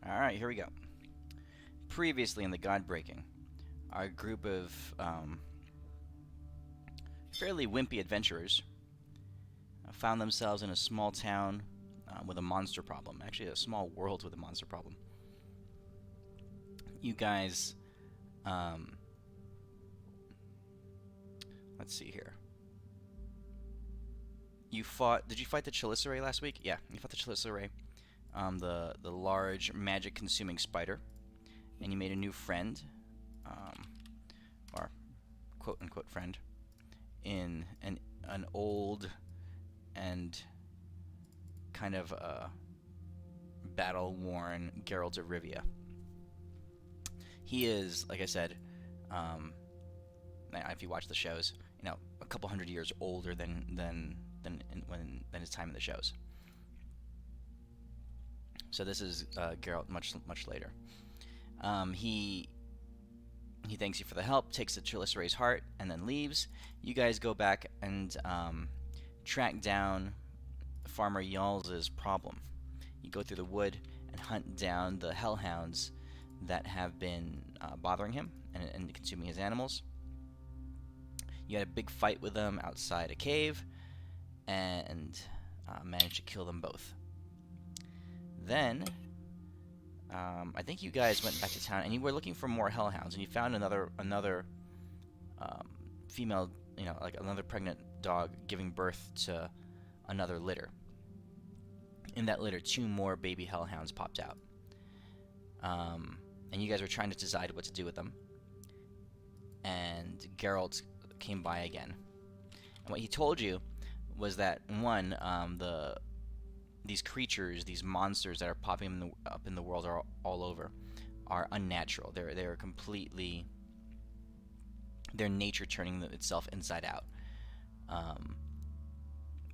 All right, here we go. Previously in the GodBreaking, our group of fairly wimpy adventurers found themselves in a small town with a monster problem. Actually, a small world with a monster problem. You guys, um, let's see here. You fought. Did you fight the Chelicerae last week? Yeah, you fought the Chelicerae, the large magic-consuming spider, and you made a new friend, um, or quote-unquote friend, in an old and kind of battle-worn Geralt of Rivia. He is, like I said, um, if you watch the shows, a couple hundred years older than his time in the shows. So this is Geralt much later. He thanks you for the help, takes the Chelicerae's heart, and then leaves. You guys go back and track down Farmer Yalz's problem. You go through the wood and hunt down the hellhounds that have been bothering him and consuming his animals. You had a big fight with them outside a cave and managed to kill them both. Then, I think you guys went back to town and you were looking for more hellhounds, and you found another female, like another pregnant dog giving birth to another litter. In that litter, 2 more baby hellhounds popped out. And you guys were trying to decide what to do with them. And Geralt came by again. And what he told you was that, one, these creatures, these monsters that are popping up in the world are all over, are unnatural. They're completely, their nature turning itself inside out.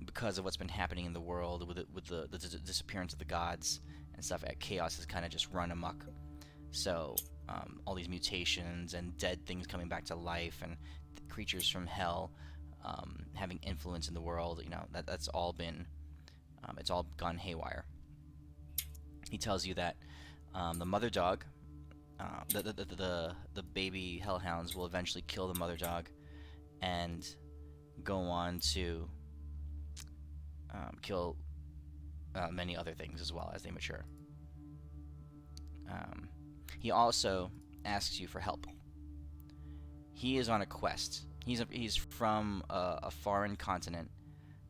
Because of what's been happening in the world with the disappearance of the gods and stuff, chaos has kind of just run amok. So all these mutations and dead things coming back to life, and creatures from hell having influence in the world, that's all been, it's all gone haywire. He tells you that the mother dog, the baby hellhounds will eventually kill the mother dog and go on to kill many other things as well as they mature. He also asks you for help. He is on a quest. He's from a foreign continent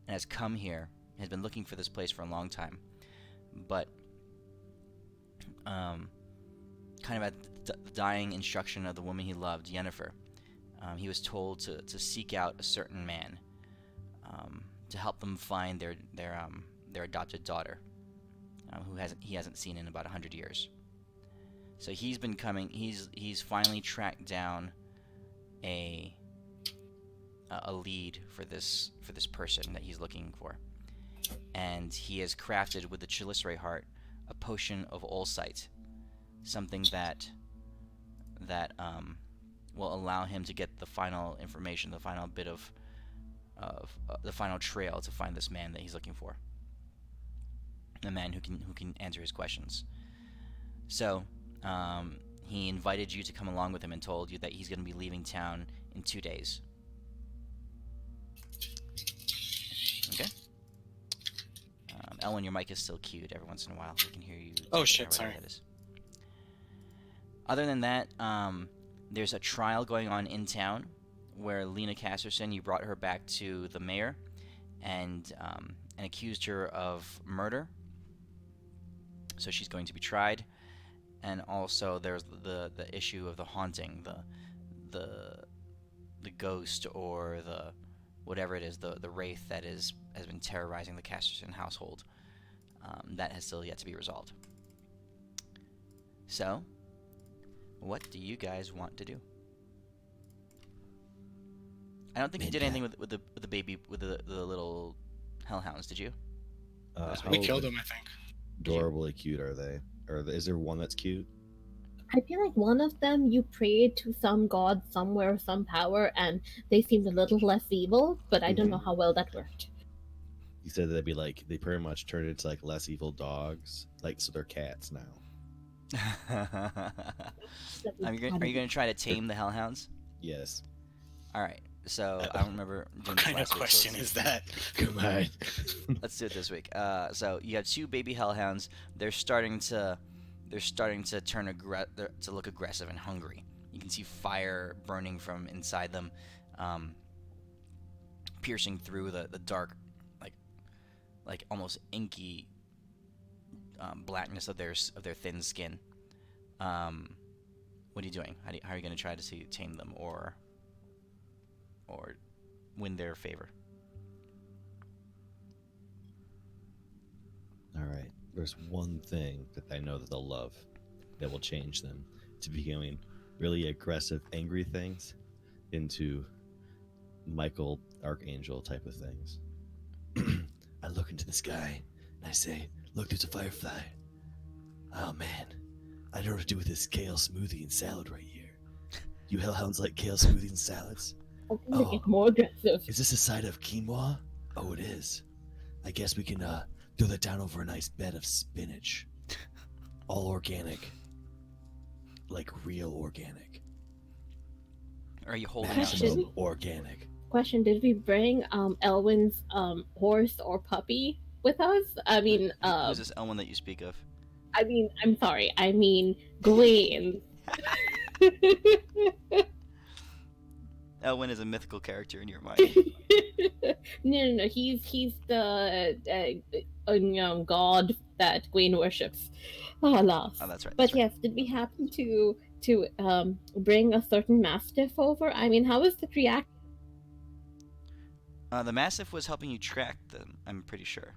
and has come here. Has been looking for this place for a long time, but kind of at the dying instruction of the woman he loved, Yennefer, he was told to seek out a certain man to help them find their adopted daughter, who he hasn't seen in about 100 years. So he's been coming. He's finally tracked down a lead for this person that he's looking for, and he has crafted with the Chelicerae heart a potion of Allsight, something that will allow him to get the final information, the final bit of the final trail to find this man that he's looking for, a man who can answer his questions. So he invited you to come along with him and told you that he's going to be leaving town in 2 days. Okay. Ellen, your mic is still cued. Every once in a while, we can hear you. Oh shit! Sorry. Other than that, there's a trial going on in town where Lena Casterson, you brought her back to the mayor and accused her of murder. So she's going to be tried. And also there's the issue of the haunting, the ghost or the whatever it is, the wraith that has been terrorizing the Casterson household. That has still yet to be resolved. So, what do you guys want to do? I don't think you did anything with the baby, with the little hellhounds, did you? We killed him, I think. Adorably cute are they? Or is there one that's cute? I feel like one of them you prayed to some god somewhere, some power, and they seemed a little less evil, but I don't know how well that worked. You said they'd be like, they pretty much turned into like less evil dogs, like, so they're cats now. Are you gonna try to tame the hellhounds? Yes. All right. So I don't remember doing What this kind of last week. question is that? Come on. Let's do it this week. So you have two baby hellhounds. They're starting to to look aggressive and hungry. You can see fire burning from inside them, um, piercing through the dark, like almost inky blackness of their thin skin. What are you doing? How are you going to try to tame them or win their favor? All right. There's one thing that I know that they'll love that will change them to becoming really aggressive, angry things into Michael Archangel type of things. I look into the sky and I say, "Look, there's a firefly. Oh man, I know what to do with this kale smoothie and salad right here. You hellhounds like kale smoothies and salads? I'm gonna get more aggressive. Is this a side of quinoa? Oh, it is. I guess we can throw that down over a nice bed of spinach. All organic. Like real organic. Are you holding out? Maximum organic." Question: did we bring Elwin's horse or puppy with us? I mean, Who's this Elwin that you speak of? I'm sorry. I mean, Gwen. Elwin is a mythical character in your mind. No. He's the god that Gwen worships. Alas. Oh, that's right. But yes, did we happen to bring a certain mastiff over? I mean, how was the reaction? The Mastiff was helping you track them, I'm pretty sure.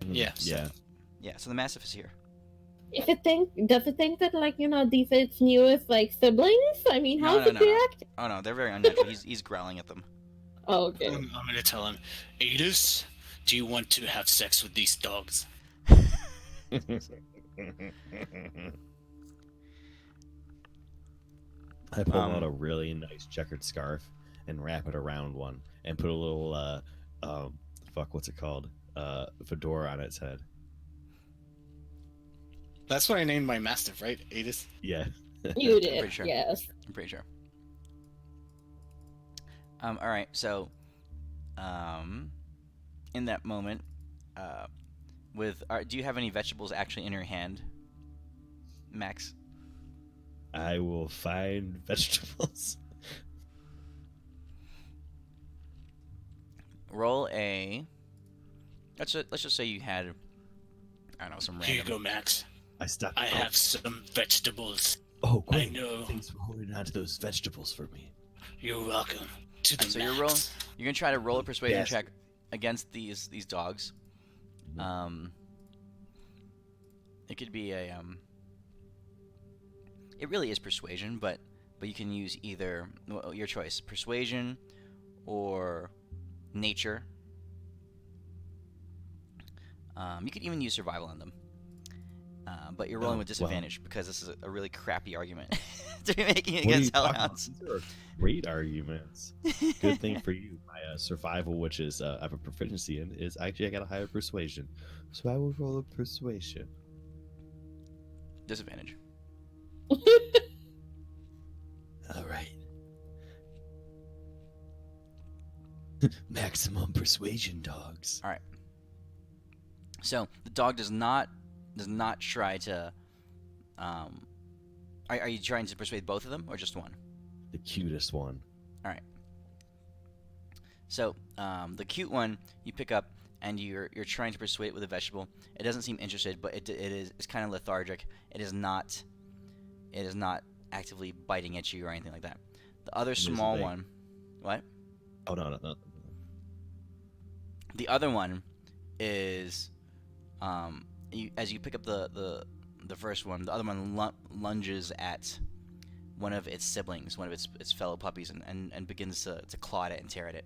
Yes. Yeah. Yeah, so the Mastiff is here. Does it think that, like, these are its newest, like, siblings? I mean, how's it reacting? Oh no, they're very unnatural. He's growling at them. Oh, okay. I'm gonna tell him, Adis, do you want to have sex with these dogs? I pull out a really nice checkered scarf and wrap it around one and put a little what's it called? Fedora on its head. That's what I named my mastiff, right, Adis? Yeah. You did, pretty sure. yes. I'm pretty sure. All right. So, in that moment, do you have any vegetables actually in your hand, Max? I will find vegetables. Roll a. Let's just say you had, I don't know, some random. Here you go, Max. I have some vegetables. Oh, great. I know. Thanks for holding on to those vegetables for me. You're welcome. To the So max. you're gonna try to roll a persuasion Yes. check against these dogs. It could be a It really is persuasion, but you can use either your choice: persuasion or nature. You could even use survival on them. But you're rolling with disadvantage because this is a really crappy argument to be making against hellhounds. These are great arguments. Good thing for you. My survival, which is I have a proficiency in, is actually I got a higher persuasion. So I will roll a persuasion. Disadvantage. All right. Maximum persuasion, dogs. All right. So the dog does not try to. Are you trying to persuade both of them or just one? The cutest one. All right. So the cute one you pick up and you're trying to persuade it with a vegetable. It doesn't seem interested, but it's kind of lethargic. It is not actively biting at you or anything like that. The other small one, what? Oh no. The other one is as you pick up the first one, the other one lunges at one of its siblings, one of its fellow puppies, and begins to claw at it and tear at it.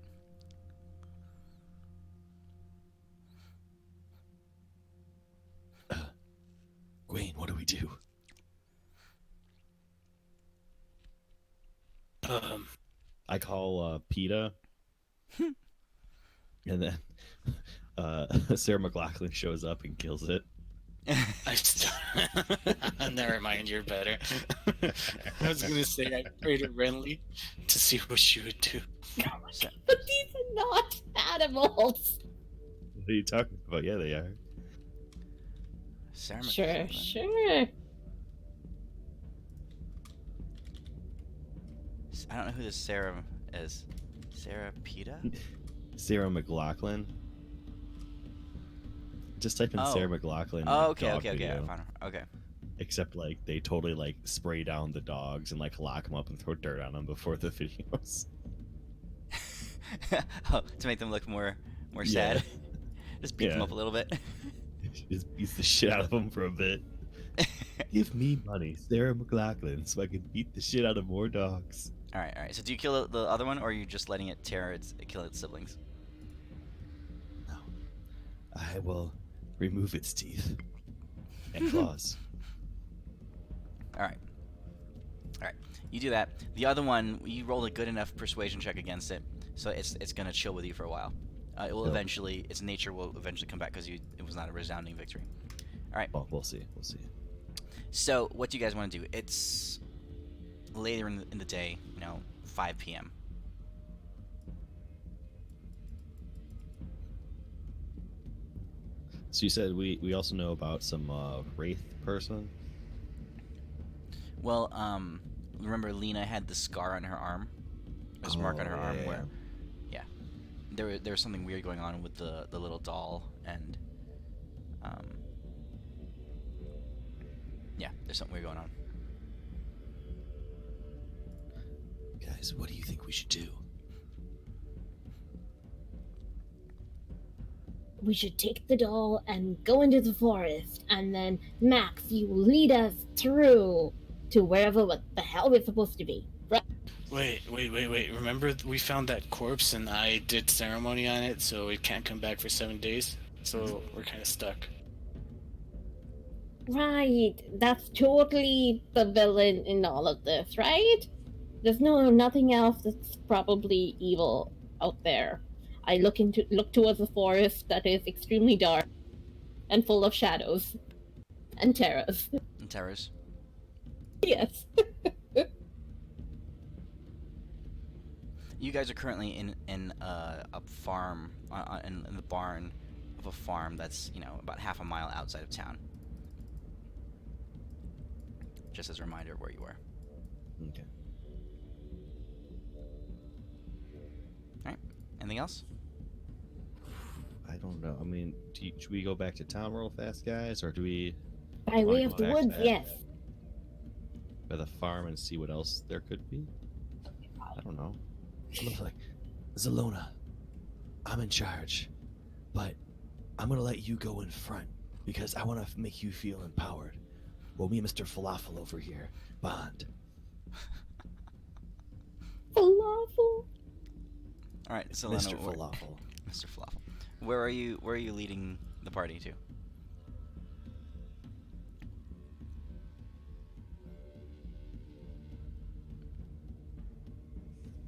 Gwen, what do we do? I call PETA, and then Sarah McLachlan shows up and kills it. I st- Never mind, you're better. I was gonna say I prayed to Renly to see what she would do. So, But these are not animals. What are you talking about? Yeah, they are. Sarah Sure, McLachlan. sure. I don't know who this Sarah is. Sarah Peta? Sarah McLachlan. Just type in Oh. Sarah McLachlan. Oh, like, okay, dog okay, okay. I video. found her. Okay. Except like they totally like spray down the dogs and like lock them up and throw dirt on them before the videos. Oh, to make them look more Yeah. sad. Just beat them Yeah. up a little bit. Just beats the shit out of them for a bit. Give me money, Sarah McLachlan, so I can beat the shit out of more dogs. All right. So do you kill the other one, or are you just letting it kill its siblings? No. I will remove its teeth and claws. All right. You do that. The other one, you rolled a good enough persuasion check against it, so it's gonna chill with you for a while. It will Yep. eventually, its nature will eventually come back because it was not a resounding victory. All right. Well, we'll see. We'll see. So what do you guys want to do? It's later in the day, 5 p.m. So you said we also know about some wraith person. Well, remember Lena had the scar on her arm? There's a mark on her arm yeah. where, yeah, there was something weird going on with the little doll, and yeah, there's something weird going on. Guys, what do you think we should do? We should take the doll and go into the forest, and then Max, you lead us through to wherever what the hell we're supposed to be. Right? Wait. Remember we found that corpse and I did ceremony on it, so it can't come back for 7 days? So we're kind of stuck. Right. That's totally the villain in all of this, right? There's nothing else that's probably evil out there. I look towards the forest that is extremely dark and full of shadows and terrors. And terrors. Yes. You guys are currently in a farm, in the barn of a farm that's about half a mile outside of town. Just as a reminder of where you were. Okay. All right. Anything else? I don't know. I mean, should we go back to town real fast, guys, or do we By way of the back woods, to yes. by the farm and see what else there could be? I don't know. I'm gonna like, Zelona, I'm in charge, but I'm gonna let you go in front because I want to make you feel empowered. Well, me and Mr. Falafel over here bond. Falafel. All right. So Mr. Lena, Falafel. Mr. Falafel. Where are you leading the party to?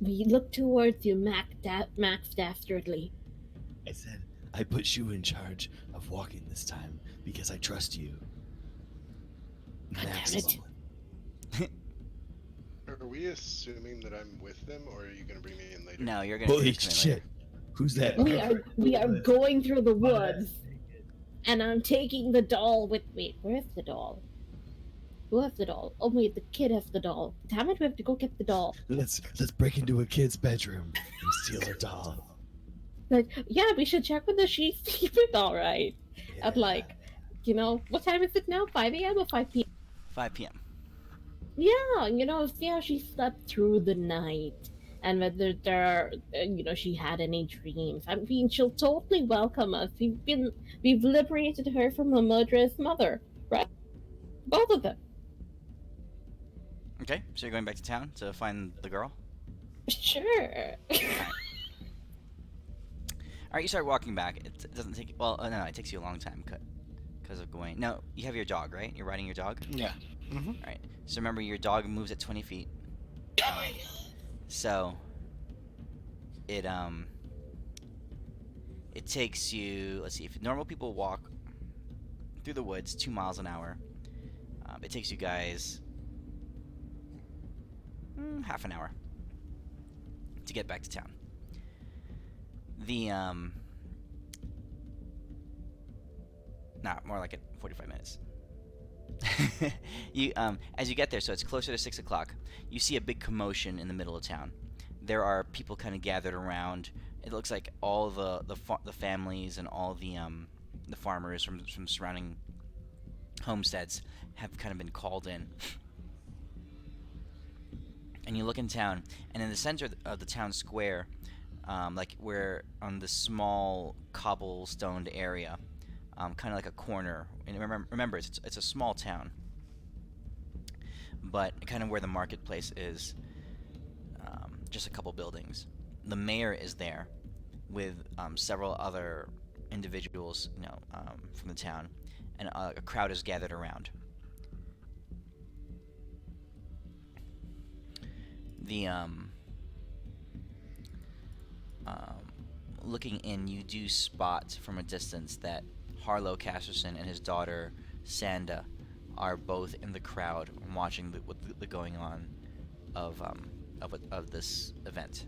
We look towards you, Max Dastardly. I said I put you in charge of walking this time because I trust you. God Max damn it. alone. Are we assuming that I'm with them, or are you going to bring me in later? No, you're gonna. Holy you're coming shit! later. Who's that? We are going through the woods, and I'm taking the doll with me. Where's the doll? Who has the doll? Oh wait, the kid has the doll. Damn it, we have to go get the doll. Let's break into a kid's bedroom and steal her doll. Like, yeah, we should check with the she's sleeping all right. Yeah. At like, what time is it now? 5 a.m. or 5 p.m.? 5 p.m. Yeah, see how she slept through the night. And whether she had any dreams. I mean, she'll totally welcome us. We've liberated her from a murderous mother, right? Both of them. Okay. So you're going back to town to find the girl. Sure. All right. You start walking back. It doesn't take. Well, no, it takes you a long time because of going. No, you have your dog, right? You're riding your dog. Yeah. Mm-hmm. All right. So remember, your dog moves at 20 feet. So it takes you. Let's see. If normal people walk through the woods, 2 miles an hour. It takes you guys half an hour to get back to town. More like 45 minutes. As you get there, so it's closer to 6 o'clock, you see a big commotion in the middle of town. There are people kind of gathered around. It looks like all the families and all the farmers from surrounding homesteads have kind of been called in. And you look in town, and in the center of the town square, like we're on this small cobblestoned area, kind of like a corner. And remember, it's a small town, but kind of where the marketplace is, just a couple buildings. The mayor is there with several other individuals, from the town, and a crowd is gathered around. Looking in, you do spot from a distance that Harlow Casterson and his daughter Sanda are both in the crowd watching the going on of this event.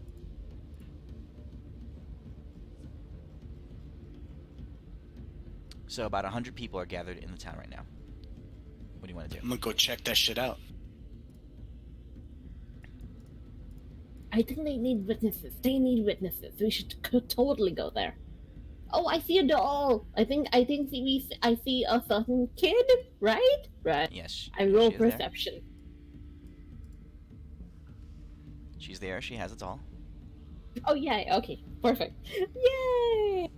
So about 100 people are gathered in the town right now. What do you want to do? I'm gonna go check that shit out. I think they need witnesses. They need witnesses. We should totally go there. Oh, I see a doll. I see a certain kid, right? Right. Yes. I roll she is there. perception. She's there. She has a doll. Oh, yay. Okay, perfect. Yay!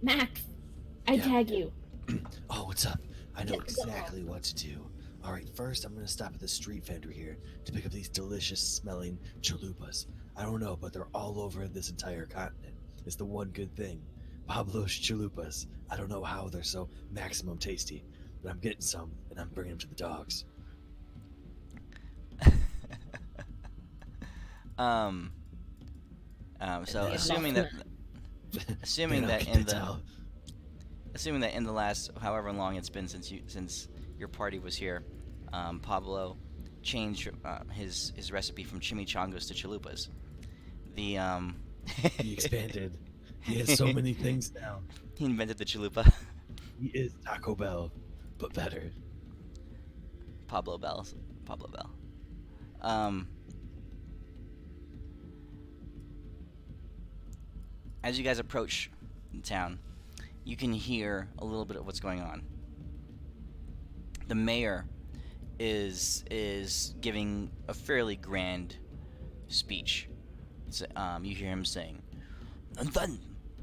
Max, I Yeah. tag you. Oh, what's up? I know Get the doll. exactly what to do. All right, first I'm gonna stop at the street vendor here to pick up these delicious smelling chalupas. I don't know, but they're all over this entire continent. It's the one good thing. Pablo's chalupas. I don't know how they're so maximum tasty, but I'm getting some and I'm bringing them to the dogs. So Yeah. assuming that Then I'll get the doll. assuming that in the last however long it's been since your party was here, Pablo changed his recipe from chimichangas to chalupas. He expanded. He has so many things now. He invented the chalupa. He is Taco Bell, but better. Pablo Bell. As you guys approach the town, you can hear a little bit of what's going on. The mayor is giving a fairly grand speech. You hear him saying, "And then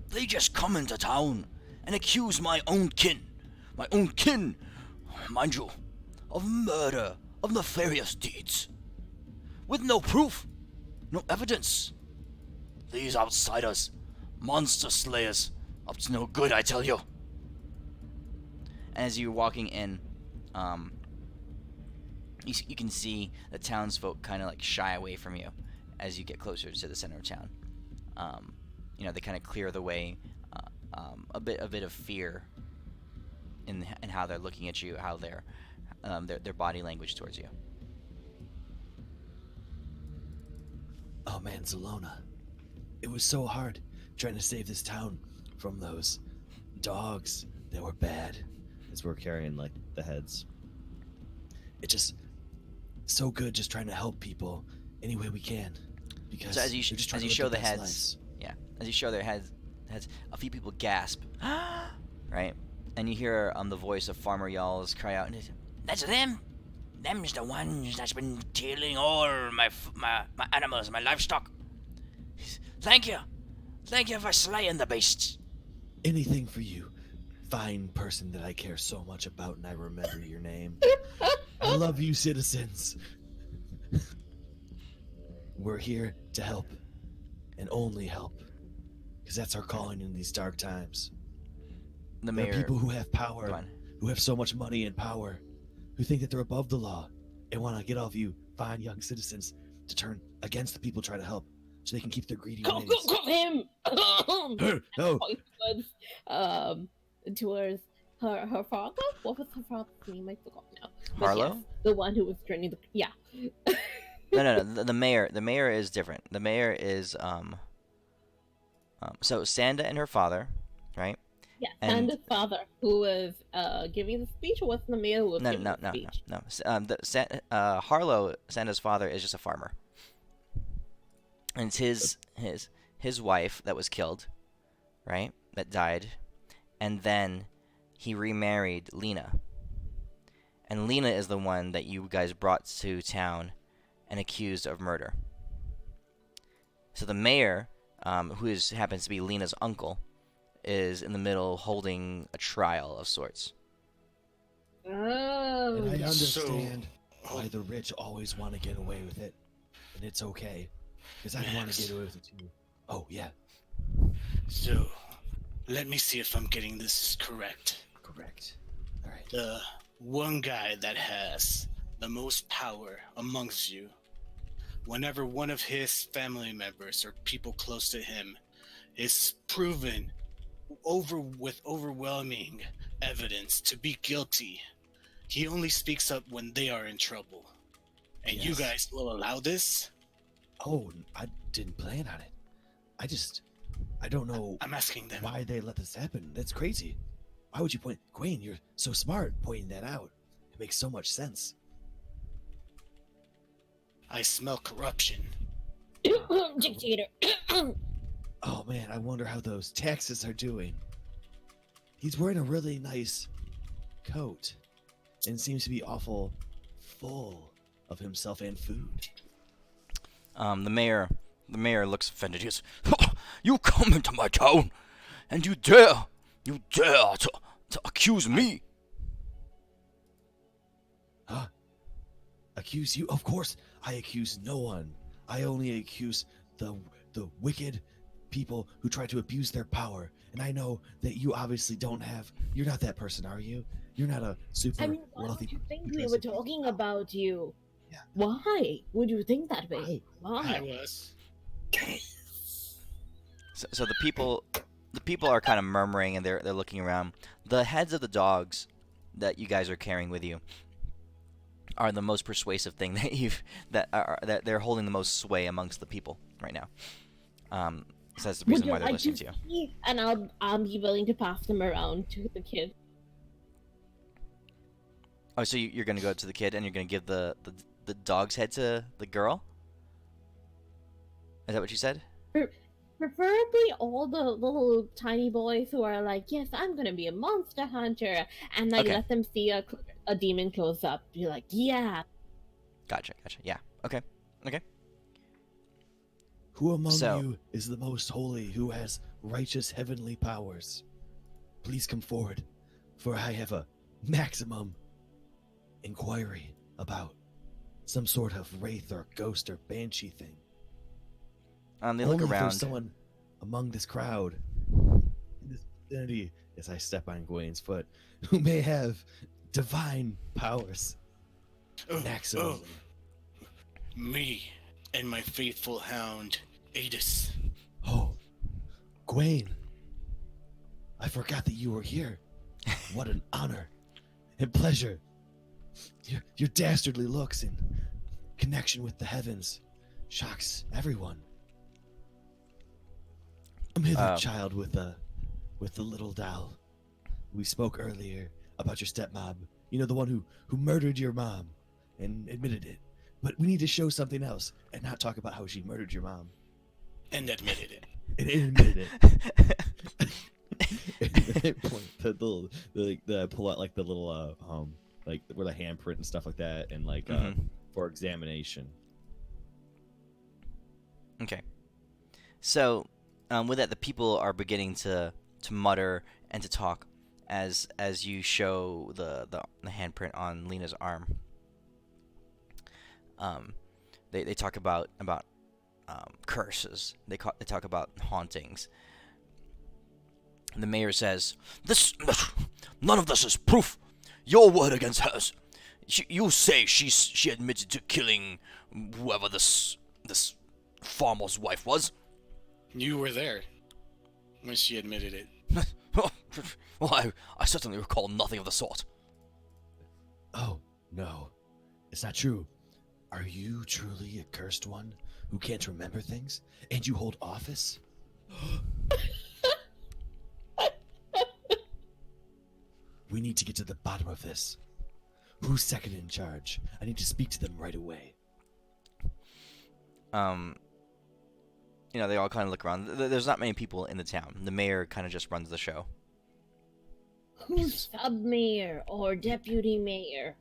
they just come into town and accuse my own kin, mind you, of murder, of nefarious deeds, with no proof, no evidence. These outsiders, monster slayers, up to no good, I tell you." And as you're walking in, you can see the townsfolk kind of like shy away from you as you get closer to the center of town. They kind of clear the way, a bit of fear in how they're looking at you, how their body language towards you. Oh man, Zelona. It was so hard trying to save this town from those dogs that were bad. As we're carrying like the heads. It's just so good just trying to help people any way we can. Because So as you they're just trying to live show the their best heads, lives. as you show their heads, a few people gasp, right? And you hear the voice of Farmer Yalls cry out, "That's them! Them's the ones that's been killing all my animals, my livestock. Thank you for slaying the beasts." Anything for you, fine person that I care so much about and I remember your name. I love you, citizens. We're here to help, and only help, because that's our calling in these dark times. The There mayor. are people who have Go power, on. who have so much money and power, who think that they're above the law, and want to get all of you fine young citizens to turn against the people trying to help, so they can keep their greedy Go, ways. go, go him! No, Point towards her father. What was her father's name? I forgot now. But Harlow? yes, the one who was training the yeah. No. The mayor. The mayor is different. The mayor is so Sanda and her father, right? Yeah, And Sanda's father, who was giving the speech, or was the mayor who was no, giving no, the no, no, speech? no. Harlow, Sanda's father, is just a farmer, and it's his wife that was killed, right? That died, and then he remarried Lena, and Lena is the one that you guys brought to town and accused of murder. So the mayor, happens to be Lena's uncle, is in the middle holding a trial of sorts. Oh, And I yes. understand why the rich always want to get away with it, and it's okay, because I want to get away with it too. Oh yeah, So, let me see if I'm getting this correct. correct. All right. The one guy that has the most power amongst you, whenever one of his family members or people close to him is proven with overwhelming evidence to be guilty, he only speaks up when they are in trouble. And you Yes. guys will allow this? Oh, I didn't plan on it. I don't know I'm asking them. why they let this happen. That's crazy. Why would you point, Gwen? You're so smart pointing that out. It makes so much sense. I smell corruption. Dictator. Oh man, I wonder how those taxes are doing. He's wearing a really nice coat and seems to be awful full of himself and food. The mayor looks offended. He goes, "You come into my town, and you dare to accuse me." Huh? Accuse you? Of course, I accuse no one. I only accuse the wicked people who try to abuse their power. And I know that you obviously don't have. You're not that person, are you? You're not a super I mean, why wealthy. would you think who we tries were to abuse talking power. about you? Yeah. Why would you think that way? Why? I Why? was. So the people are kind of murmuring and they're looking around. The heads of the dogs that you guys are carrying with you are the most persuasive thing that they're holding the most sway amongst the people right now. So that's the Would reason you why they're like listening to to you. see? And I'll be willing to pass them around to the kid. Oh, so you're gonna go to the kid and you're gonna give the dog's head to the girl? Is that what you said? Preferably all the little tiny boys who are like, yes, I'm gonna be a monster hunter, and like Okay. let them see a demon close up. Be like, yeah. Gotcha. Yeah. Okay. Who among So- you is the most holy, who has righteous heavenly powers? Please come forward, for I have a maximum inquiry about some sort of wraith or ghost or banshee thing. They Only look if around. there's someone among this crowd, in this vicinity, as I step on Gwen's foot, who may have divine powers. Maximally. Me and my faithful hound, Adis. Oh, Gwen. I forgot that you were here. What an honor and pleasure. Your dastardly looks and connection with the heavens shocks everyone. Come hither, child, with the little doll. We spoke earlier about your stepmom. You know, the one who murdered your mom and admitted it. But we need to show something else and not talk about how she murdered your mom. And admitted it. And admitted it. Point the pull out like the little like where the handprint and stuff like that, and like for examination. Okay. So, with that, the people are beginning to mutter and to talk as you show the handprint on Lena's arm. They talk about curses. They talk about hauntings. The mayor says, none of this is proof. Your word against hers. You say she admitted to killing whoever this farmer's wife was. You were there when she admitted it. Well, I certainly recall nothing of the sort. Oh, no. It's not true. Are you truly a cursed one who can't remember things? And you hold office? We need to get to the bottom of this. Who's second in charge? I need to speak to them right away. They all kind of look around. There's not many people in the town. The mayor kind of just runs the show. Who's sub-mayor or deputy mayor?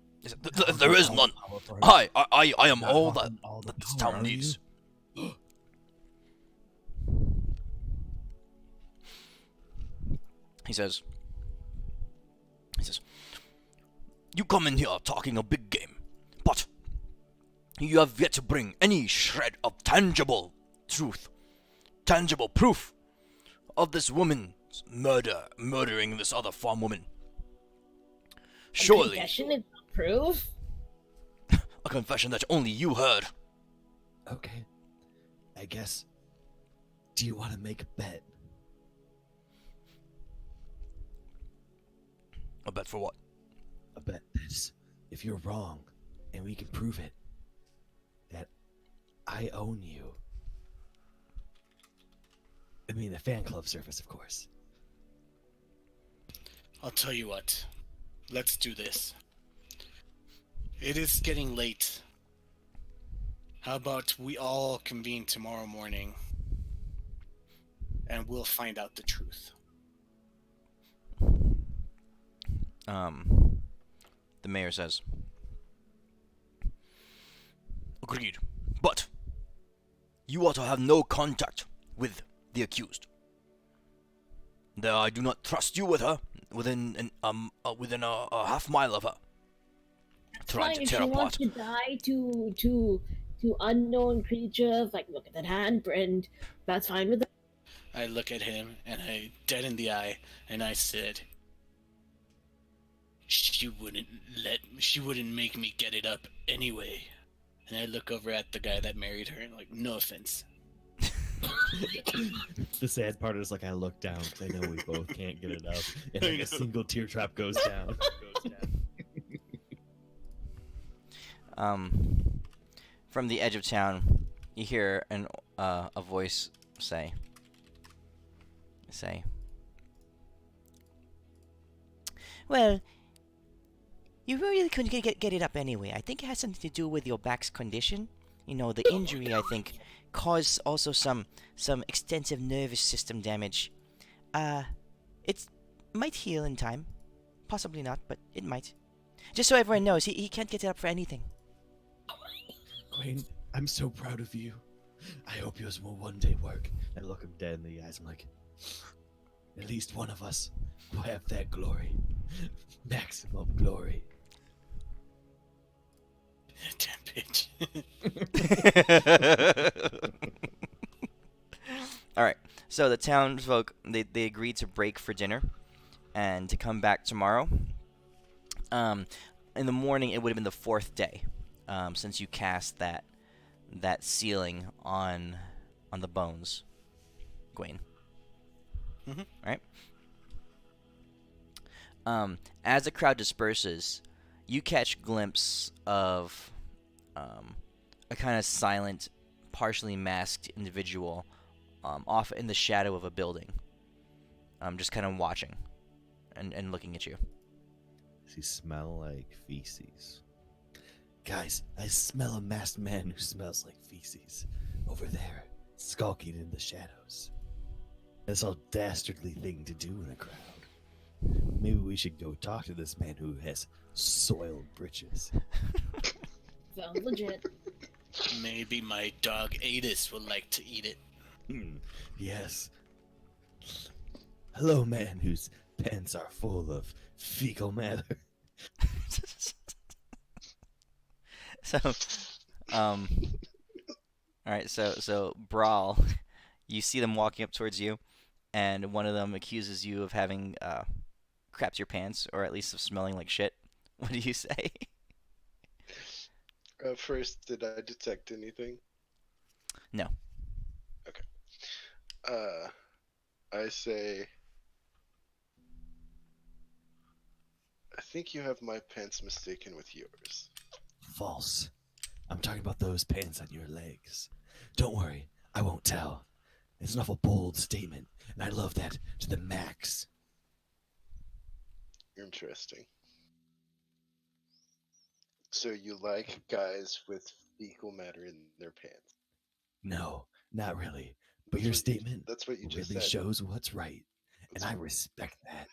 There is none. I am all that this town needs. He says, you come in here talking a big game, but you have yet to bring any shred of tangible truth, tangible proof of this woman's murdering this other farm woman. Surely, A confession is not proof. a confession that only you heard. Okay. I guess. Do you want to make a bet? A bet for what? A bet this. If you're wrong, and we can prove it, that I own you. I mean, the fan club service, of course. I'll tell you what. Let's do this. It is getting late. How about we all convene tomorrow morning and we'll find out the truth. The mayor says, agreed, but you are to have no contact with the accused. There, I do not trust you with her within a half mile of her. Trying to Fine, if tear she apart. wants to die to unknown creatures, like look at that handprint, that's fine with it. I look at him and I dead in the eye and I said, she wouldn't make me get it up anyway. And I look over at the guy that married her and like, no offense. The sad part is, like, I look down because I know we both can't get it up, and like a single tear trap goes down. From the edge of town, you hear a voice say, well, you really couldn't get it up anyway. I think it has something to do with your back's condition. You know, the injury, I think, caused also some extensive nervous system damage. It might heal in time. Possibly not, but it might. Just so everyone knows, he can't get it up for anything. Queen, I'm so proud of you. I hope yours will one day work. I look him dead in the eyes. I'm like, at least one of us will have that glory. Maximum glory. Damn bitch. Alright, so the townsfolk, they agreed to break for dinner and to come back tomorrow. In the morning, it would have been the fourth day, since you cast that sealing on the bones, Gwaine. Mm-hmm. Right? As the crowd disperses, you catch a glimpse of a kind of silent, partially masked individual off in the shadow of a building, just kind of watching and looking at you. Does he smell like feces? Guys, I smell a masked man who smells like feces. Over there, skulking in the shadows. That's a dastardly thing to do in a crowd. Maybe we should go talk to this man who has soiled britches. Sounds legit. Maybe my dog Adis would like to eat it. Yes. Hello, man whose pants are full of fecal matter. So, alright, so Brawl, you see them walking up towards you, and one of them accuses you of having crapped your pants, or at least of smelling like shit. What do you say? First, did I detect anything? No. Okay. I say, I think you have my pants mistaken with yours. False. I'm talking about those pants on your legs. Don't worry, I won't tell. It's an awful bold statement, and I love that to the max. Interesting. So you like guys with fecal matter in their pants? No, not really. But your statement That's what you just really said. shows what's right, and I respect that.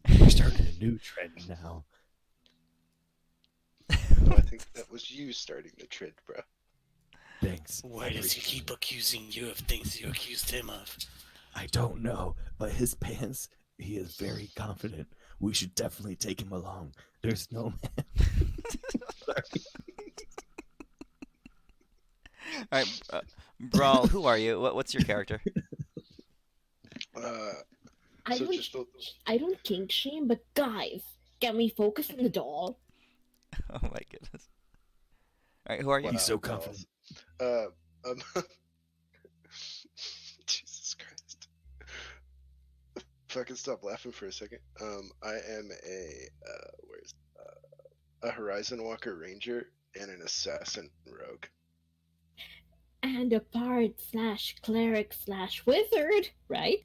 Oh We're starting a new trend now. No, I think that was you starting the trend, bro. Thanks. Why does he keep accusing you of things you accused him of? I don't know, but his pants, he is very confident. We should definitely take him along. There's no man. Sorry. All right, Brawl. Who are you? What's your character? I So don't, just a- I don't kink shame, but guys, get me focused on the doll. Oh my goodness. All right, who are you? He's so wow, confident. Jesus Christ. If I can stop laughing for a second. I am a Horizon Walker Ranger and an Assassin Rogue. And a bard slash cleric slash wizard, right?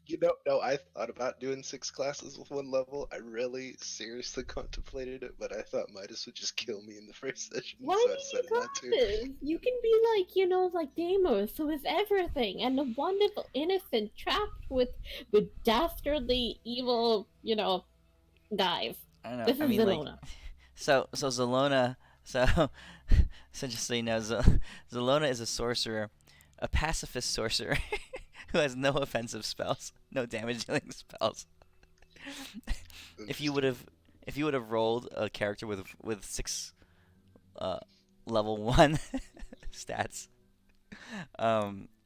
No, I thought about doing 6 classes with 1 level. I really seriously contemplated it, but I thought Midas would just kill me in the first session, Why so I do decided you not to. this? You can be like Deimos, who is everything, and a wonderful innocent trapped with dastardly evil, guys. I don't know. This I is mean, like, Zelona. so Zelona. So, so just so you know, Zelona is a sorcerer, a pacifist sorcerer who has no offensive spells, no damage dealing spells. If you would have rolled a character with 6 level 1 stats,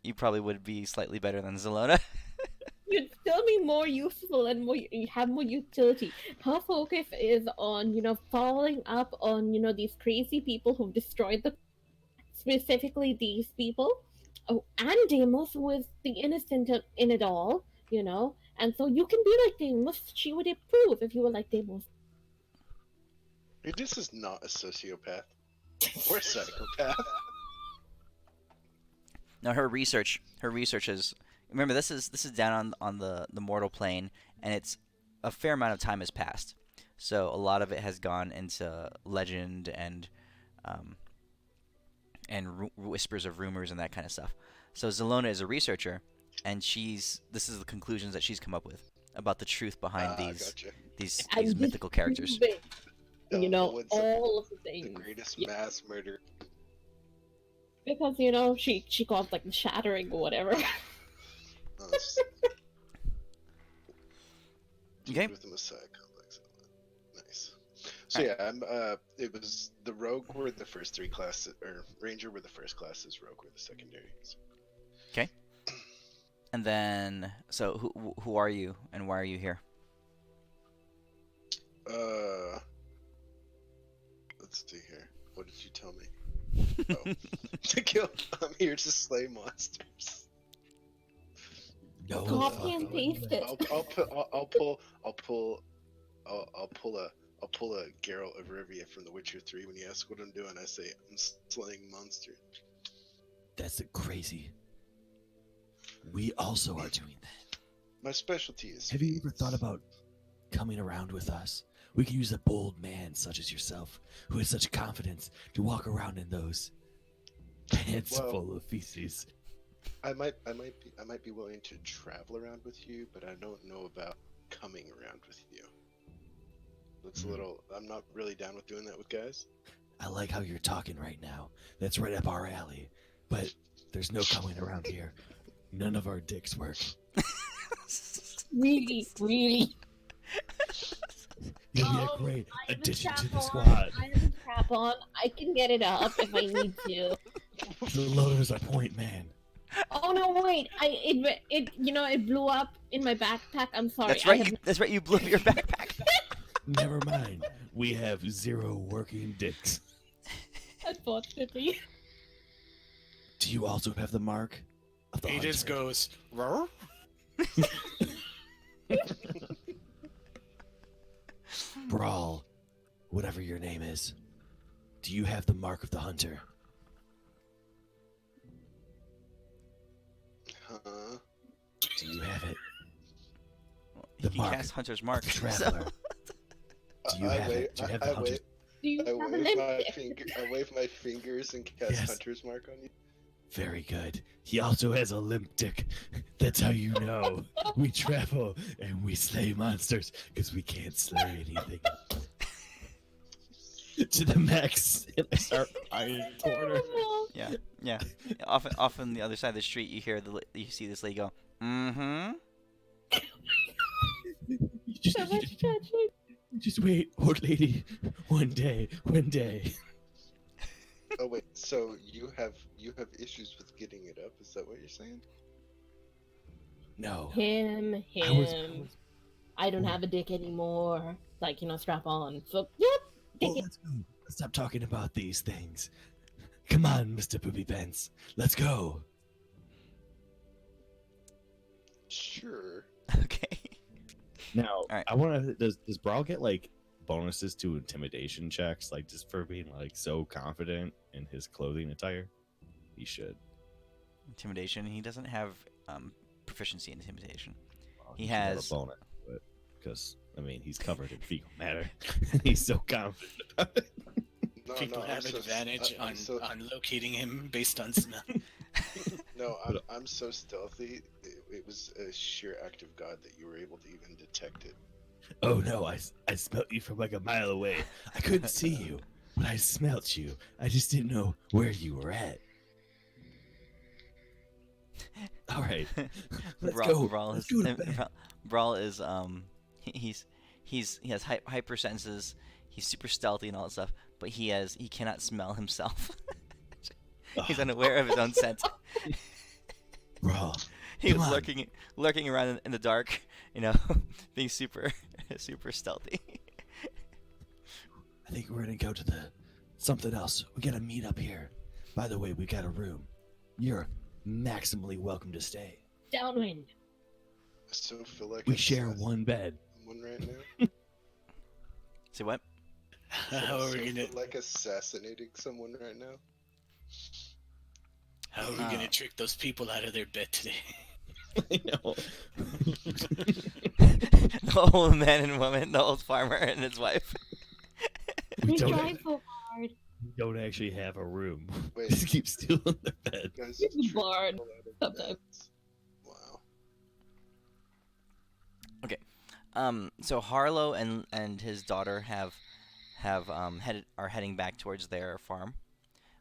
you probably would be slightly better than Zelona. You'd still be more useful and you have more utility. Her focus is on, following up on, these crazy people who've destroyed specifically these people. Oh, and Deimos was the innocent in it all, and so you can be like Deimos. She would approve if you were like Deimos. This is not a sociopath or a psychopath. No, her research is. Remember, this is down on the mortal plane, and it's a fair amount of time has passed. So a lot of it has gone into legend and whispers of rumors and that kind of stuff. So Zelona is a researcher, and this is the conclusions that she's come up with about the truth behind Gotcha. these And mythical characters. What's all of the the things. greatest Yeah. mass murder. Because she caused like the shattering or whatever. Okay. With the Messiah complex. Nice. So yeah, I'm. It was the Rogue were the first 3 classes, or Ranger were the first classes. Rogue were the secondaries. Okay. And then, so who are you, and why are you here? Let's see here. What did you tell me? Oh, to kill. I'm here to slay monsters. No, Copy and paste it. I'll pull a Geralt of Rivia from The Witcher 3. When you ask what I'm doing, I say I'm slaying monsters. That's crazy. We also are doing that. My specialty is. Have you ever thought about coming around with us? We could use a bold man such as yourself, who has such confidence, to walk around in those pants full of feces. I might be willing to travel around with you, but I don't know about coming around with you. That's a little. I'm not really down with doing that with guys. I like how you're talking right now. That's right up our alley. But there's no coming around here. None of our dicks work. Really. You'll be a great addition to the squad. I have a trap on. I can get it up if I need to. The loader's a point man. Oh no! Wait, it blew up in my backpack. I'm sorry. That's right. That's right. You blew up your backpack. Never mind. We have 0 working dicks. Unfortunately. Do you also have the mark of the He just hunter? goes, "Roar?" Brawl, whatever your name is, do you have the mark of the hunter? Huh? Do you have it? He The mark cast Hunter's Mark. The so- traveler. Do you I have wave, it? Do you have I the hunter's? wave, Do you I have an wave my empty? finger. I wave my fingers and cast Yes. Hunter's Mark on you. Very good. He also has a limp dick. That's how you know. We travel and we slay monsters because we can't slay anything. To the max. And I start eyeing corner. Terrible. Yeah. Off on the other side of the street, you see this lady go, mm-hmm. So much judgment. Just wait, old lady. One day. Oh wait, so you have issues with getting it up? Is that what you're saying? No. Him. I was- I don't have a dick anymore. Like, strap on. So, yep. Well, let's go. Let's stop talking about these things. Come on, Mr. Poopy Pants. Let's go. Sure. Okay. Now, Alright. I want to. Does Brawl get like bonuses to intimidation checks, like just for being like so confident in his clothing attire? He should. Intimidation. He doesn't have proficiency in intimidation. Well, He should have has- a bonus, but because I mean he's covered in fecal matter, and he's so confident about it. No, People I'm have so- advantage I'm on so- on locating him based on smell. No, I'm so stealthy. It was a sheer act of God that you were able to even detect it. Oh no, I smelt you from like a mile away. I couldn't see you, but I smelt you. I just didn't know where you were at. All right, let's go. Brawl Let's is, go to bed. Brawl is he has hyper senses. He's super stealthy and all that stuff, but he cannot smell himself. He's unaware of his own scent. Brawl. He Come was on. lurking around in the dark, being super stealthy. I think we're gonna go to the something else. We gotta meet up here. By the way, we got a room. You're maximally welcome to stay. Downwind. I so feel like We I'm share assassinating one bed. someone right now. Say what? How I are so we gonna feel like assassinating someone right now. trick those people out of their bed today? I know. The old man and woman, the old farmer and his wife. We We don't, try act- so hard. we don't actually have a room. Wait. Just keep stealing the bed. You guys You're trick bored people out of sometimes. beds. Wow. So Harlow and his daughter are heading back towards their farm.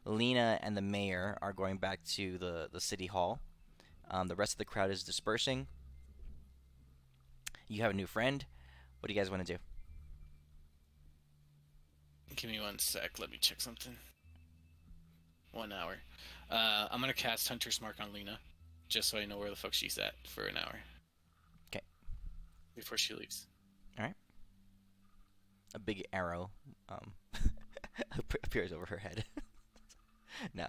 Lena and the mayor are going back to the city hall. The rest of the crowd is dispersing. You have a new friend. What do you guys want to do? Give me 1 sec. Let me check something. 1 hour. I'm gonna cast Hunter's Mark on Lena, just so I know where the fuck she's at for an hour. 'Kay. Before she leaves. A big arrow appears over her head. No.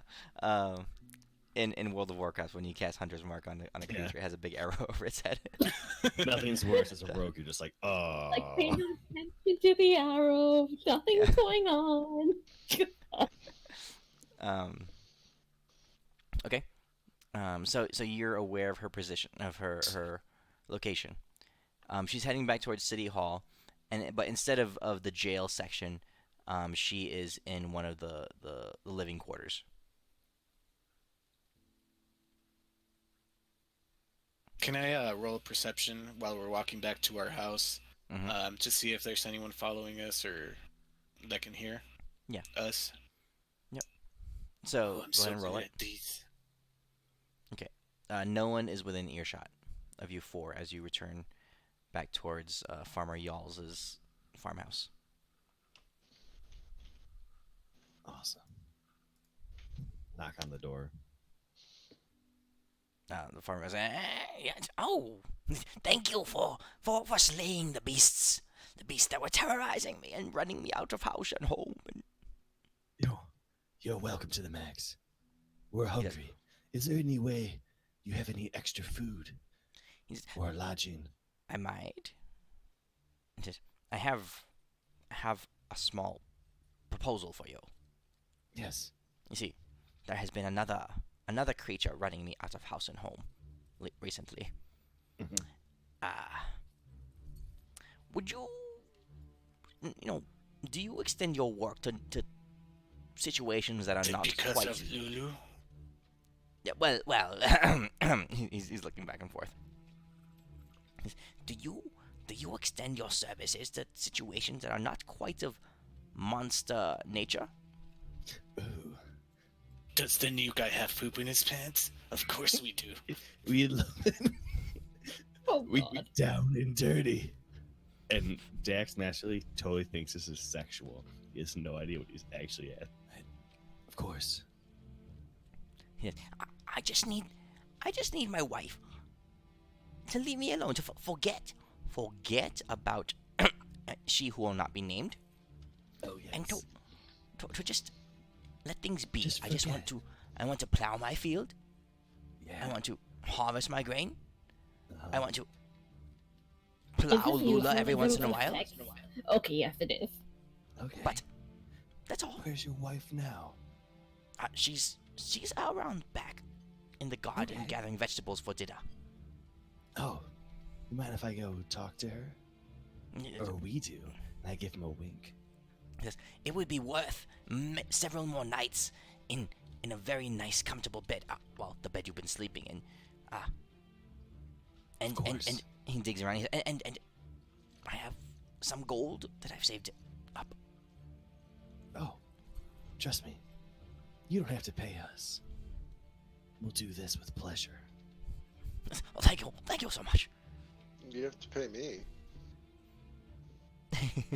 In World of Warcraft, when you cast Hunter's Mark on a creature, Yeah. it has a big arrow over its head. Nothing's worse as a rogue. You're just like, oh. Like, pay no attention to the arrow. Nothing's Yeah. going on. Okay. So you're aware of her position, of her location. She's heading back towards City Hall, but instead of the jail section, she is in one of the living quarters. Can I roll a perception while we're walking back to our house, Mhm. to see if there's anyone following us or that can hear? Yeah. Us. So I'm go so ahead and roll good it. at these. No one is within earshot of you four as you return back towards Farmer Yall's farmhouse. Awesome. Knock on the door. The farmer goes, yes. Oh, thank you for slaying the beasts that were terrorizing me and running me out of house and home. And You're welcome to the max. We're hungry. Is there any way you have any extra food He's- or lodging? I might. I have have a small proposal for you. Yes. You see, there has been another creature running me out of house and home recently. Mhm. Would you, do you extend your work to situations that Is are it not because quite? of Lulu? Yeah, well, he's looking back and forth. Do you extend your services to situations that are not quite of monster nature? Ooh. Does the new guy have poop in his pants? Of course we do. We love it. Oh We god. get down and dirty. And Dax naturally totally thinks this is sexual. He has no idea what he's actually at. Of course. He says, I just need my wife to leave me alone, to forget about she who will not be named, Oh yes. and to just let things be. Just I want to plow my field. Yeah. I want to harvest my grain. Uh-huh. I want to Is plow this Lula every once in a euphemism while. for sex? Okay, yes it is. Okay. But that's all. Where's your wife now? She's around back in the garden Okay. gathering vegetables for dinner. Oh. You mind if I go talk to her? Or we do. And I give him a wink. It would be worth several more nights in a very nice, comfortable bed. Well, the bed you've been sleeping in. And Of course. and he digs around. And I have some gold that I've saved up. Oh. Trust me. You don't have to pay us. We'll do this with pleasure. Well, thank you so much. You have to pay me.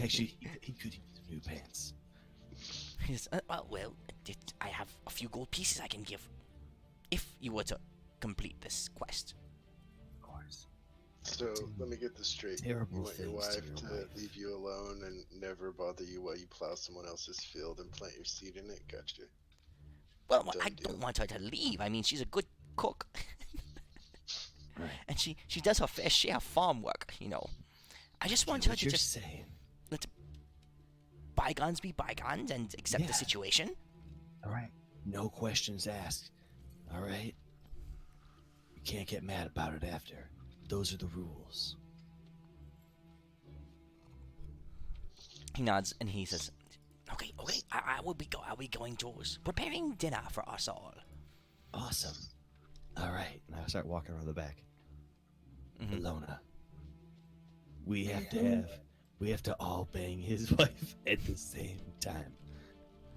Actually, he could use new pants. He says, I have a few gold pieces I can give if you were to complete this quest. Of course. So let me get this straight. Terrible You want your things to wife your to wife. leave you alone and never bother you while you plow someone else's field and plant your seed in it? Gotcha. Well, Done I deal. don't want her to leave. I mean, she's a good cook. Right. And she does her fair share of farm work, I just want her what to you're just saying. let bygones be bygones and accept Yeah. the situation. All right. No questions asked. All right. You can't get mad about it after. Those are the rules. He nods and he says, "Okay, I'll be going towards preparing dinner for us all." Awesome. All right. Now I start walking around the back. Mhm. Alona. We have to all bang his wife at the same time.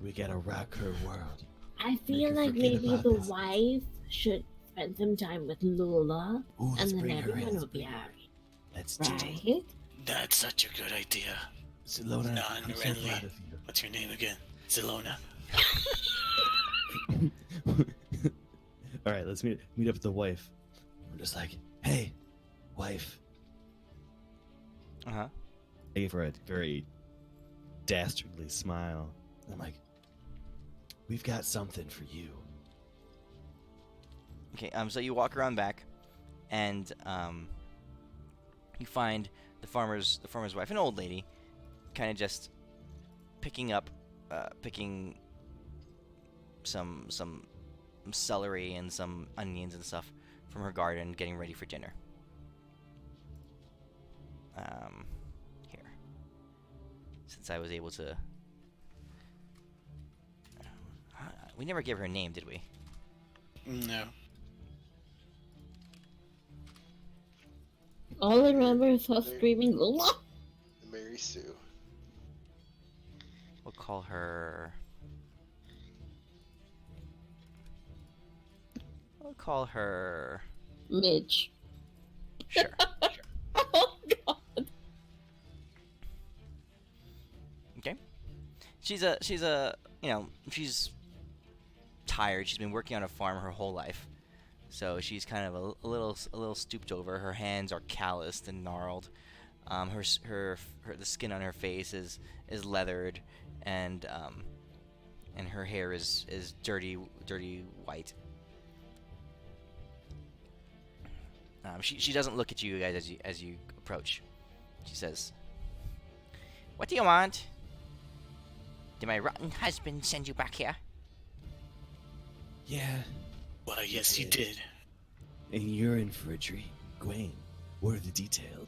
We gotta rock her world. I feel her like forget maybe about the this. wife should spend some time with Lula, Ooh, let's and then bring her in. everyone Let's will be bring her in. happy, Let's do it. right? That's such a good idea. Salona, Nah, I'm so Renly. proud of you. What's your name again? Zelona. All right, let's meet up with the wife. I'm just like, hey, wife. Uh-huh. I gave her a very dastardly smile. I'm like, we've got something for you. Okay, so you walk around back, and you find the farmer's wife, an old lady, kind of just picking some celery and some onions and stuff from her garden, getting ready for dinner. Here, since I was able to, we never gave her a name, did we? No. All I remember is her screaming Lula. Mary Sue. We'll call her. We'll call her. Midge. Sure. Oh god. Okay. She's she's tired. She's been working on a farm her whole life, so she's kind of a little stooped over. Her hands are calloused and gnarled. The skin on her face is leathered, and her hair is dirty white. She doesn't look at you guys as you approach. She says, What do you want? Did my rotten husband send you back here? Yeah, Why, yes, he did. and you're in for a treat. Gwen, what are the details?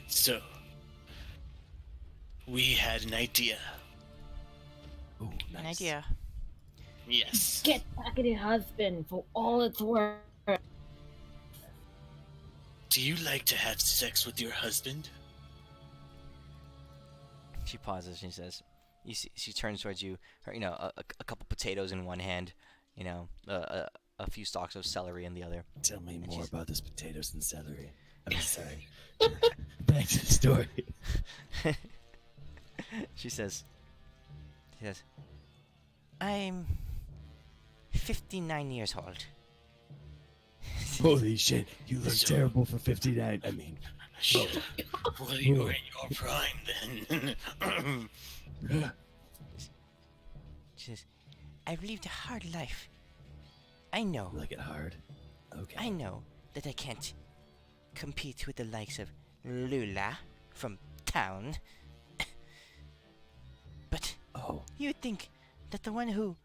So, we had an idea. Oh, nice. An idea. Yes. Get back at your husband for all it's worth. Do you like to have sex with your husband? She pauses. She says, "You see." She turns towards you. Her, a couple potatoes in one hand. A few stalks of celery in the other. Tell me more she's- about this potatoes and celery. I'm sorry. Back to the story. She says, "I'm 59 years old." Holy shit, you look So- terrible for 59. I mean, Shit. Well, you were in your prime then. She says, "I've lived a hard life. I know. like it hard. Okay. I know that I can't compete with the likes of Lula from town. But Oh, you'd think that the one who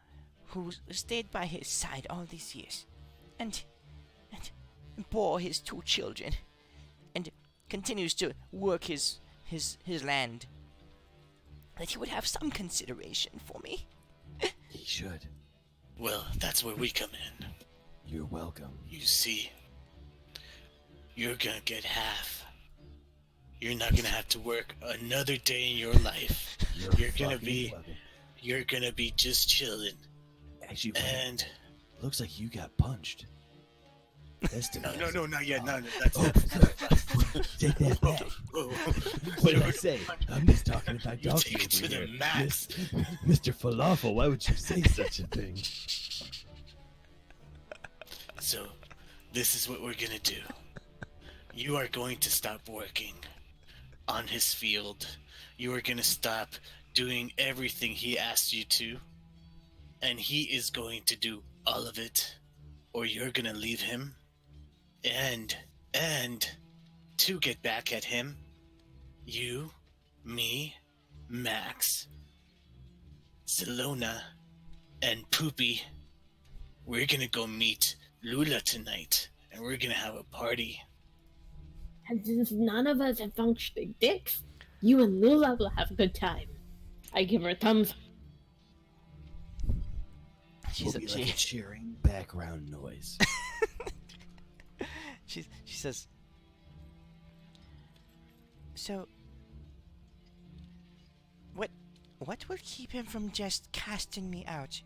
stayed by his side all these years and bore his 2 children and continues to work his land, that he would have some consideration for me." he should. Well, that's where we come in. You're welcome. You see, you're gonna get half. You're not gonna have to work another day in your life. You're gonna fucking be- welcome. You're gonna be just chilling. Actually, wait, And looks like you got punched. That's no, depressing. not yet. No, that's Oh, sorry. Take that back. What did I say? I'm just talking about You donkey take it over to the here. max. Mr. Falafel, why would you say such a thing? So, this is what we're gonna do. You are going to stop working on his field. You are gonna stop doing everything he asked you to. And he is going to do all of it. Or you're gonna leave him. And to get back at him, you, me, Max, Zelona, and Poopy, we're gonna go meet Lula tonight, and we're gonna have a party. And since none of us are functioning dicks, you and Lula will have a good time. I give her a thumbs up. She's Will be like a cheering background noise. she says, "So, what will keep him from just casting me out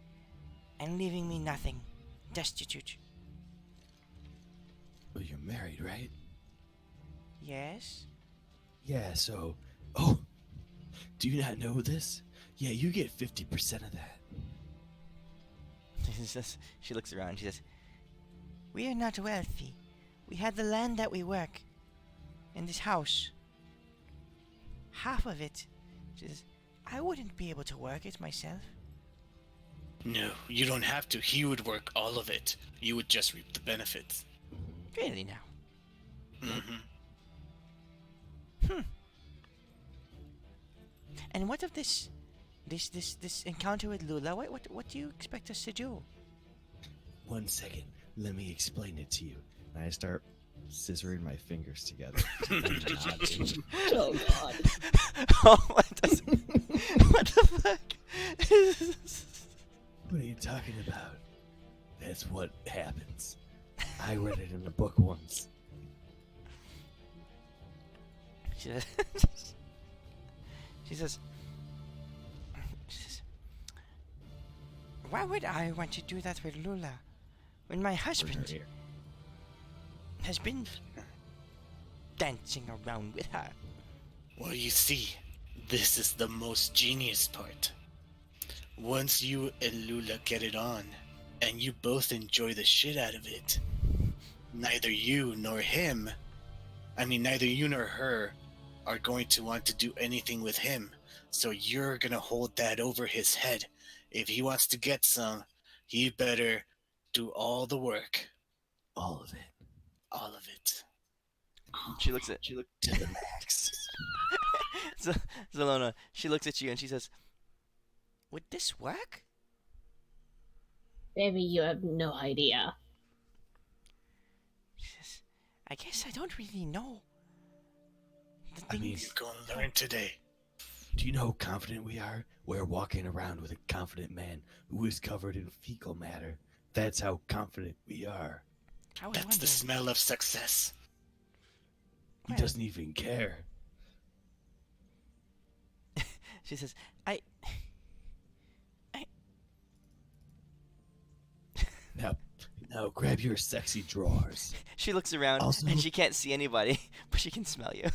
and leaving me nothing, destitute?" Well, you're married, right? "Yes." Yeah, so. Oh! Do you not know this? Yeah, you get 50% of that. She looks around. She says, "We are not wealthy. We had the land that we work, and this house. Half of it." She says, "I wouldn't be able to work it myself." No, you don't have to. He would work all of it. You would just reap the benefits. "Really now?" Mm-hmm. "And what of this encounter with Lula? What do you expect us to do?" 1 second, let me explain it to you. And I start scissoring my fingers together. Oh god. Oh, what the fuck? What are you talking about? That's what happens. I read it in a book once. She says, she says, "Why would I want to do that with Lula when my Bring her husband here. has been dancing around with her?" Well, you see, this is the most genius part. Once you and Lula get it on, and you both enjoy the shit out of it, neither you nor her are going to want to do anything with him. So you're gonna hold that over his head. If he wants to get some, he better do all the work. All of it. All of it. She looks at To the max. Zelona. She looks at you and she says, "Would this work?" Maybe you have no idea. She says, "I guess I don't really know. The I mean, things." You're gonna learn today. Do you know how confident we are? We're walking around with a confident man who is covered in fecal matter. That's how confident we are. How I That's wonder. the smell of success. He Well, doesn't even care. She says, "I." Now grab your sexy drawers. She looks around Also- and she can't see anybody, but she can smell you.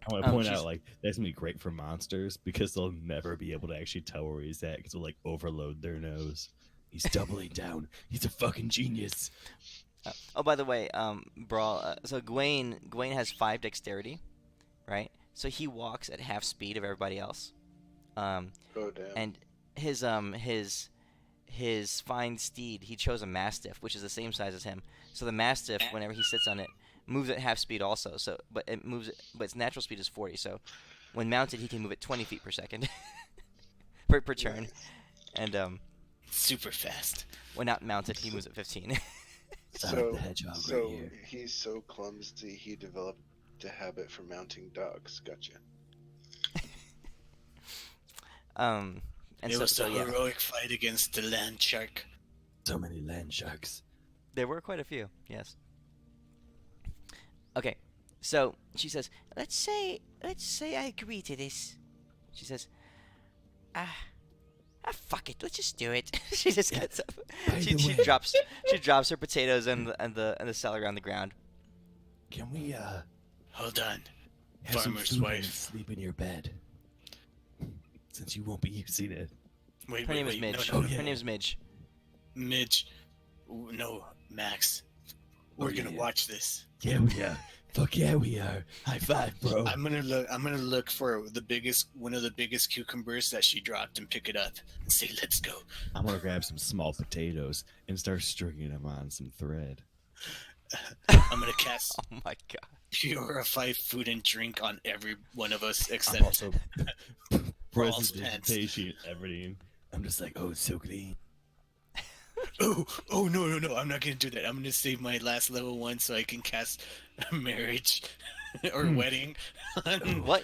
I want to point she's- out, like, that's gonna be great for monsters because they'll never be able to actually tell where he's at because they'll like overload their nose. He's doubling down. He's a fucking genius. Oh, by the way, Brawl. So Gawain has 5 dexterity, right? So he walks at half speed of everybody else. Oh damn. And his fine steed, he chose a mastiff, which is the same size as him. So the mastiff, whenever he sits on it, moves at half speed also. So, but its natural speed is 40. So, when mounted, he can move at 20 feet per second per turn. Nice. And Super fast. when not mounted, he moves at 15. Sonic the Hedgehog So right here. he's so clumsy he developed a habit for mounting dogs. Gotcha. And It so, was so a yeah, heroic fight against the land shark. So many land sharks. there were quite a few. Yes. Okay, so she says, let's say I agree to this. She says, fuck it, let's just do it. She just gets up. By She, the she way- drops her potatoes and the celery on the ground. Can we Hold on. have Farmer's some food and wife. sleep in your bed? Since you won't be using it. Wait, Her wait, name is wait. Midge. No, Oh, no, yeah. Her name's Midge. Midge. Ooh, no, Max. We're gonna yeah. watch this. Yeah, we are. Fuck yeah, we are. High five, bro. I'm gonna look for one of the biggest cucumbers that she dropped and pick it up and say, "Let's go." I'm gonna grab some small potatoes and start stringing them on some thread. I'm gonna cast Oh my god. purify food and drink on every one of us I'm except also Brawl's presentation, everything. I'm just like, oh, it's so clean. oh no, I'm not gonna do that. I'm gonna save my last level 1 so I can cast marriage or wedding on, What?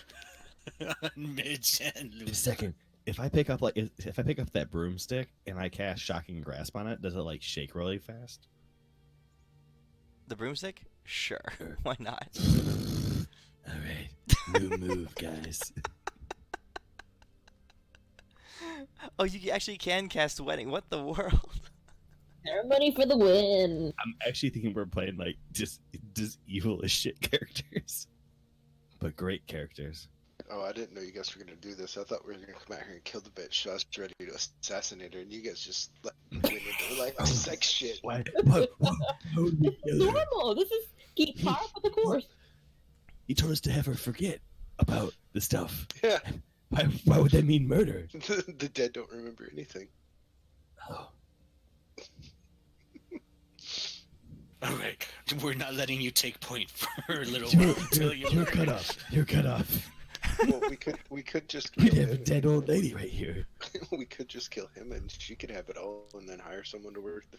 on Midge and Just a Lucy. second. If I pick up that broomstick and I cast shocking grasp on it, does it like shake really fast? The broomstick? Sure. Why not? All right, new move, guys. Oh, you actually can cast wedding. What the world? Everybody for the win. I'm actually thinking we're playing like just evil as shit characters, but great characters. Oh, I didn't know you guys were gonna do this. I thought we were gonna come out here and kill the bitch. So I was ready to assassinate her, and you guys just like, went into like sex shit. Why? What? How did we kill her? Normal. This is keep par with the course. He told us to have her forget about the stuff. Yeah, Why would that mean murder? the dead don't remember anything. Oh, All right, we're not letting you take point for a little you're, while until you you're learn. cut off. You're cut off. Well, we could just We'd kill have a him. dead old lady right here. We could just kill him, and she could have it all, and then hire someone to work the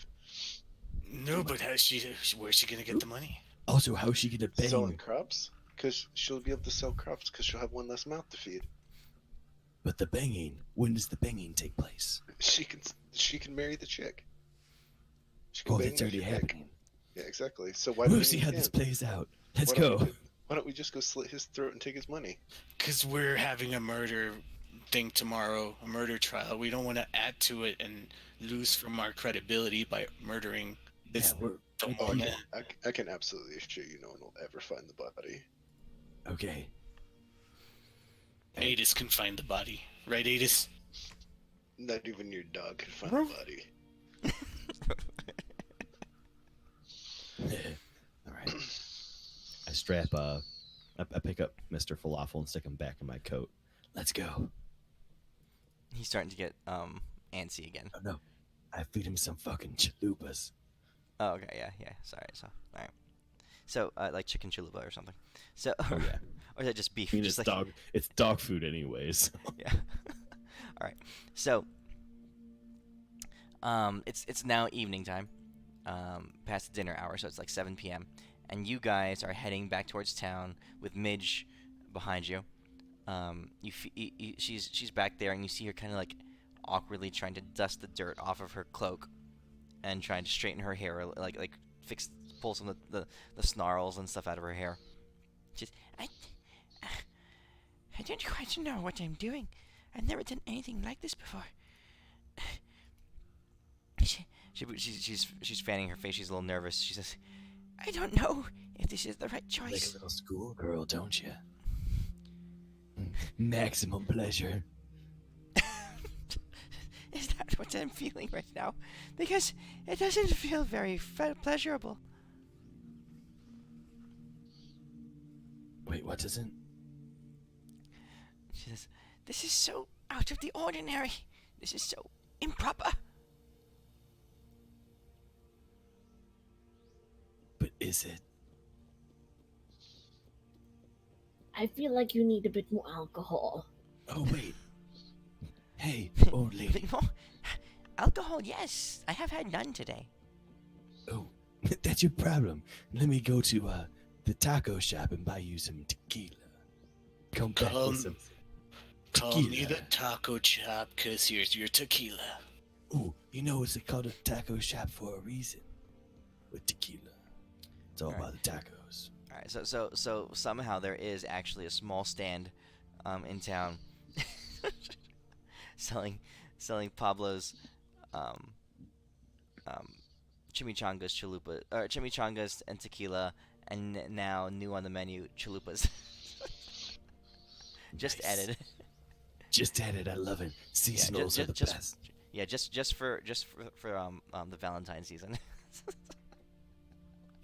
No, but where's she gonna get the money? Also, how's she gonna selling bang? crops. Because she'll be able to sell crops, because she'll have one less mouth to feed. But the banging. When does the banging take place? She can marry the chick. She can Oh, bang that's the already chick. happening. Yeah, exactly. So why do We'll we see need how him? this plays out. Let's Why don't go. Why don't we just go slit his throat and take his money? Because we're having a murder thing tomorrow, a murder trial. We don't want to add to it and lose from our credibility by murdering Yeah, this. we're Oh, woman. I can absolutely assure you no one will ever find the body. okay. Adis can find the body, right, Adis? Not even your dog can find the body. All right. I strap. I pick up Mr. Falafel and stick him back in my coat. Let's go. He's starting to get antsy again. Oh no, I feed him some fucking chalupas. Oh, okay, yeah. Sorry. So, all right. So, like chicken chalupa or something. So, Oh yeah. or is that just beef? I mean, just it's dog. It's dog food anyways. Yeah. All right. So, it's now evening time, past the dinner hour, so it's like 7 p.m. And you guys are heading back towards town with Midge behind you. She's back there, and you see her kind of like awkwardly trying to dust the dirt off of her cloak and trying to straighten her hair, like pull some of the snarls and stuff out of her hair. She's, I don't quite know what I'm doing. I've never done anything like this before. She's fanning her face. She's a little nervous. She says, I don't know if this is the right Like choice. a little schoolgirl, don't you? Maximum pleasure. Is that what I'm feeling right now? Because it doesn't feel very pleasurable. Wait, what doesn't? She says, this is so out of the ordinary. This is so improper. But is it? I feel like you need a bit more alcohol. Oh wait. Hey, old lady. Bit more alcohol, yes. I have had none today. Oh, that's your problem. Let me go to the taco shop and buy you some tequila. Come back with some Call me tequila. the taco chop, cause here's your tequila. Ooh, you know it's called a taco shop for a reason. With tequila. It's all about the tacos. All right, so somehow there is actually a small stand in town selling Pablo's chimichangas, chalupa, or chimichangas and tequila, and now new on the menu, chalupas. Just Nice. added. Just added, I love it. Seasonals are the best. Yeah, just for the Valentine season.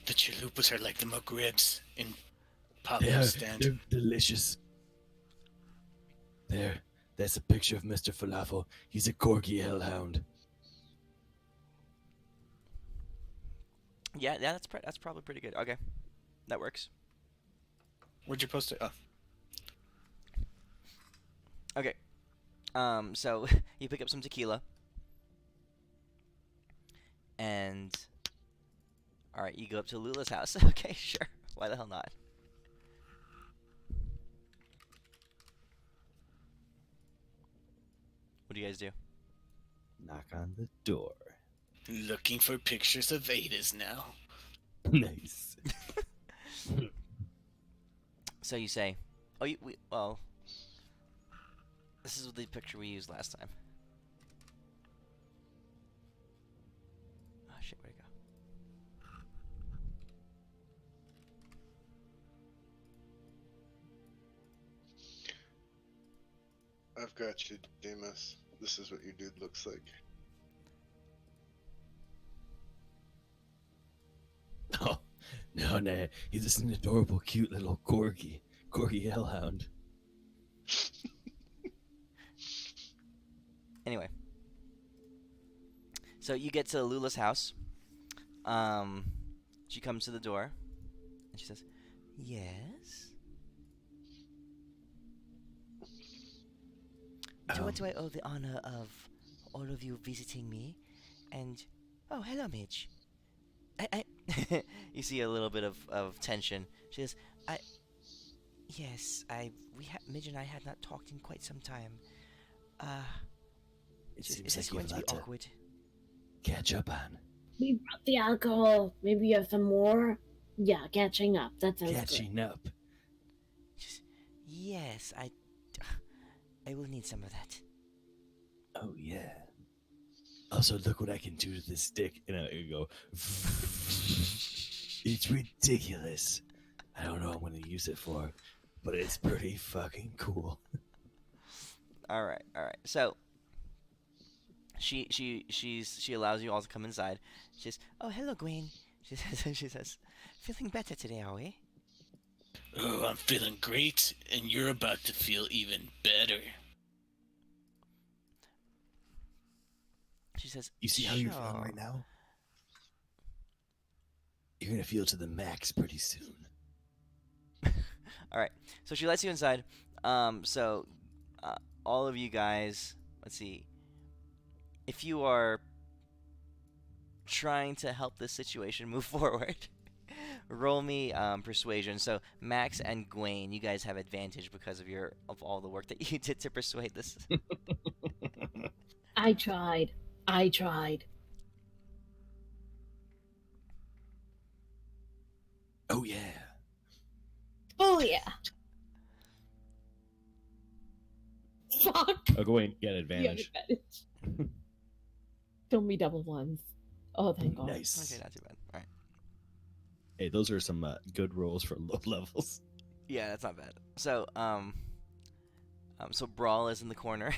The chalupas are like the McRibs in They're, Pablo's stand. they're delicious. There, that's a picture of Mr. Falafel. He's a corgi hellhound. Yeah, that's probably pretty good. Okay, that works. Where'd you post it? Oh. Okay, so you pick up some tequila, and all right, you go up to Lula's house. Okay, sure. Why the hell not? What do you guys do? Knock on the door. Looking for pictures of Vedas now. Nice. So you say, "Oh, well, this is the picture we used last time." Oh shit, where'd it go? I've got you, Demas. This is what your dude looks like. Oh, no. He's just an adorable, cute little corgi hellhound. Anyway, so you get to Lula's house. She comes to the door, and she says, "Yes." To what do I owe the honor of all of you visiting me? And oh, hello, Midge. I you see a little bit of tension. She says, yes, Midge and I had not talked in quite some time. Is this going to be awkward? Catch up on. We brought the alcohol. Maybe you have some more? Yeah, catching up. That sounds Catching up. Just, yes, I will need some of that. Oh, yeah. Also, look what I can do to this stick. And I go, it's ridiculous. I don't know what I'm going to use it for, but it's pretty fucking cool. All right. So she allows you all to come inside. She says, "Oh, hello, Gwen." She says, "Feeling better today, are we?" Oh, I'm feeling great, and you're about to feel even better. She says, You see how you're feeling "Sure." right now? You're gonna feel to the max pretty soon. All right. So she lets you inside. So all of you guys, let's see. If you are trying to help this situation move forward, roll me persuasion. So Max and Gwaine, you guys have advantage because of all the work that you did to persuade this. I tried. I tried. Oh yeah. Oh yeah. Fuck. Oh, go in. Get You have advantage. advantage. Show me double ones. Oh, thank God. Nice. Okay, not too bad. All right. Hey, those are some good rolls for low levels. Yeah, that's not bad. So so Brawl is in the corner,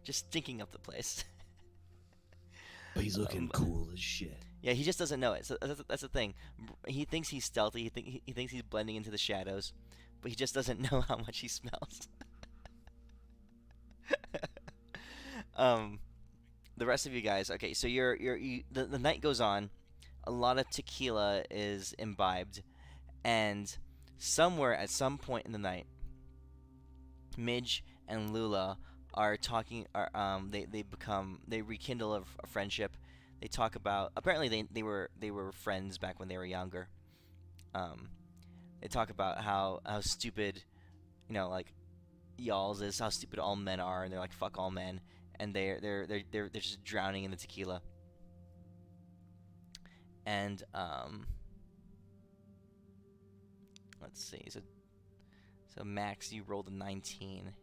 just stinking up the place. But he's looking cool as shit. Yeah, he just doesn't know it. So that's the thing. He thinks he's stealthy. He thinks he's blending into the shadows, but he just doesn't know how much he smells. The rest of you guys. Okay, so the night goes on. A lot of tequila is imbibed, and somewhere at some point in the night, Midge and Lula are talking. They rekindle a friendship. They talk about, apparently they were friends back when they were younger. They talk about how stupid, like y'all's is, how stupid all men are, and they're like fuck all men, and they're just drowning in the tequila. And let's see. So Max, you rolled a 19.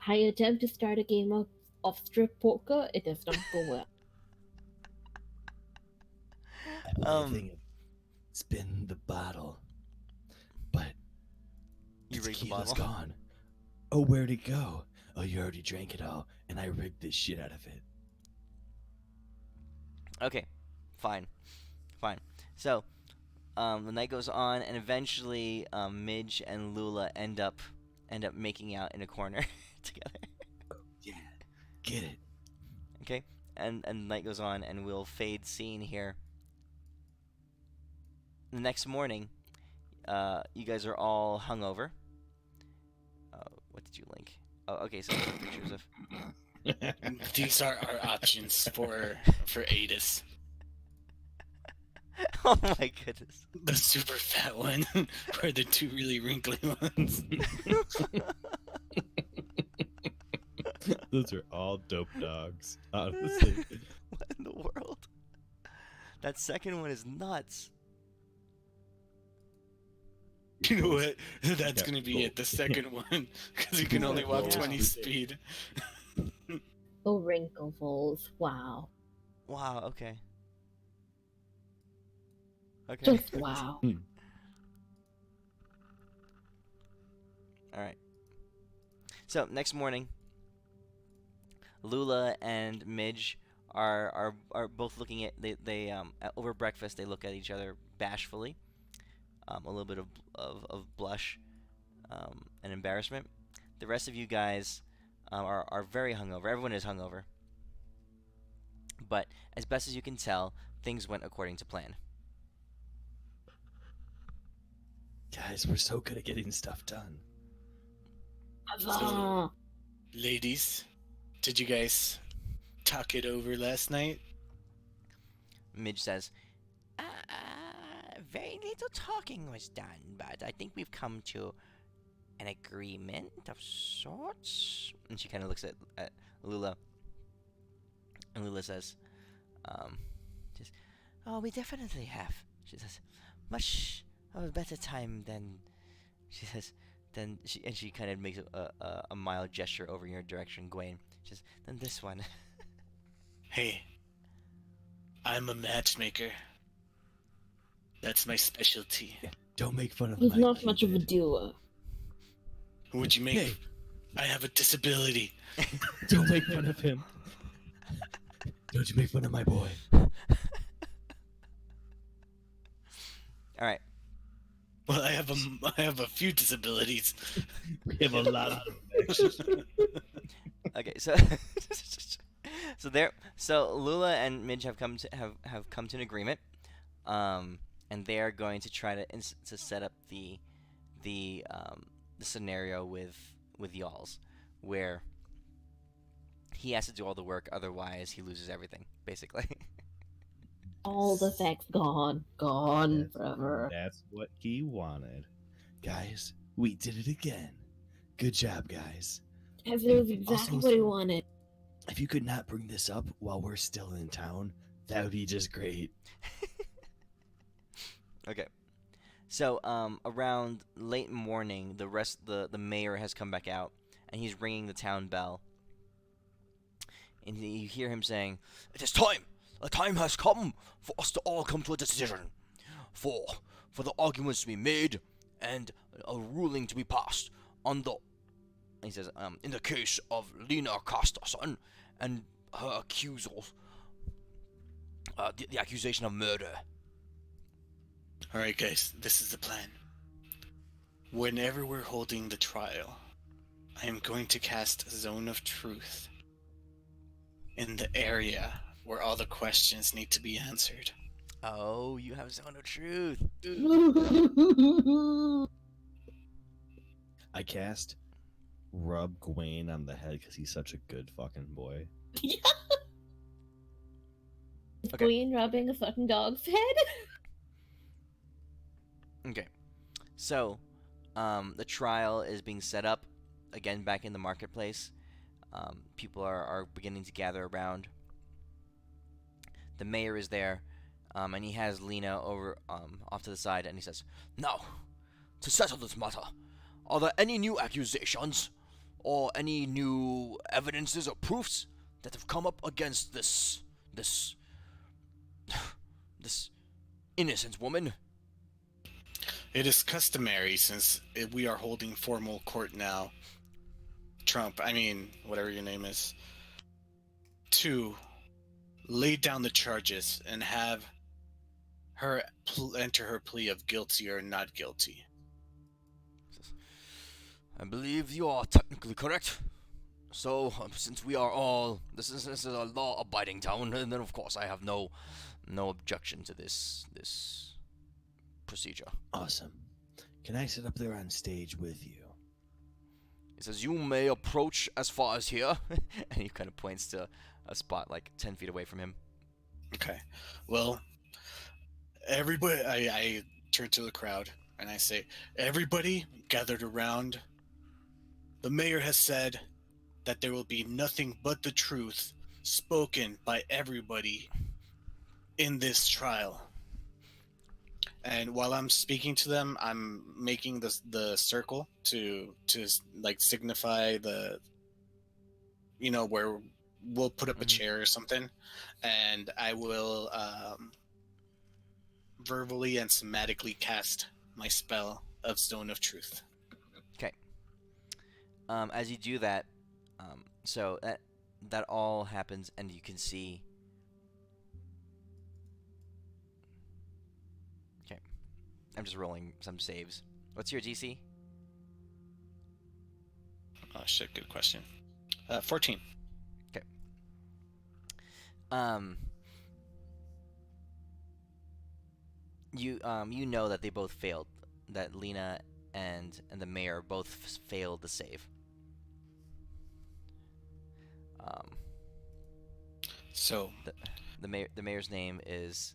I attempt to start a game of strip poker. It does not go well. I think it's been the bottle, but You the rigged the tequila's bottle. gone. Oh, where'd it go? Oh, you already drank it all, and I rigged the shit out of it. Okay, fine. So, the night goes on, and eventually, Midge and Lula end up making out in a corner together. Yeah, get it. Okay, and the night goes on, and we'll fade scene here. The next morning, you guys are all hungover. What did you link? Oh, okay, so there's pictures of. These are our options for Adis. Oh my goodness. The super fat one, or the two really wrinkly ones. Those are all dope dogs, honestly. What in the world? That second one is nuts. You know what? That's Yeah, gonna be cool. it. The second one, because you can only walk 20 speed. Oh, wrinklefuls. Wow. Wow. Okay. Okay. Just wow. All right. So next morning, Lula and Midge are both looking at they over breakfast they look at each other bashfully, a little bit of blush, and embarrassment. The rest of you guys are very hungover. Everyone is hungover, but as best as you can tell, things went according to plan. Guys, we're so good at getting stuff done. Huzzah! Ladies, did you guys talk it over last night? Midge says, very little talking was done, but I think we've come to an agreement of sorts. And she kind of looks at Lula. And Lula says, just, oh, we definitely have. She says, much of a better time than, she says, she kind of makes a mild gesture over in your direction, Gwaine. She says, than this one. Hey, I'm a matchmaker. That's my specialty. Don't make fun of He's my not much of a Cupid. doer. Would you make? Hey, I have a disability. don't make fun of him. Don't you make fun of my boy. All right. Well, I have a few disabilities. We have a lot of them, actually. Okay, so So Lula and Midge have come to an agreement, and they are going to try to set up the scenario with Y'alls, where he has to do all the work, otherwise he loses everything, basically. All the sex gone That's- forever. That's what he wanted. Guys, we did it again. Good job, guys. As it was exactly Also, what he wanted. If you could not bring this up while we're still in town, that would be just great. Okay. So, around late morning, the mayor has come back out, and he's ringing the town bell. And you hear him saying, "It is time! The time has come for us to all come to a decision. For the arguments to be made, and a ruling to be passed on the," he says, "in the case of Lena Casterson and her accusals, the accusation of murder." Alright, guys, this is the plan. Whenever we're holding the trial, I am going to cast Zone of Truth in the area where all the questions need to be answered. Oh, you have Zone of Truth. I cast Rub Gawain on the head because he's such a good fucking boy. Okay. Queen rubbing a fucking dog's head? Okay. So, the trial is being set up again back in the marketplace. People are beginning to gather around. The mayor is there, and he has Lena over off to the side, and he says, "Now, to settle this matter, are there any new accusations or any new evidences or proofs that have come up against this this innocent woman?" It is customary, since we are holding formal court now, whatever your name is, to lay down the charges and have her enter her plea of guilty or not guilty. "I believe you are technically correct. So, since we are all this is a law-abiding town, and then of course I have no objection to this procedure." Awesome. Can I sit up there on stage with you? He says, "You may approach as far as here," and he kind of points to a spot like 10 feet away from him. Okay. Well, everybody, I turn to the crowd and I say, everybody gathered around. The mayor has said that there will be nothing but the truth spoken by everybody in this trial. And while I'm speaking to them, I'm making the circle to like signify the, where we'll put up a chair or something, and I will verbally and somatically cast my spell of Stone of Truth. Okay. As you do that, so that all happens, and you can see. Okay, I'm just rolling some saves. What's your DC? Oh shit! Good question. 14. You know that they both failed. That Lena and the mayor both failed the save. So the mayor's name is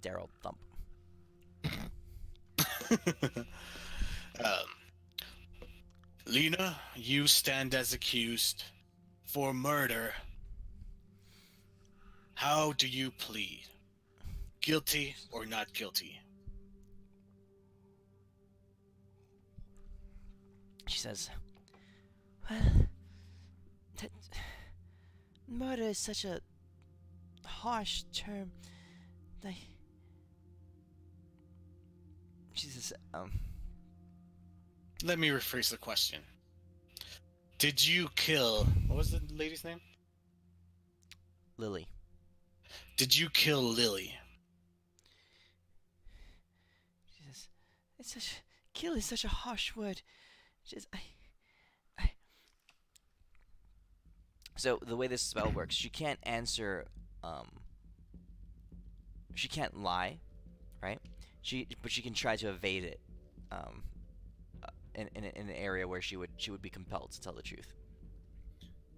Daryl Thump. Lena, you stand as accused for murder. How do you plead? Guilty or not guilty? She says, "Well, that murder is such a harsh term. She says, Let me rephrase the question. Did you kill... What was the lady's name? Lily." Did you kill Lily? She says, "Kill is such a harsh word. She says, I. So the way this spell works, she can't answer. She can't lie, right? But she can try to evade it. Um, in an area where she would be compelled to tell the truth.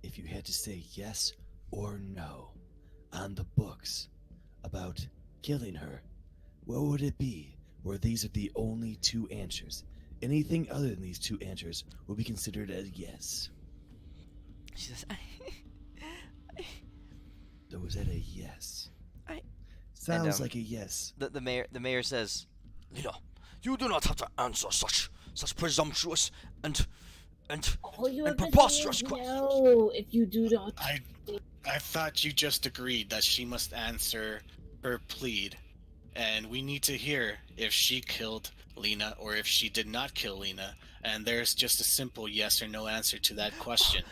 If you had to say yes or no on the books about killing her, what would it be? Where these are the only two answers. Anything other than these two answers will be considered a yes. She says, So is that a yes? I- Sounds like a yes. the mayor says, Lena, you do not have to answer such presumptuous and All you and have to say preposterous is questions. no if you do not. I thought you just agreed that she must answer her plead, and we need to hear if she killed Lena or if she did not kill Lena, and there's just a simple yes or no answer to that question.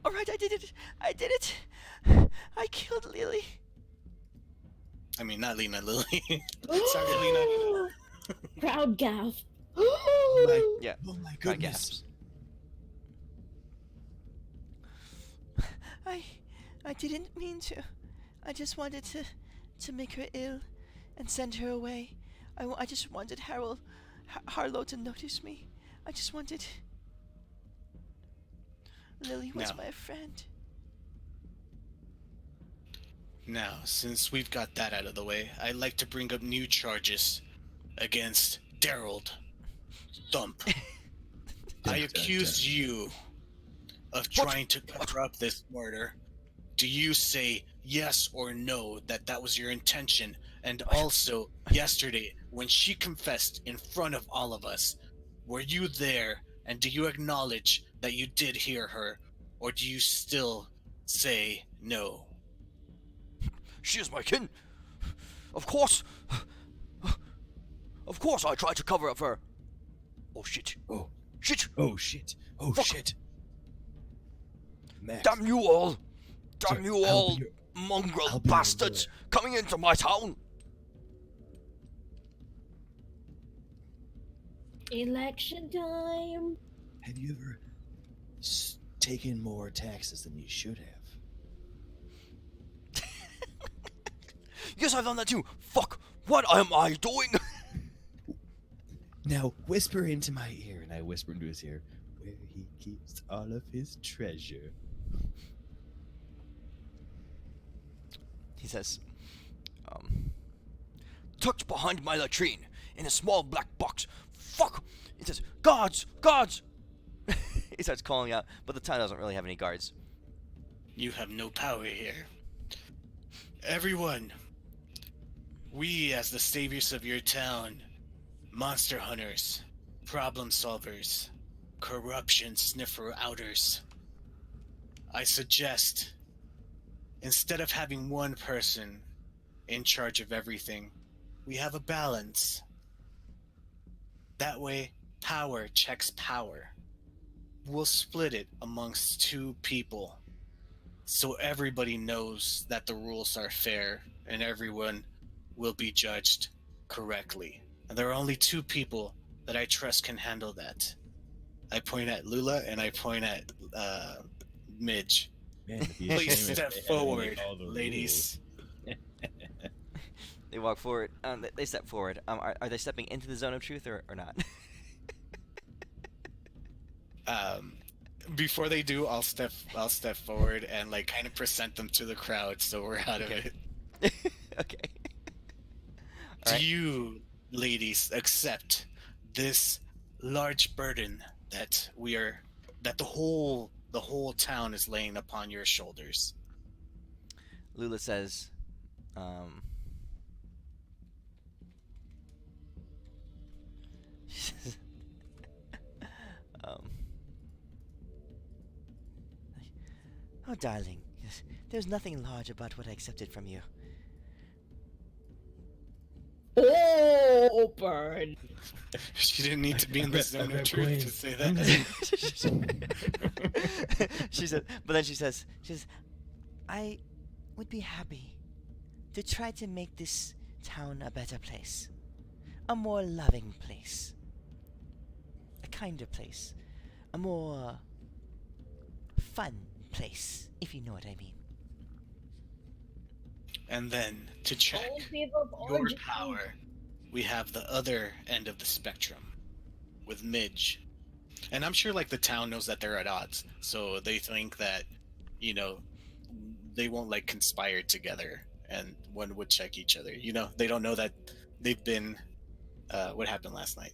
all right, I did it. I killed Lily. I mean, not Lena, Lily. Sorry, Lena. Crowd gasp. Yeah. Oh my God goodness. gasps. I didn't mean to. I just wanted to make her ill and send her away. I just wanted Harlow to notice me. I just wanted. Lily was No. my friend. Now, since we've got that out of the way, I'd like to bring up new charges against Daryl Thump. I accuse you of trying to cover up this murder. Do you say yes or no that that was your intention? And also, yesterday, when she confessed in front of all of us, were you there? And do you acknowledge that you did hear her? Or do you still say no? She is my kin. Of course. Of course I tried to cover up her. Oh shit. Oh. Shit. Oh shit. Oh Fuck. shit. Max. Damn you all. Damn Sir, you I'll all be your- mongrel I'll be your bastards lawyer. coming into my town. Election time. Have you ever taken more taxes than you should have? Yes, I've done that too. Fuck. What am I doing? Now whisper into my ear, and I whisper into his ear, where he keeps all of his treasure. He says, Tucked behind my latrine in a small black box. Fuck. It says, guards, guards. he starts calling out, but the town doesn't really have any guards. You have no power here. Everyone, we as the saviors of your town, monster hunters, problem solvers, corruption sniffer outers, I suggest, instead of having one person in charge of everything, we have a balance. That way, power checks power. We'll split it amongst two people, so everybody knows that the rules are fair and everyone will be judged correctly. And there are only two people that I trust can handle that. I point at Lula and I point at Midge. Man, it'd be a Please shame if step they had forward, all the ladies. They walk forward. They step forward. Are they stepping into the zone of truth or not? Before they do, I'll step forward and like kind of present them to the crowd so we're out Okay. of it. Okay. Do Alright. you, ladies, accept this large burden that the whole town is laying upon your shoulders? Lula says, she says, oh, darling, yes, there's nothing large about what I accepted from you. Oh, burn. She didn't need to be in the zone of Rep truth Queen. to say I'm that. She said, but then she says, I would be happy to try to make this town a better place, a more loving place, a kinder place, a more fun place, if you know what I mean. And then to check All people's your origin. power, we have the other end of the spectrum with Midge. And I'm sure like the town knows that they're at odds, so they think that, you know, they won't like conspire together and one would check each other. You know, they don't know that they've been what happened last night.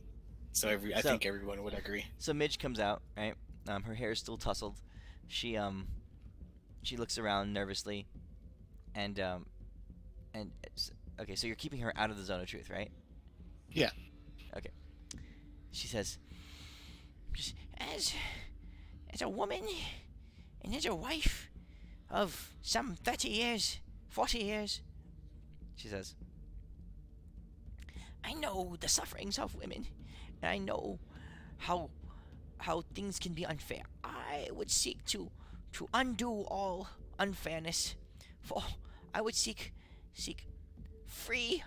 So I So- think everyone would agree. So Midge comes out, right? Her hair is still tousled. She looks around nervously, and okay, so you're keeping her out of the zone of truth, right? Yeah. Okay. She says, as a woman and as a wife of some 30 years, 40 years, she says, I know the sufferings of women, and I know how things can be unfair. I would seek to undo all unfairness, for I would seek free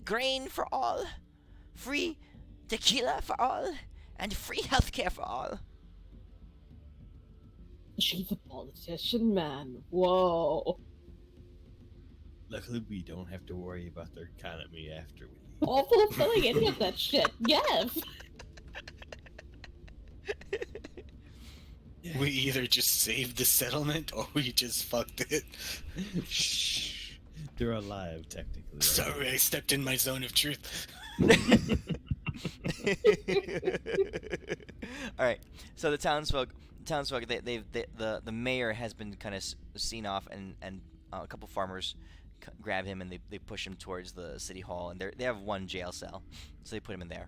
grain for all, free tequila for all, and free healthcare for all. She's a politician, man. Whoa. Luckily, we don't have to worry about their economy after we leave. All fulfilling any of that shit. Yes. We either just saved the settlement or we just fucked it. Shh. They're alive, technically. right? Sorry, I stepped in my zone of truth. All right. So the townsfolk, the mayor has been kind of seen off, and a couple farmers grab him and they push him towards the city hall, and they have one jail cell, so they put him in there.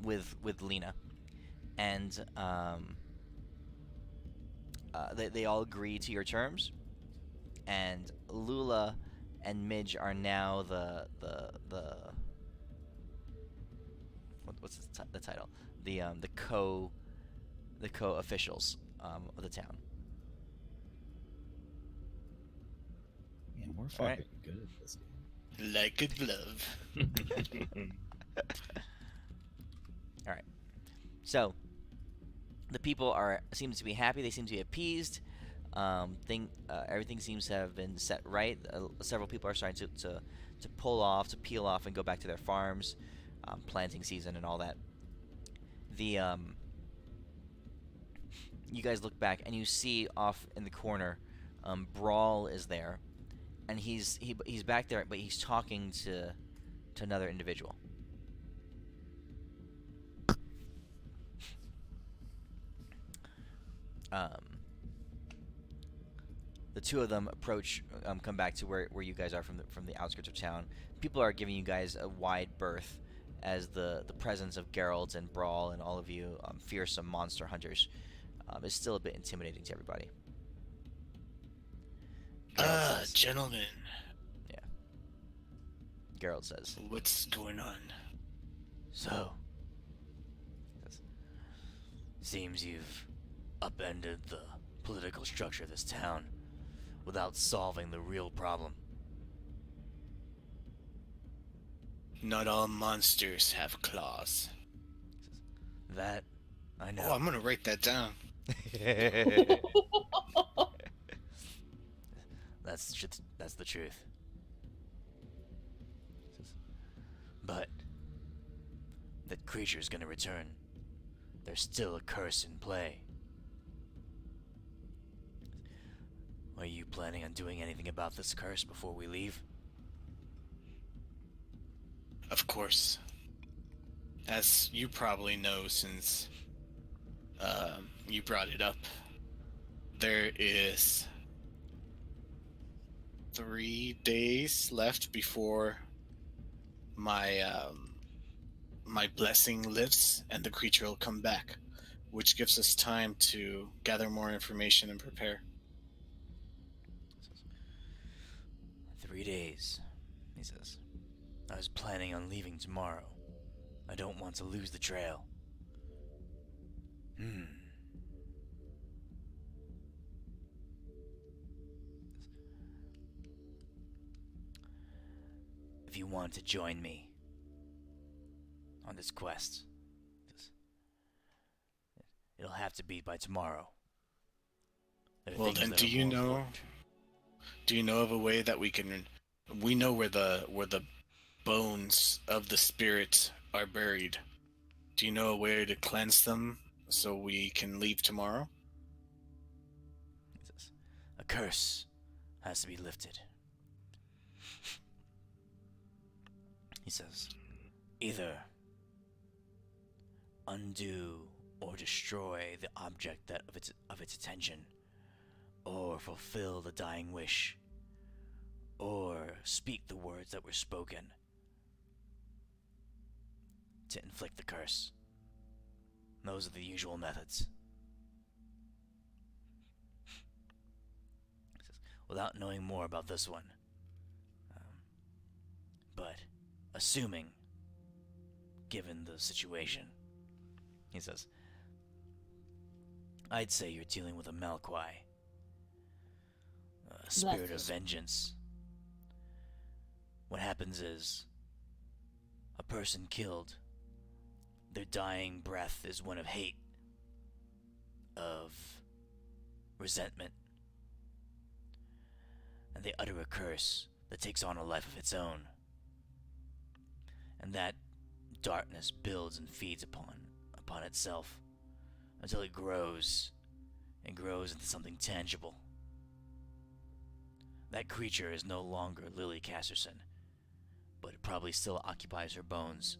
With Lena, and they all agree to your terms, and Lula and Midge are now the what's the title? The co officials of the town. Man, we're All right. fucking good at this game. Like a glove. All right. So the people seem to be happy. They seem to be appeased. Everything seems to have been set right. Several people are starting to peel off, and go back to their farms, planting season and all that. You guys look back and you see off in the corner, Brawl is there, and he's back there, but he's talking to another individual. The two of them come back to where you guys are from the outskirts of town. People are giving you guys a wide berth, as the presence of Geralt and Brawl and all of you fearsome monster hunters is still a bit intimidating to everybody. Geralt says, Gentlemen, Geralt says, what's going on? so, seems you've upended the political structure of this town without solving the real problem. Not all monsters have claws. That I know. Oh, I'm gonna write that down. That's the truth. But that creature is gonna return. There's still a curse in play. Are you planning on doing anything about this curse before we leave? Of course. As you probably know, since you brought it up, there is 3 days left before my my blessing lifts and the creature will come back, which gives us time to gather more information and prepare. 3 days, he says. I was planning on leaving tomorrow. I don't want to lose the trail. If you want to join me on this quest, have to be by tomorrow. There are Well, things then, that do are you more know? important. Do you know of a way that we can? We know where the bones of the spirits are buried. Do you know a way to cleanse them so we can leave tomorrow? He says, a curse has to be lifted. He says, either undo or destroy the object that of its attention, or fulfill the dying wish, or speak the words that were spoken to inflict the curse. Those are the usual methods. He says, without knowing more about this one, but assuming, given the situation, he says, I'd say you're dealing with a Malquai, a spirit of vengeance. What happens is, a person killed, their dying breath is one of hate, of resentment, and they utter a curse that takes on a life of its own. And that darkness builds and feeds upon itself until it grows and grows into something tangible. That creature is no longer Lily Casterson, but it probably still occupies her bones.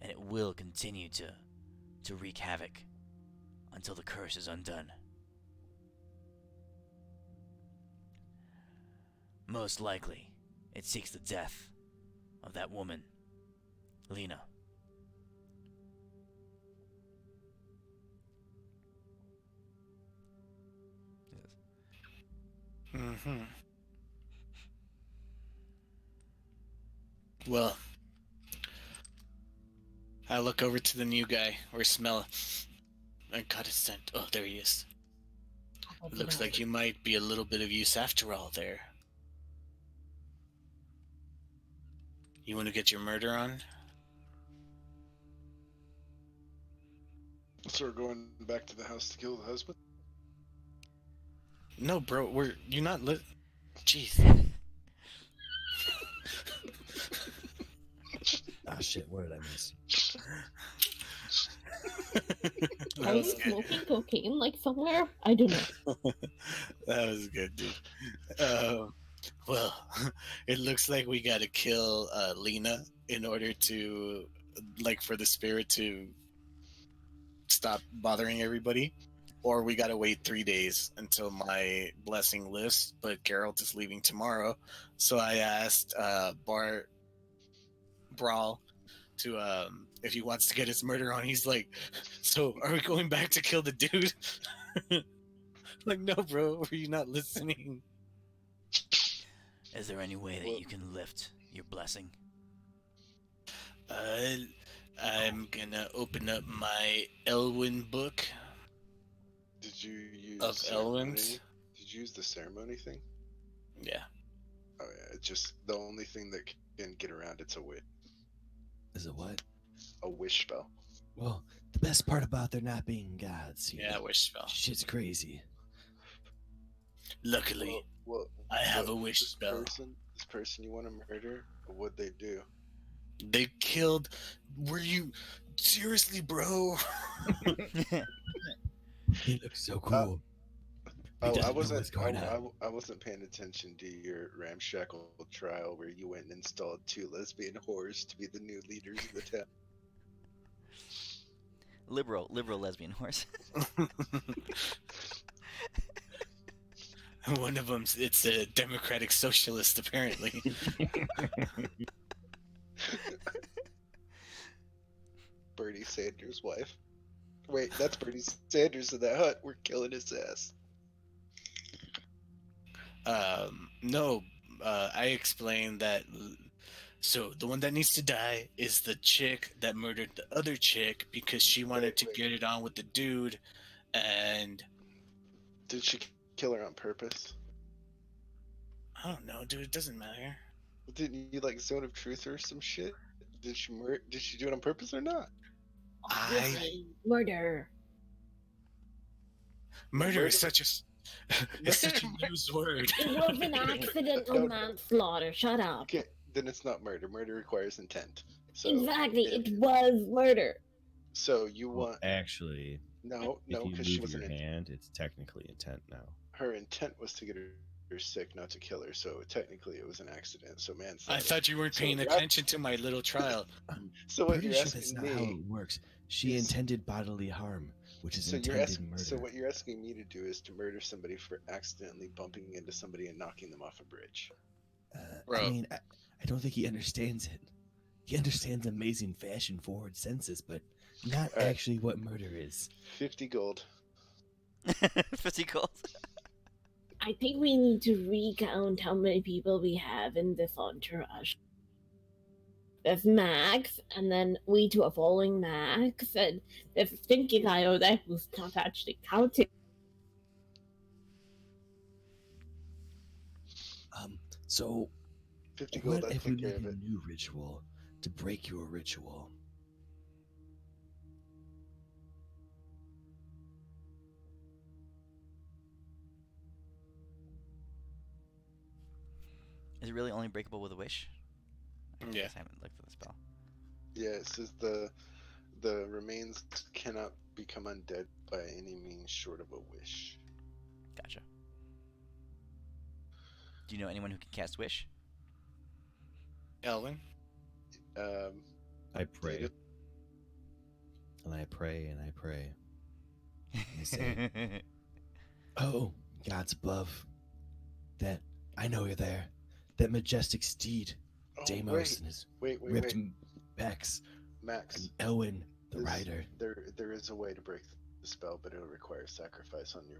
And it will continue to wreak havoc until the curse is undone. Most likely, it seeks the death of that woman, Lena. Mm-hmm. Well, I look over to the new guy, or smell. I got his scent. Oh, there he is. Looks like you might be a little bit of use after all there. You want to get your murder on? So we're going back to the house to kill the husband? No, bro, you're not Jeez. Ah, shit, what did I miss? That Are you was good. smoking cocaine like somewhere? I don't know. That was good, dude. Well, it looks like we gotta kill Lena in order to, like, for the spirit to stop bothering everybody. Or we gotta wait 3 days until my blessing lifts, but Geralt is leaving tomorrow. So I asked Brawl to if he wants to get his murder on. He's like, so are we going back to kill the dude? Like, no, bro, were you not listening? Is there any way that you can lift your blessing? I'm gonna open up my Elwyn book Did you use of ceremony? Elwyn's. Did you use the ceremony thing? Yeah. Oh yeah, it's just the only thing that can get around it's a wish. Is it what? A wish spell. Well, the best part about there not being gods here. Yeah, wish spell. Shit's crazy. Luckily, Well, I have a what- wish this spell. This person you want to murder, what'd they do? They killed. Were you seriously, bro? He looks so cool. He Oh, doesn't I know wasn't. what's going on. I wasn't paying attention to your ramshackle trial where you went and installed 2 lesbian whores to be the new leaders of the town. Liberal lesbian horse. One of them, it's a democratic socialist, apparently. Bernie Sanders' wife. Wait, that's Bernie Sanders in that hut. We're killing his ass. No, I explained that. So the one that needs to die is the chick that murdered the other chick because she wanted to get it on with the dude, and Did she kill her on purpose? I don't know, dude. It doesn't matter. Didn't you like zone of truth or some shit? Did she do it on purpose or not? Obviously, murder. Murder is Murder- it's such a used word. It was an accidental No. manslaughter. Shut up. Okay, then it's not murder. Murder requires intent. So Exactly, if- it was murder. So you Well, want actually, no, if you because she move your wasn't. hand, it's technically intent now. Her intent was to get her sick, not to kill her. So technically, it was an accident. So man, I thought you weren't So paying you're attention to my little trial. So what Pretty you're sure asking that's not me? how it works. She is- intended bodily harm, which is So you're intended asking. murder. So what you're asking me to do is to murder somebody for accidentally bumping into somebody and knocking them off a bridge. I Bro. mean, I don't think he understands it. He understands amazing fashion-forward senses, but not Alright. actually what murder is. 50 gold. 50 gold. I think we need to recount how many people we have in this entourage. There's Max, and then we two are following Max, and there's a stinky guy over there who's not actually counting. So 50 gold. what I if we take care make of a it. new ritual to break your ritual? Is it really only breakable with a wish? I Yeah. guess I haven't looked for the spell. Yeah, it says the remains cannot become undead by any means short of a wish. Gotcha. Do you know anyone who can cast wish? Elwin? I pray. Data- And I pray and I pray. I say, oh, gods above. That, I know you're there. That majestic steed, Oh, Deimos and his wait, ripped pecs, Max. and Elwin, the this- rider. There is a way to break the spell, but it'll require sacrifice on your.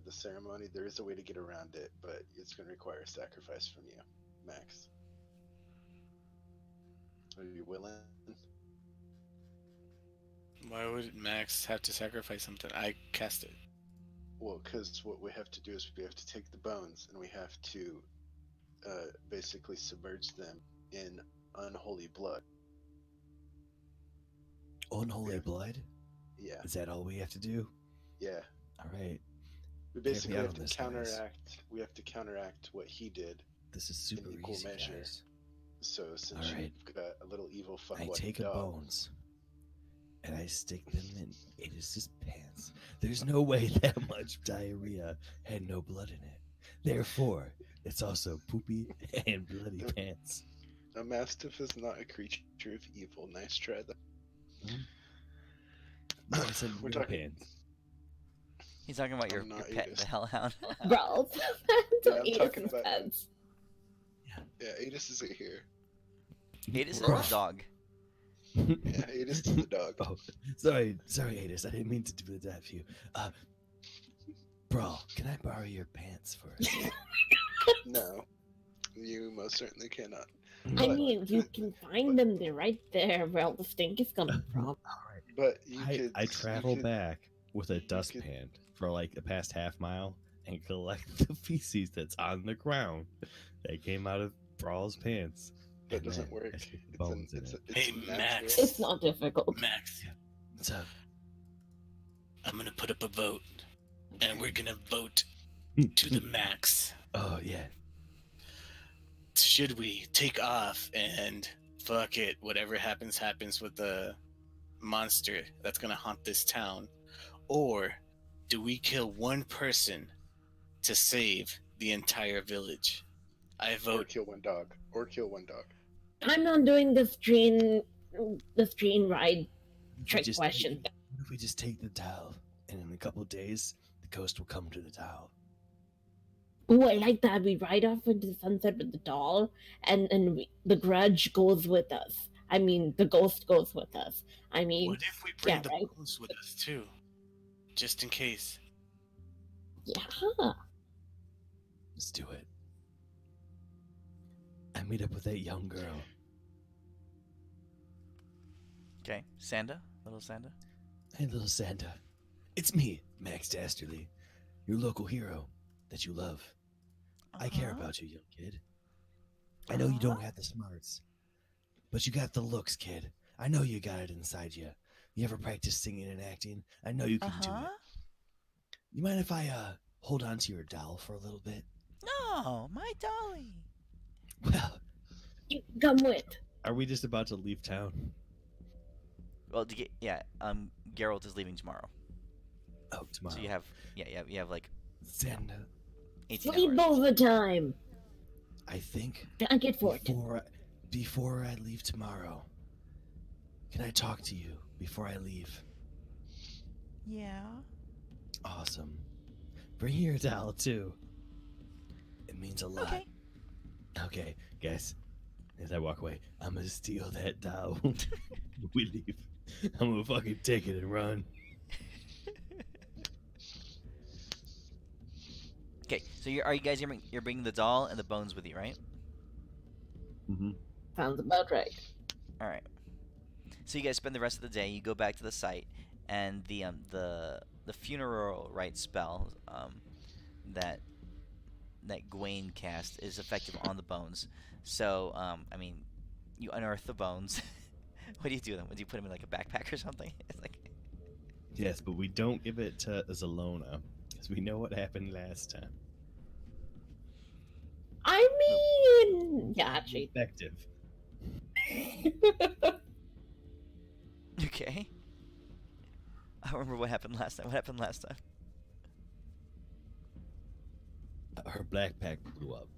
The ceremony. There is a way to get around it, but it's going to require a sacrifice from you, Max. Are you willing? Why would Max have to sacrifice something? I cast it. Well, because what we have to do is we have to take the bones and we have to basically submerge them in unholy blood. Unholy Yeah. blood? Yeah, Is that all we have to do? yeah. All right. We basically out have on to this, guys. counteract. We have to counteract what he did. This is super equal easy, measure. guys. So since All right. you've got a little evil fuck I what take a dog, bones and I stick them in Aidis's pants. There's no way that much diarrhea had no blood in it. Therefore, it's also poopy and bloody pants. a mastiff is not a creature of evil. Nice try, though. No, I said We're real talking- pants. He's talking about your I'm not pet, Aegis. the hellhound. Bro, Yeah, I'm talking about- pets. Yeah, Adis is here. Adis is Ruff. the dog. Yeah, Adis is the dog. Oh, sorry, Aidis. I didn't mean to do that for you. Bro, can I borrow your pants first? No, you most certainly cannot. I But- mean, you can find them. They're right there where all the stink is coming from. All right. But you could. I you travel could- back with a could- dustpan for like the past half mile and collect the feces that's on the ground that came out of Brawl's pants. That and doesn't then work. I stick the It's bones in it's it. Hey, natural. Max. It's not difficult. Max, What's up? I'm gonna put up a vote, and we're gonna vote to the max. Oh yeah. Should we take off and fuck it? Whatever happens, happens with the monster that's gonna haunt this town, or do we kill one person to save the entire village? I Or vote. kill one dog. Or kill one dog. I'm not doing the train ride We trick just- question. What if we just take the towel and in a couple days the ghost will come to the towel? Ooh, I like that. We ride off into the sunset with the doll, and the grudge goes with us. I mean, the ghost goes with us. I mean, What if we bring yeah, the right. bones with us too, just in case? yeah. Let's do it. I meet up with that young girl. Okay, Sanda, little Sanda. Hey, little Santa. It's me, Max Dasterly, your local hero that you love. I care Uh-huh. about you, young kid. I know you don't have the smarts, But you got the looks, kid. I know you got it inside you. You ever practice singing and acting? I know you Uh can do huh. it. You mind if I hold on to your doll for a little bit? No, my dolly. Well, You come with. are we just about to leave town? Well, to get, yeah, Geralt is leaving tomorrow, Oh, tomorrow. so you have like Xanda, 18 hours. Sleepover time. I think Blanket fort. before I leave tomorrow, can I talk to you before I leave? Yeah. Awesome. Bring your doll too. It means a lot. Okay. Okay, guys. As I walk away, I'm gonna steal that doll. When we leave. I'm gonna fucking take it and run. Okay, so are you guys you're bringing the doll and the bones with you, right? Mm-hmm. Sounds about right. All right. So you guys spend the rest of the day. You go back to the site, and the funeral rite spell that Gawain cast is effective on the bones. So I mean, you unearth the bones. What do you do with them? Do you put them in like a backpack or something? It's like Yes, but we don't give it to Zalona because we know what happened last time. I mean, yeah, actually. Effective. okay. I don't remember what happened last time. What happened last time? Her backpack blew up.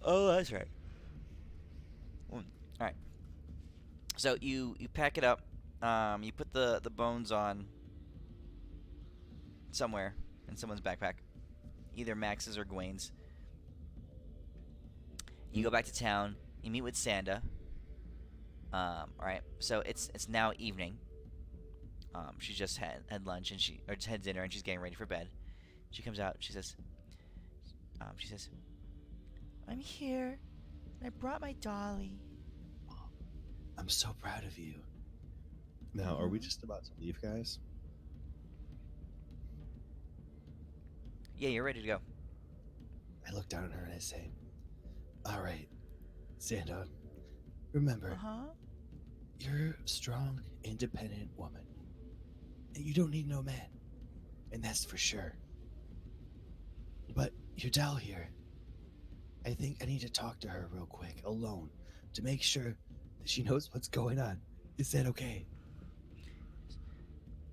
Oh, that's right. All right. So you pack it up. You put the bones on somewhere in someone's backpack, either Max's or Gawain's. You go back to town. You meet with Sanda. All right. So it's now evening. She just had lunch and she just had dinner and she's getting ready for bed. She comes out. She says, I'm here. I brought my dolly. I'm so proud of you. Now, are we just about to leave, guys? "Yeah, you're ready to go." I look down at her and I say, all right, Santa, remember, huh. you're a strong, independent woman. And you don't need no man. And that's for sure. But your doll here, I think I need to talk to her real quick, alone, to make sure that she knows what's going on. Is that okay?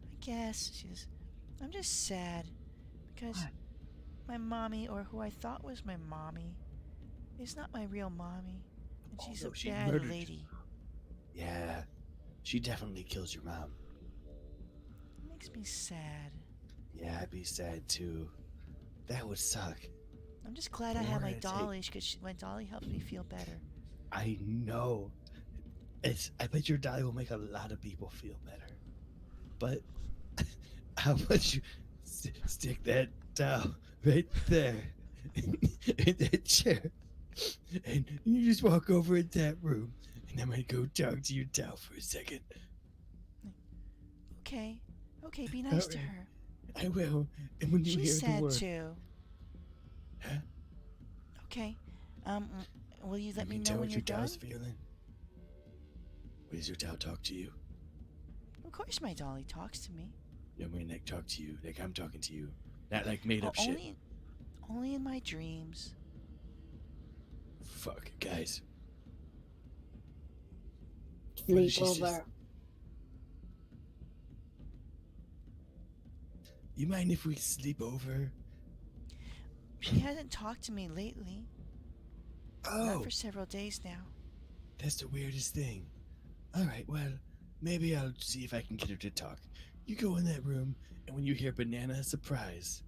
I guess. She says, I'm just sad because What? my mommy, or who I thought was my mommy, is not my real mommy. And she's no, a she bad murdered- lady. Yeah, she definitely kills your mom. It makes me sad. Yeah, I'd be sad too. That would suck. I'm just glad I But have we're my gonna take- dolly because my dolly helps me feel better. I know. I bet your dolly will make a lot of people feel better. But how about you stick that doll right there in that chair, and you just walk over in that room, and I'm gonna go talk to your doll for a second. Okay. Okay, be nice to Alright. her. I will. And when you She's hear the sad word, too. huh? Okay. Will you let you me can know tell when what you're your done? doll's feeling. When does your doll talk to you? Of course my dolly talks to me. I mean, like talk to you, like I'm talking to you, not like made up shit. Only in my dreams. Fuck, guys. What did she say? Sleepover. You mind if we sleep over? She hasn't talked to me lately. Oh, Not for several days now. that's the weirdest thing. All right, well, maybe I'll see if I can get her to talk. You go in that room, and when you hear banana surprise,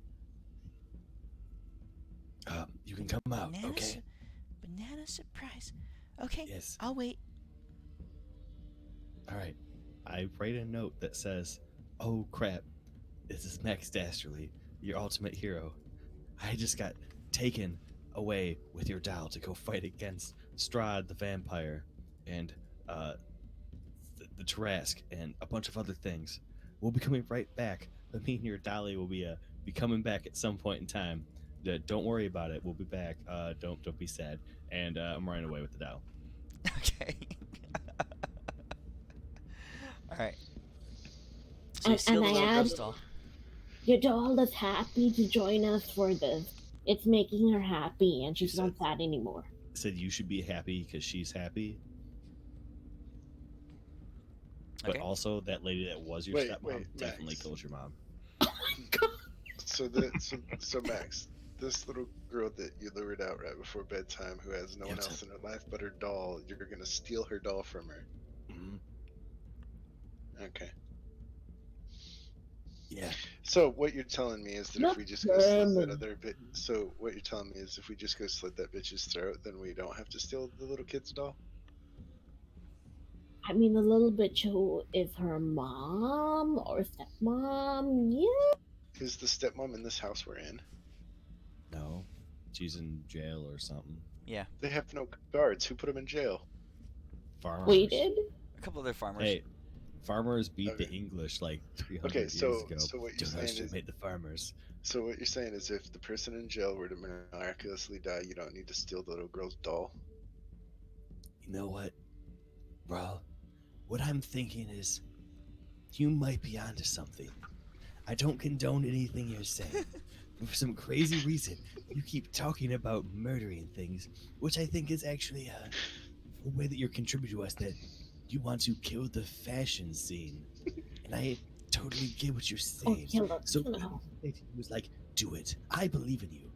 you can come out, okay? Banana surprise. Okay, Yes. I'll wait. All right. I write a note that says, "Oh crap, this is Max Dasterly, your ultimate hero. I just got taken away with your doll to go fight against Strahd the vampire and the Tarask and a bunch of other things. We'll be coming right back. But me and your dolly will be coming back at some point in time. Don't worry about it. We'll be back. Don't be sad. And I'm running away with the doll." Okay. All right. So you steal And the I little add, girl's doll. your doll is happy to join us for this. It's making her happy, and She she's not said sad anymore. you should be happy because she's happy, but Okay. also that lady that was your Wait, stepmom wait, definitely Max. killed your mom. So Max, this little girl that you lured out right before bedtime, who has no Yeah, one what's else up? in her life but her doll, you're gonna steal her doll from her. Mhm. Okay. Yeah. So what you're telling me is that if Not we just go slit that German. other bit, so what you're telling me is if we just go slit that bitch's throat, then we don't have to steal the little kid's doll. I mean, the little bitch who is her mom or stepmom. Yeah. Is the stepmom in this house we're in? No, she's in jail or something. Yeah. They have no guards. Who put them in jail? Farmers. We did. A couple other farmers. Hey, farmers beat the Okay. English like 300 Okay, years so ago. so what you're Don't saying is underestimate the farmers. so what you're saying is if the person in jail were to miraculously die, you don't need to steal the little girl's doll. You know what, bro? What I'm thinking is, you might be onto something. I don't condone anything you're saying. But for some crazy reason, you keep talking about murdering things, which I think is actually a way that you're contributing to us that you want to kill the fashion scene. And I totally get what you're Oh, saying. kill her. So Kill what her. I'm saying to you is like, do it. I believe in you.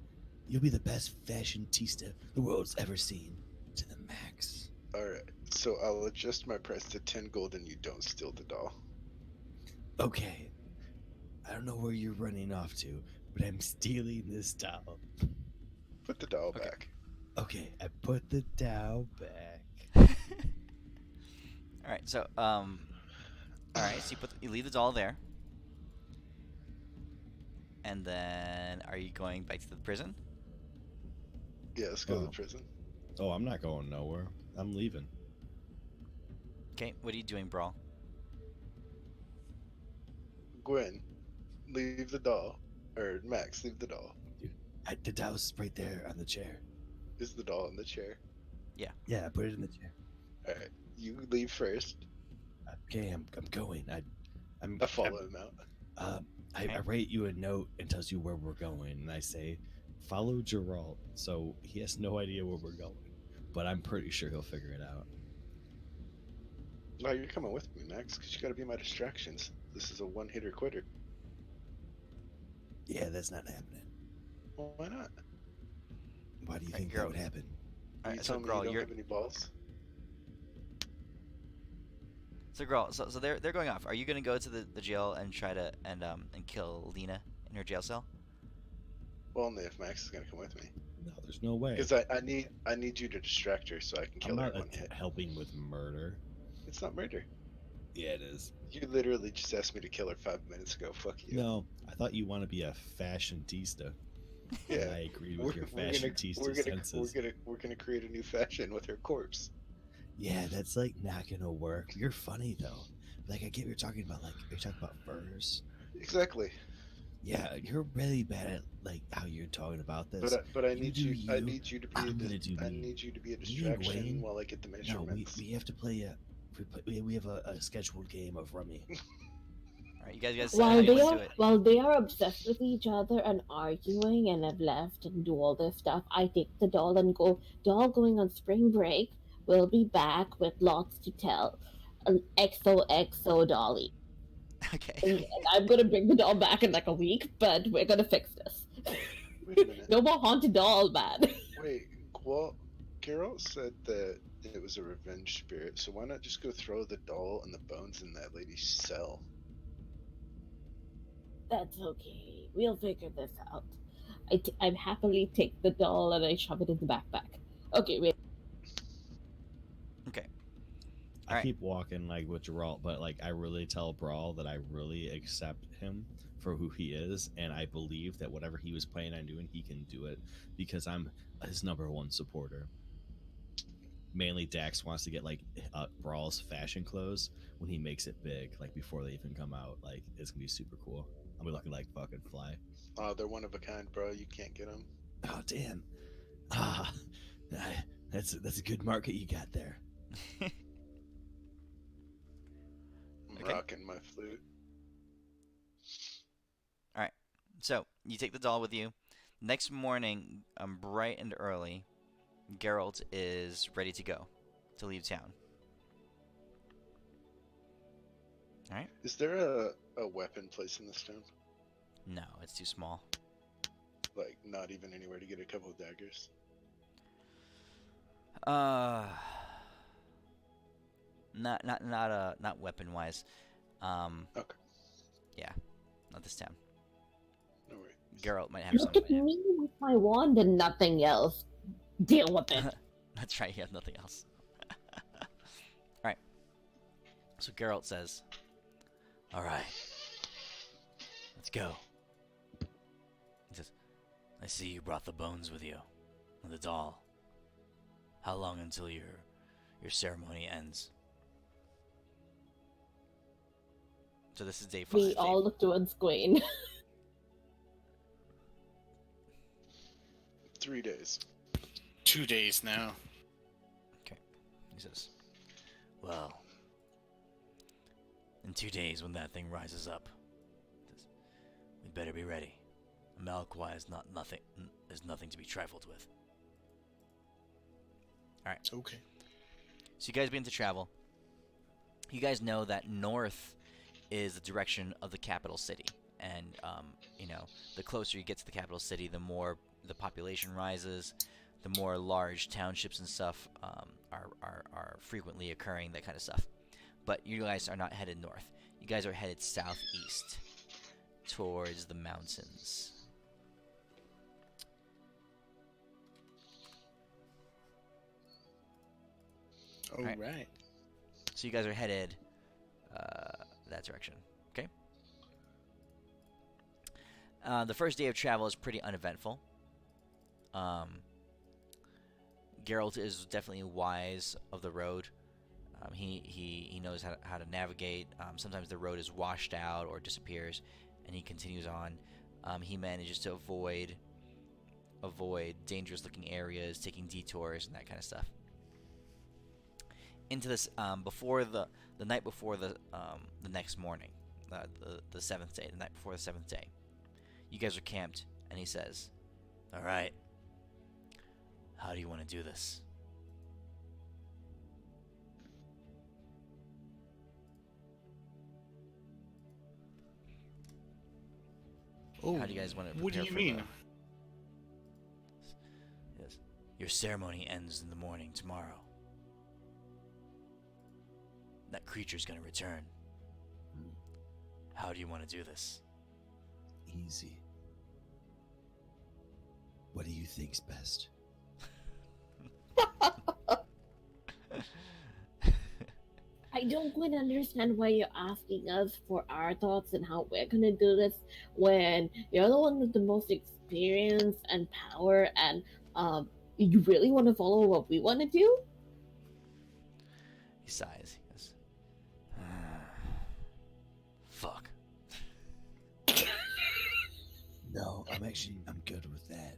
You'll be the best fashionista the world's ever seen. To the max. Alright, so I'll adjust my price to 10 gold and you don't steal the doll. Okay. I don't know where you're running off to, but I'm stealing this doll. Put the doll Okay. back. Okay, I put the doll back. All right. So all right. So you leave the doll there, and then are you going back to the prison? Yeah, let's go to Oh. the prison. Oh, I'm not going nowhere. I'm leaving. Okay. What are you doing, Brawl? Gwen, leave the doll. Or Max, leave the doll. The doll's right there on the chair. Is the doll in the chair? Yeah, I put it in the chair. Alright, you leave first. Okay, I'm going. I follow him out. I write you a note and tells you where we're going, and I say, follow Geralt. So he has no idea where we're going, but I'm pretty sure he'll figure it out. No, you're coming with me, Max, because you gotta be my distractions. This is a one-hitter quitter. Yeah, that's not happening. Well, why not? Why do you Alright, think girl. that would happen? Are Alright, you so telling me Grawl, you don't you're have any balls? so Grawl. So they're going off. Are you gonna go to the jail and try to and kill Lena in her jail cell? Well, only if Max is gonna come with me. No, there's no way. Because I need you to distract her so I can I'm kill her not in one hit. helping with murder. It's not murder. Yeah, it is. You literally just asked me to kill her 5 minutes ago. Fuck you. No, I thought you want to be a fashionista. Yeah. And I agreed with your fashionista senses. We're gonna create a new fashion with her corpse. Yeah, that's like not gonna work. You're funny though. Like I get what you're talking about. Like you're talking about furs. Exactly. Yeah, you're really bad at like how you're talking about this. But I You need do you. I you, need you to be. I'm gonna do I me. need you to be a Me and distraction Wayne? while I get the No, measurements. we have to play we have a scheduled game of rummy. All right, you guys decide how you want to do it. While they are obsessed with each other and arguing and have left and do all this stuff, I take the doll and go. Doll going on spring break. We'll be back with lots to tell. XOXO Dolly. Okay. And I'm gonna bring the doll back in like a week, but we're gonna fix this. Wait a minute. No more haunted doll, man. Wait. Well, Carol said that it was a revenge spirit. So why not just go throw the doll and the bones in that lady's cell? That's okay. We'll figure this out. I happily take the doll and I shove it in the backpack. Okay, wait. Okay. I Alright. keep walking like with Geralt, but like I really tell Brawl that I really accept him for who he is, and I believe that whatever he was planning on doing, he can do it because I'm his #1 supporter. Mainly, Dax wants to get like Brawl's fashion clothes when he makes it big, like before they even come out. Like it's gonna be super cool. I'll be looking like fucking fly. Oh, they're one of a kind, bro. You can't get them. Oh damn! Ah, that's a good market you got there. I'm Okay. rocking my flute. All right. So you take the doll with you. Next morning, bright and early, Geralt is ready to go to leave town. All right. Is there a weapon place in this town? No, it's too small. Like, not even anywhere to get a couple of daggers? Not weapon wise. Okay. Yeah, not this town. No worries. Geralt might have Look some. at me with my wand and nothing else. Deal with it. That's right. He has nothing else. All right. So Geralt says, All right. Let's go. he says, I see you brought the bones with you. And the doll. How long until your ceremony ends? so this is day 5. We all look towards Gwen. 3 days. 2 days now. He says, Well, in 2 days when that thing rises up, we'd better be ready. Malquai is nothing to be trifled with. Okay. so you guys begin to travel. You guys know that north is the direction of the capital city, and the closer you get to the capital city, the more the population rises, the more large townships and stuff are frequently occurring, that kind of stuff. But you guys are not headed north. You guys are headed southeast towards the mountains. All Right. right. So you guys are headed that direction. Okay. The first day of travel is pretty uneventful. Geralt is definitely wise of the road. He knows how to navigate. Sometimes the road is washed out or disappears, and he continues on. He manages to avoid dangerous-looking areas, taking detours and that kind of stuff. Into this before the night before the next morning, the 7th day, the night before the 7th day, you guys are camped, and he says, All right. How do you want to do this? Oh, "How do you guys want to prepare what do you for mean? Yes. Your ceremony ends in the morning tomorrow. That creature's gonna return. How do you want to do this? Easy. What do you think's best? I don't quite understand why you're asking us for our thoughts and how we're gonna do this when you're the one with the most experience and power, and you really want to follow what we want to do? He sighs. He goes, Fuck. No, I'm good with that.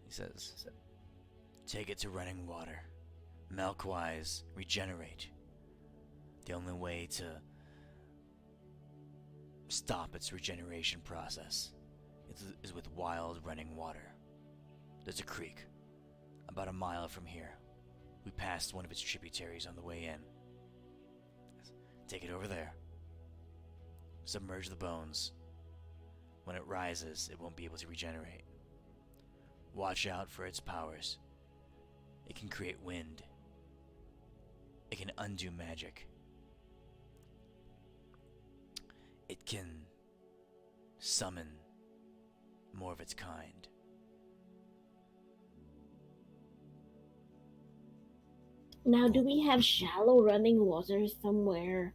He says, Take it to running water. Malquai's regenerate. The only way to stop its regeneration process is with wild running water. There's a creek about a mile from here. We passed one of its tributaries on the way in. Take it over there. Submerge the bones. When it rises, it won't be able to regenerate. Watch out for its powers. It can create wind. It can undo magic. It can summon more of its kind. Now, do we have shallow running water somewhere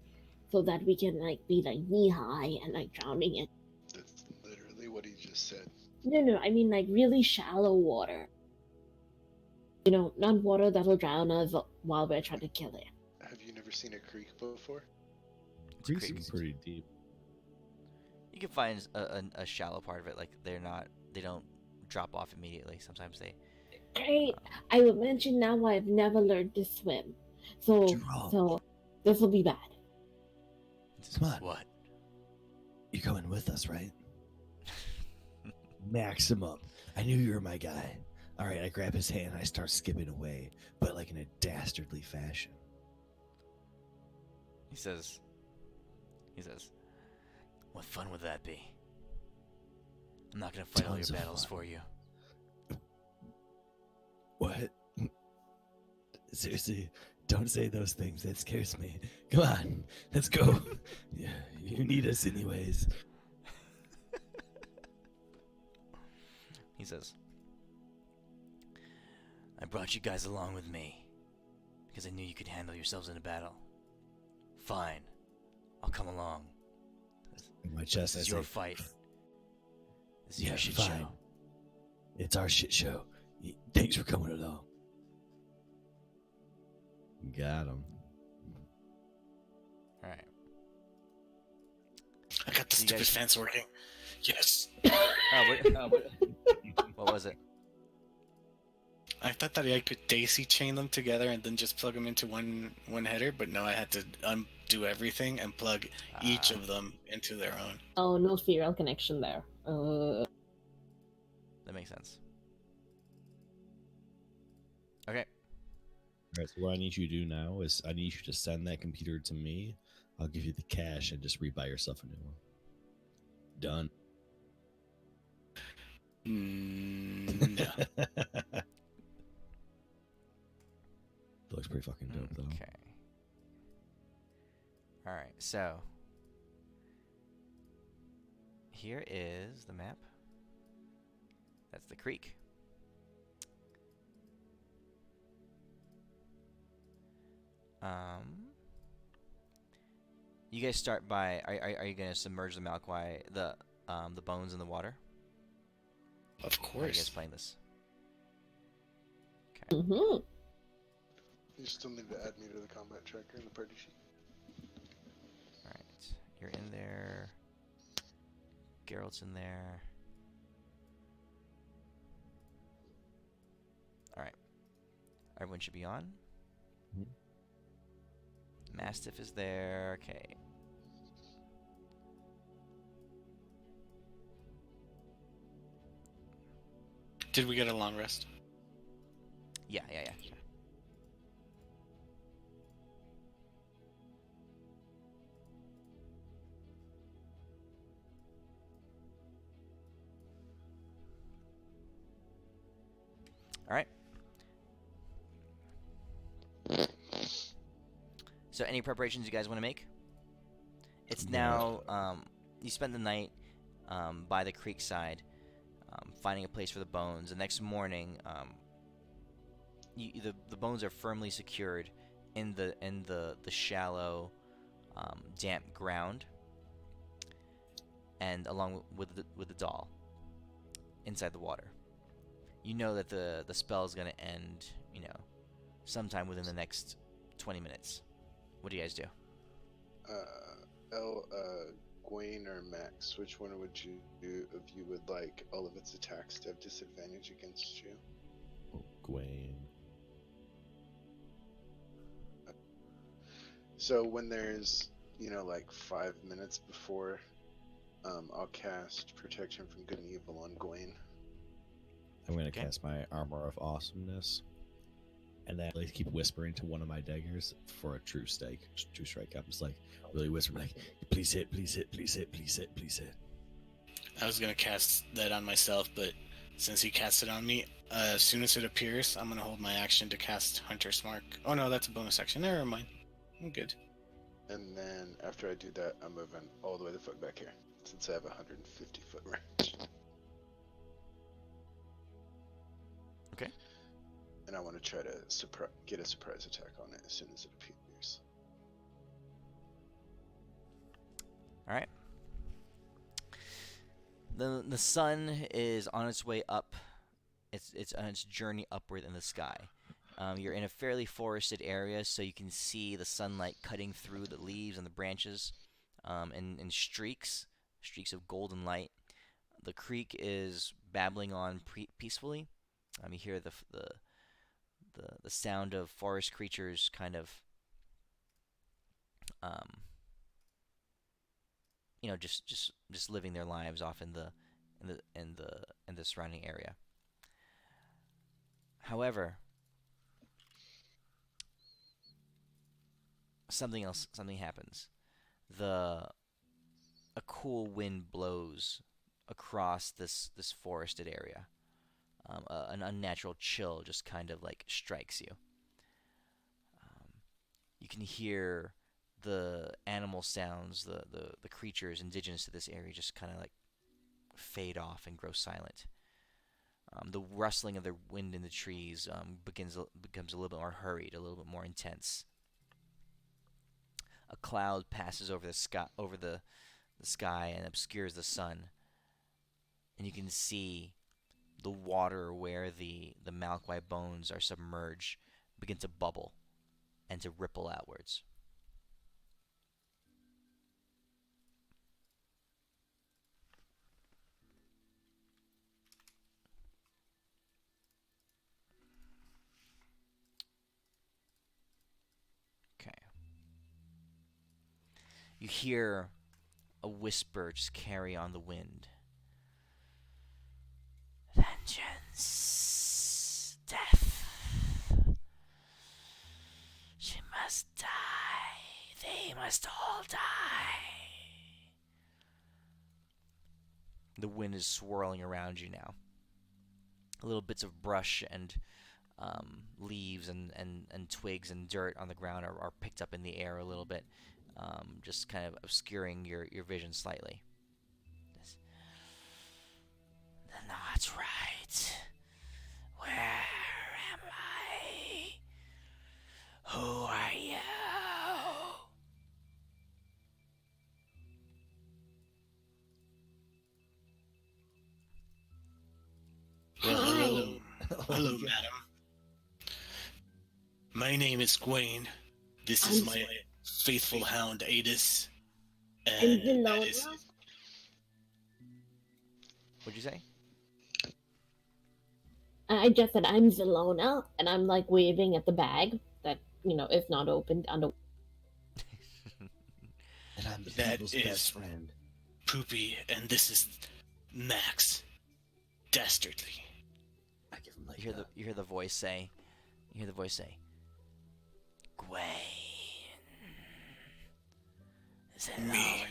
so that we can be knee high and drowning it? That's literally what he just said. No, I mean really shallow water. Not water that'll drown us while we're trying to kill it. Have you never seen a creek before? It's a Creeks creek. are pretty deep. You can find a shallow part of it. Like they don't drop off immediately. Sometimes Great. I will mention now I've never learned to swim. So Jerome, so this will be bad. come on. What? You're coming with us, right? Maximum. I knew you were my guy. All right, I grab his hand and I start skipping away, but like in a dastardly fashion. He says, what fun would that be? I'm not gonna fight all Tons your of battles fun. for you. What? Seriously, don't say those things. That scares me. Come on, let's go. Yeah, you need us anyways. He says, I brought you guys along with me because I knew you could handle yourselves in a battle. Fine, I'll come along. In my But chest, this is I your say, fight. This is yeah, your shit fine. show. It's our shit show. Thanks for coming along. Got him. All right. I got the You stupid guys- fence working. Yes. What was it? I thought that I could daisy chain them together and then just plug them into one header, but no, I had to undo everything and plug each of them into their own. Oh, no serial connection there. That makes sense. Okay. All right, so what I need you to do now is I need you to send that computer to me. I'll give you the cash and just rebuy yourself a new one. Done. No. Looks pretty fucking dope, though. Okay. All right. So here is the map. That's the creek. You guys start by. Are you gonna submerge the Malquai, the bones in the water? Of How are you guys course. playing this? Mm-hmm. You still need to add me to the combat tracker in the party sheet. All right. You're in there. Geralt's in there. All right. Everyone should be on. Mhm. Mastiff is there. Okay. Did we get a long rest? Yeah. All right. So, any preparations you guys want to make? It's now. You spent the night by the creek side, finding a place for the bones. The next morning, the bones are firmly secured in the shallow, damp ground, and along with the doll inside the water. You know that the spell is gonna end, sometime within the next 20 minutes. What do you guys do? Gwaine or Max, which one would you do if you would like all of its attacks to have disadvantage against you? Gwaine. So when there's, like 5 minutes before, I'll cast Protection from Good and Evil on Gwaine. I'm going to Okay. cast my Armor of Awesomeness. And then I keep whispering to one of my daggers for a true strike. I'm just like really whispering, like, please hit, please hit, please hit, please hit, please hit. I was gonna cast that on myself, but since he cast it on me, as soon as it appears, I'm gonna hold my action to cast Hunter's Mark. Oh no, that's a bonus action. Never mind. I'm good. And then after I do that, I'm moving all the way the fuck back here, since I have 150 foot range. Okay. And I want to try to get a surprise attack on it as soon as it appears. All right. The sun is on its way up. It's on its journey upward in the sky. You're in a fairly forested area, so you can see the sunlight cutting through the leaves and the branches, in streaks of golden light. The creek is babbling on peacefully, You hear the sound of forest creatures kind of um, just living their lives off in the surrounding area. However, something happens. The A cool wind blows across this forested area. An unnatural chill just kind of like strikes you. You can hear the animal sounds, the creatures indigenous to this area just kind of like fade off and grow silent. The rustling of the wind in the trees becomes a little bit more hurried, a little bit more intense. A cloud passes over the sky and obscures the sun, and you can see the water where the Malquai bones are submerged begin to bubble and to ripple outwards. Okay. You hear a whisper just carry on the wind. Vengeance. Death. She must die. They must all die. The wind is swirling around you now. Little bits of brush and leaves and twigs and dirt on the ground are picked up in the air a little bit, just kind of obscuring your vision slightly. That's right. Where am I? Who are you? Hello, hello, madam. My name is Gwaine. This is my faithful hound, Adis. And that is... What'd you say? I just said I'm Zelona, and I'm like waving at the bag that is not opened under. And I'm the That people's is- best friend. Poopy, and this is Max. Dastardly. I give him like You hear the voice say, Gwaine. Zelona.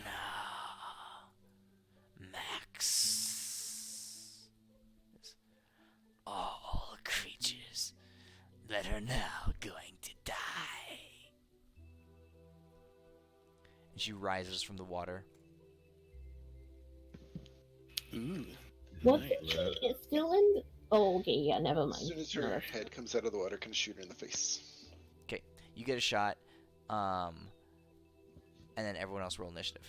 Max. All creatures that are now going to die. And she rises from the water. Ooh. What's nice. it's still in? Oh, okay, yeah, never As mind. soon as No, her that's head comes out of the water, can shoot her in the face. Okay, you get a shot, and then everyone else roll initiative.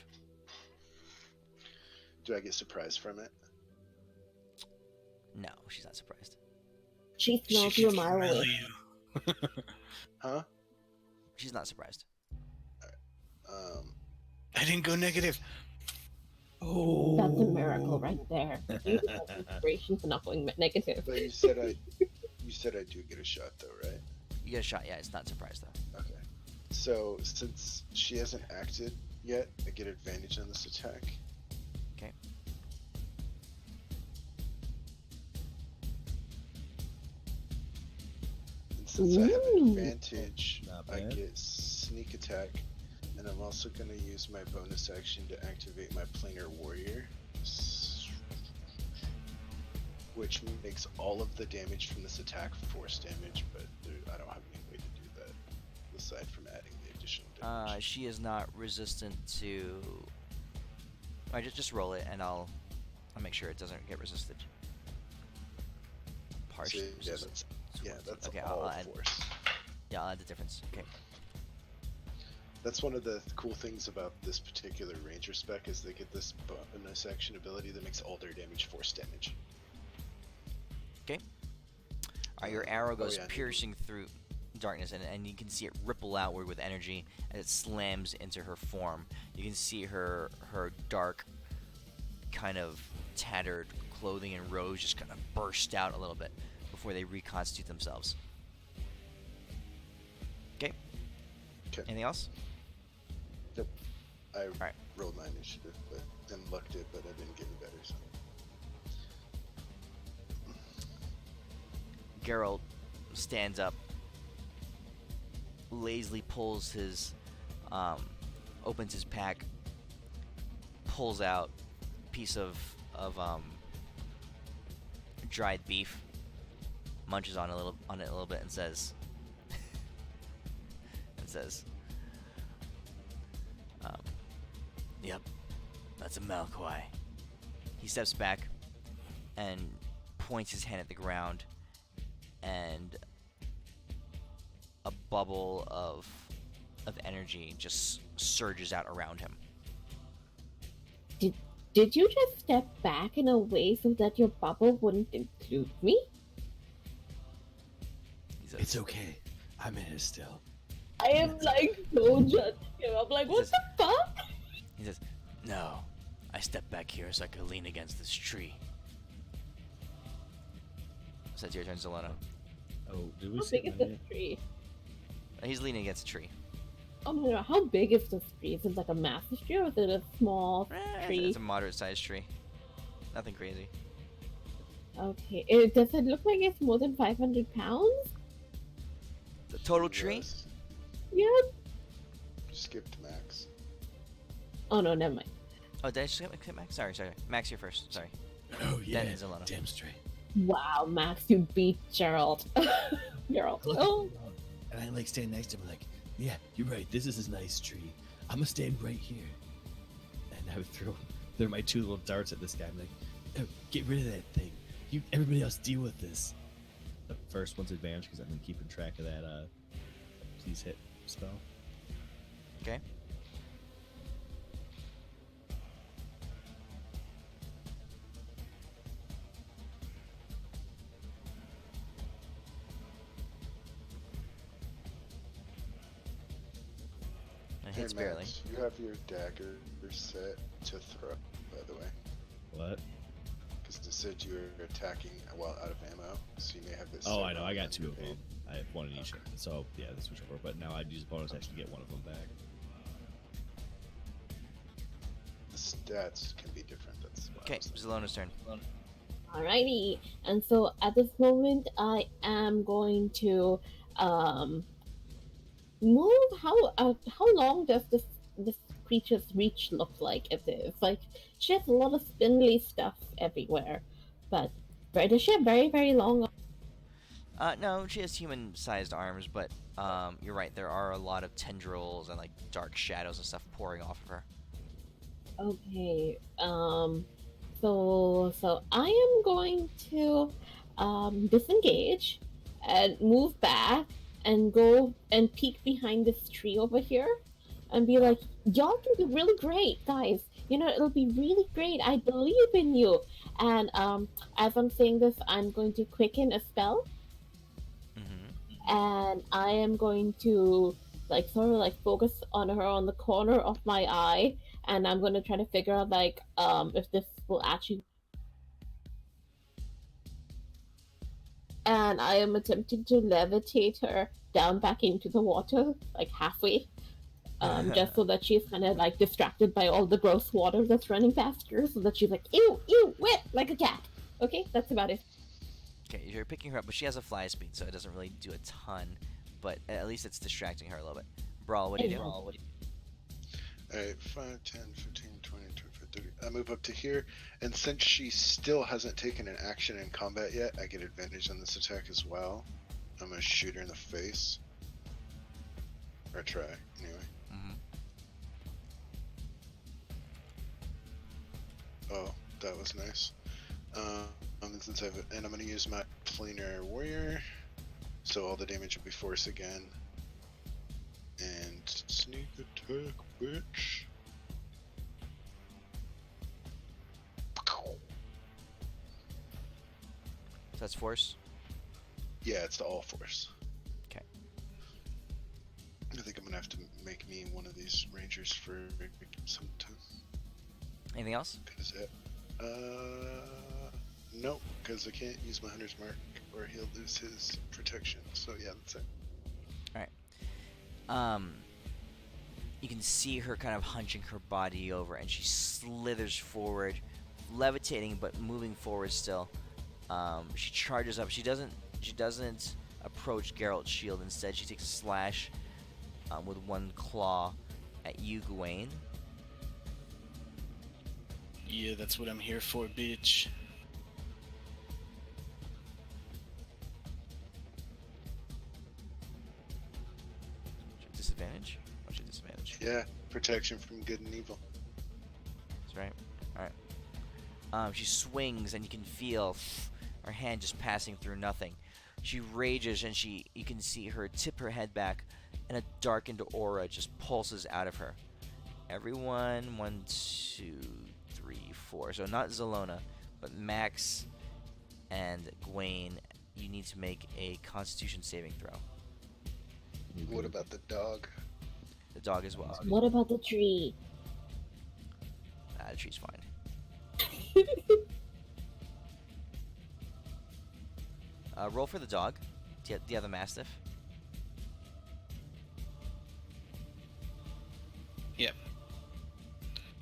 Do I get surprised from it? No, she's not surprised. She She smells you a can mile smell away. you. Huh? She's not surprised. I didn't go negative. oh, That's a miracle right there. You have inspiration for not going negative. But you said I do get a shot though, right? You get a shot, yeah, it's not surprised though. Okay. So since she hasn't acted yet, I get advantage on this attack. Okay. And since I have Ooh. advantage, Not I bad. get sneak attack, and I'm also going to use my bonus action to activate my planar warrior, which makes all of the damage from this attack force damage, but I don't have any way to do that aside from adding the additional damage. She is not resistant to. Alright, just roll it, and I'll make sure it doesn't get resisted. Partially So, yeah, resisted. that's Okay, all I'll add. force. Yeah, I'll add the difference. Okay. That's one of the cool things about this particular ranger spec is they get this bonus action ability that makes all their damage force damage. Alright, your arrow goes yeah, piercing through darkness, and you can see it ripple outward with energy as it slams into her form. You can see her dark, kind of tattered clothing and robes just kind of burst out a little bit before they reconstitute themselves. Okay. 'Kay. Anything else? I Alright. rolled my initiative, and lucked it, but I didn't get any better. So. Geralt stands up, lazily pulls his, opens his pack, pulls out a piece of dried beef, munches on it a little bit, and says, Yep, that's a Malquai. he steps back and points his hand at the ground, and a bubble of energy just surges out around him. Did you just step back in a way so that your bubble wouldn't include me? He says, It's okay. I'm in it still. I am like so judging him. I'm like, what the fuck? He says, no, I stepped back here so I could lean against this tree. So it's your turn, Zelona. Oh, did we How see big is that this yet? tree? He's leaning against a tree. Oh no, how big is this tree? Is it like a massive tree or is it a small tree? It's a moderate-sized tree. Nothing crazy. Okay. Does it look like it's more than 500 pounds? The total tree? Yes. Yeah. Skipped Max. Oh no, never mind. Oh, did I just hit Max? Sorry. Max, you're first. Sorry. Oh yeah. Then Zelona. Damn straight. Wow, Max, you beat Gerald. Gerald. Look, Oh. and I like stand next to him like, yeah, you're right. This is a nice tree. I'm gonna stand right here. And I would throw my two little darts at this guy. I'm like, oh, get rid of that thing. Everybody else deal with this. The first one's advantage because I've been keeping track of that. Please hit spell. Okay. It hits barely. Max, you have your dagger set to throw, by the way. What? Because it said you were attacking while out of ammo, so you may have this. Oh, set I know. on I in got two your of them. page. I have one in each. So yeah, this switch over. But now I'd use a bonus action to get one of them back. The stats can be different. That's why I Okay, was- Zelona's turn. Alrighty. And so at this moment, I am going to move. How long does this creature's reach look like? If it's like she has a lot of spindly stuff everywhere, but does she have very very long? No, she has human-sized arms, but you're right. There are a lot of tendrils and like dark shadows and stuff pouring off of her. Okay. So I am going to disengage and move back and go and peek behind this tree over here and be like, y'all can do really great, guys. You know, it'll be really great. I believe in you. And as I'm saying this, I'm going to quicken a spell, Mm-hmm. and I am going to like sort of like focus on her on the corner of my eye, and I'm going to try to figure out like if this will actually. And I am attempting to levitate her down back into the water, like halfway, just so that she's kind of like distracted by all the gross water that's running past her, so that she's like, ew, ew, wet, like a cat. Okay, that's about it. Okay, you're picking her up, but she has a fly speed, so it doesn't really do a ton. But at least it's distracting her a little bit. Brawl, what do you do? Alright, 5, 10, 15, 20, 25, 30. I move up to here, and since she still hasn't taken an action in combat yet, I get advantage on this attack as well. I'm gonna shoot her in the face. Or try, anyway. Mm-hmm. Oh, that was nice. Since and I'm gonna use my planar warrior, so all the damage will be force again. And sneak attack, bitch. So that's force. Yeah, it's the all force. Okay. I think I'm gonna have to make me one of these rangers for some time. Anything else? Cause it, nope, because I can't use my hunter's mark or he'll lose his protection. So yeah, that's it. You can see her kind of hunching her body over, and she slithers forward, levitating but moving forward still. She charges up. She doesn't approach Geralt's shield. Instead, she takes a slash with one claw at you, Gawain. Yeah, that's what I'm here for, bitch. Disadvantage? What's your disadvantage? Yeah, protection from good and evil. That's right. Alright. She swings, and you can feel her hand just passing through nothing. She rages, and you can see her tip her head back, and a darkened aura just pulses out of her. Everyone, 1, 2, 3, 4. So not Zelona, but Max and Gawain, you need to make a Constitution saving throw. What about the dog? The dog as well. What about the tree? The tree's fine. Roll for the dog. Do you have the Mastiff? Yep.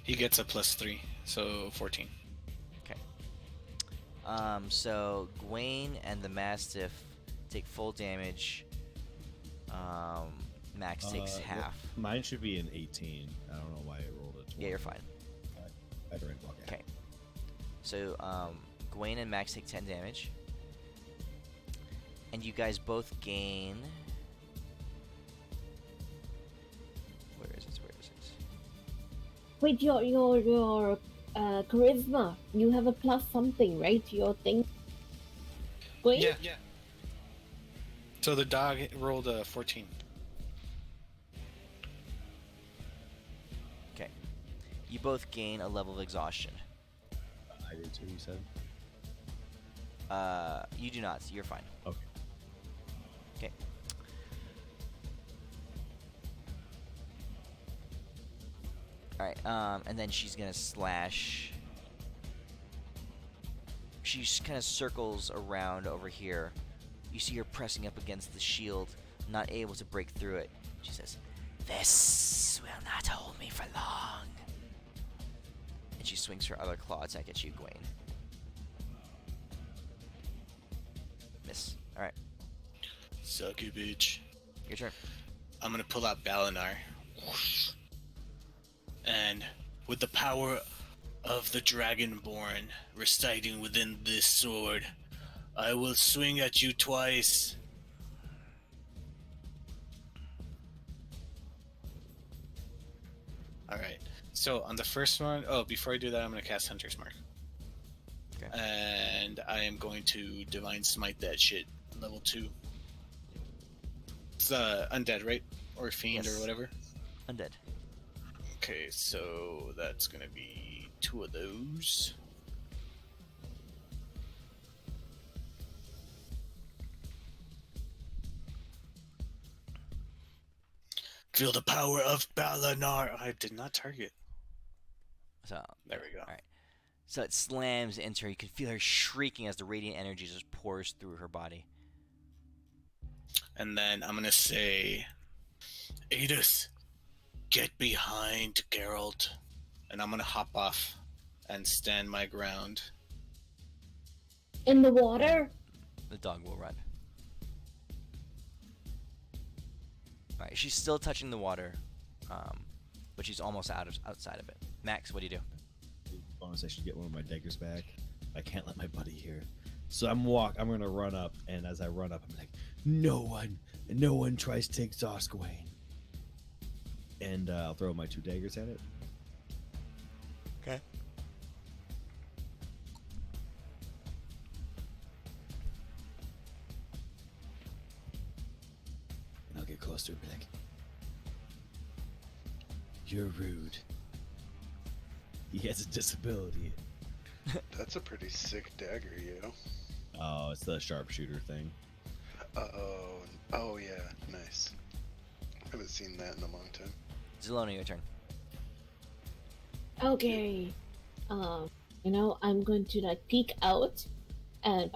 He gets a +3, so 14. Okay. So Gawain and the Mastiff take full damage. Max takes half. Mine should be an 18. I don't know why I rolled a 20. Yeah, you're fine. Veteran. Okay. Okay. So Gawain and Max take 10 damage. And you guys both gain... Where is it? Wait, your charisma. You have a plus something, right? To your thing. Wait. Yeah. So the dog rolled a 14. Okay. You both gain a level of exhaustion. I did too, you said? You do not. You're fine. Okay. Okay. Alright, and then she's gonna slash. She kind of circles around over here. You see her pressing up against the shield, not able to break through it. She says, "This will not hold me for long." And she swings her other claw attack at you, Gawain. Miss. Alright, Suck you, bitch. your turn. I'm gonna pull out Balinar. And with the power of the Dragonborn residing within this sword, I will swing at you twice. Alright. So on the first one, before I do that, I'm gonna cast Hunter's Mark. Okay. And I am going to Divine Smite that shit. Level 2. It's undead, right? Or fiend Yes. or whatever. Undead. Okay, so that's gonna be 2 of those. Feel the power of Balinar. I did not target. So There we go. Alright. So it slams into her. You can feel her shrieking as the radiant energy just pours through her body. And then I'm gonna say, Adis, get behind Geralt. And I'm gonna hop off and stand my ground. In the water? The dog will run. Alright, she's still touching the water, but she's almost outside of it. Max, what do you do? Bonus, I should get one of my daggers back. I can't let my buddy hear. So I'm gonna run up, and as I run up, I'm like, no one tries to exhaust Gawain. And I'll throw my 2 daggers at it. Okay. And I'll get closer and be like, you're rude. He has a disability. That's a pretty sick dagger, yo. Oh, it's the sharpshooter thing. Oh yeah, nice. Haven't seen that in a long time. Zelona, your turn. Okay. I'm going to like peek out and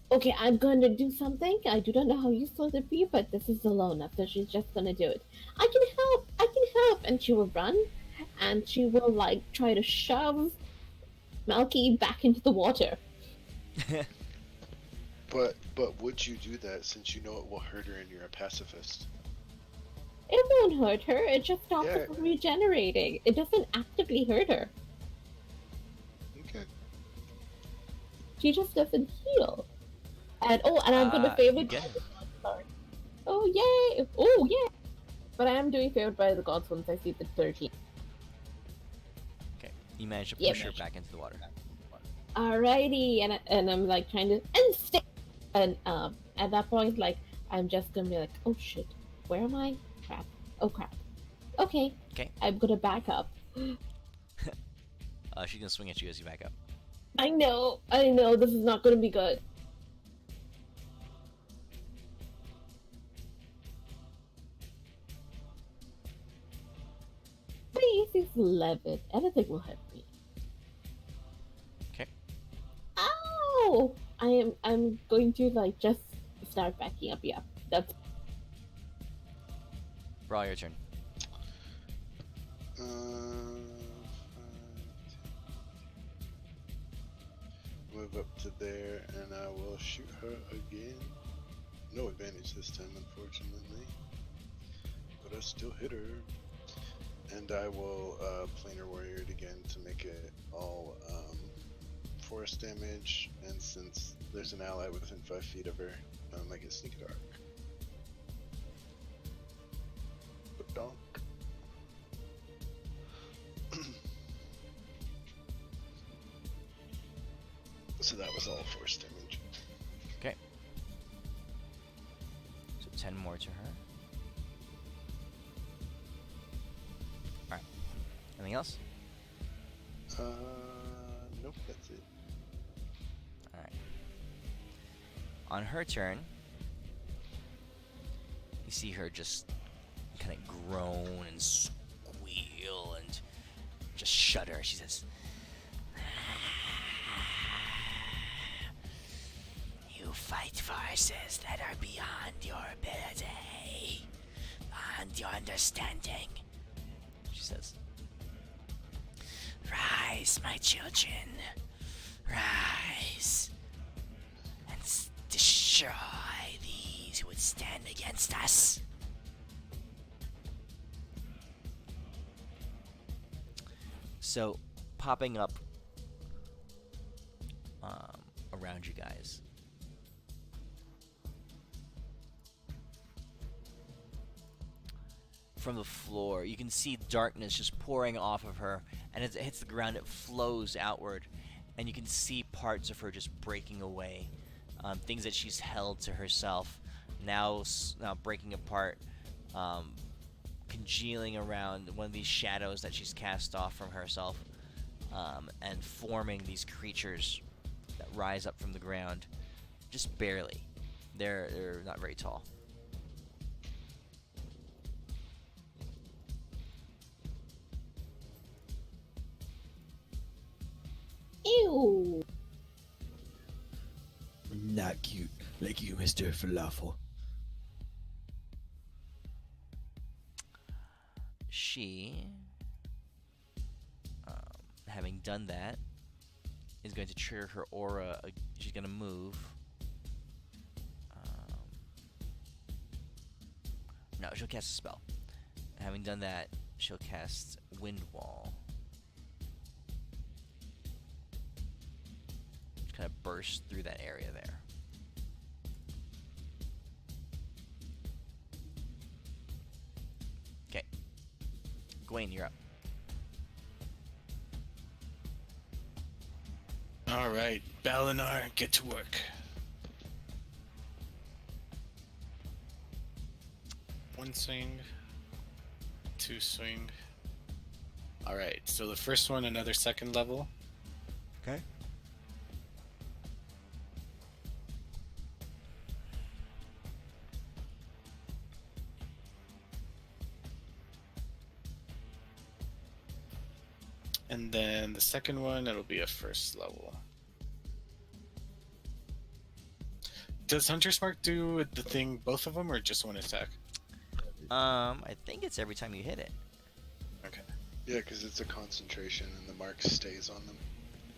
Okay, I'm going to do something. I do not know how useful it be, but this is low enough, so she's just going to do it. I can help! I can help! And she will run, and she will, like, try to shove Malky back into the water. But would you do that since you know it will hurt her and you're a pacifist? It won't hurt her, it just stops her Yeah. from regenerating. It doesn't actively hurt her. Okay. She just doesn't heal. And I'm going to favorite. Again. Sorry. Oh yay! Oh yeah! But I am doing favored by the gods once I see the 13. Okay, you manage to Yep. push her back into the water. Alrighty, and I'm like trying to and stay. And at that point, like I'm just gonna be like, oh shit, where am I? Crap. Oh crap. Okay. Okay. I'm gonna back up. She's gonna swing at you as you back up. I know, this is not gonna be good. My AC is 11. Anything will hit me. Okay. Ow! I'm going to like just start backing up. Yeah, that's Brawl, your turn. Uh, move up to there, and I will shoot her again. No advantage this time, unfortunately, but I still hit her. And I will planar warrior it again to make it all force damage. And since there's an ally within 5 feet of her, I get sneak attack. Donk. So that was all force damage. Okay. So 10 more to her. Alright. Anything else? Nope, that's it. Alright. On her turn, you see her just kind of groan and squeal and just shudder. She says, "You fight forces that are beyond your ability, beyond your understanding," she says. "Rise, my children, rise, and destroy these who would stand against us." So, popping up around you guys, from the floor, you can see darkness just pouring off of her, and as it hits the ground, it flows outward, and you can see parts of her just breaking away. Things that she's held to herself now breaking apart, congealing around one of these shadows that she's cast off from herself, and forming these creatures that rise up from the ground, just barely. They're not very tall. ew. Not cute, like you, Mr. Falafel. She, having done that, is going to trigger her aura. She's going to move. No, she'll cast a spell. Having done that, she'll cast Wind Wall. Just kind of burst through that area there. Okay. Gwen, you're up. All right, Balinar, get to work. One swing, two swing. All right, so the first one, another second level. Okay. And then the second one, it'll be a first level. Does Hunter's Mark do the thing, both of them, or just one attack? I think it's every time you hit it. Okay. Yeah, because it's a concentration and the mark stays on them.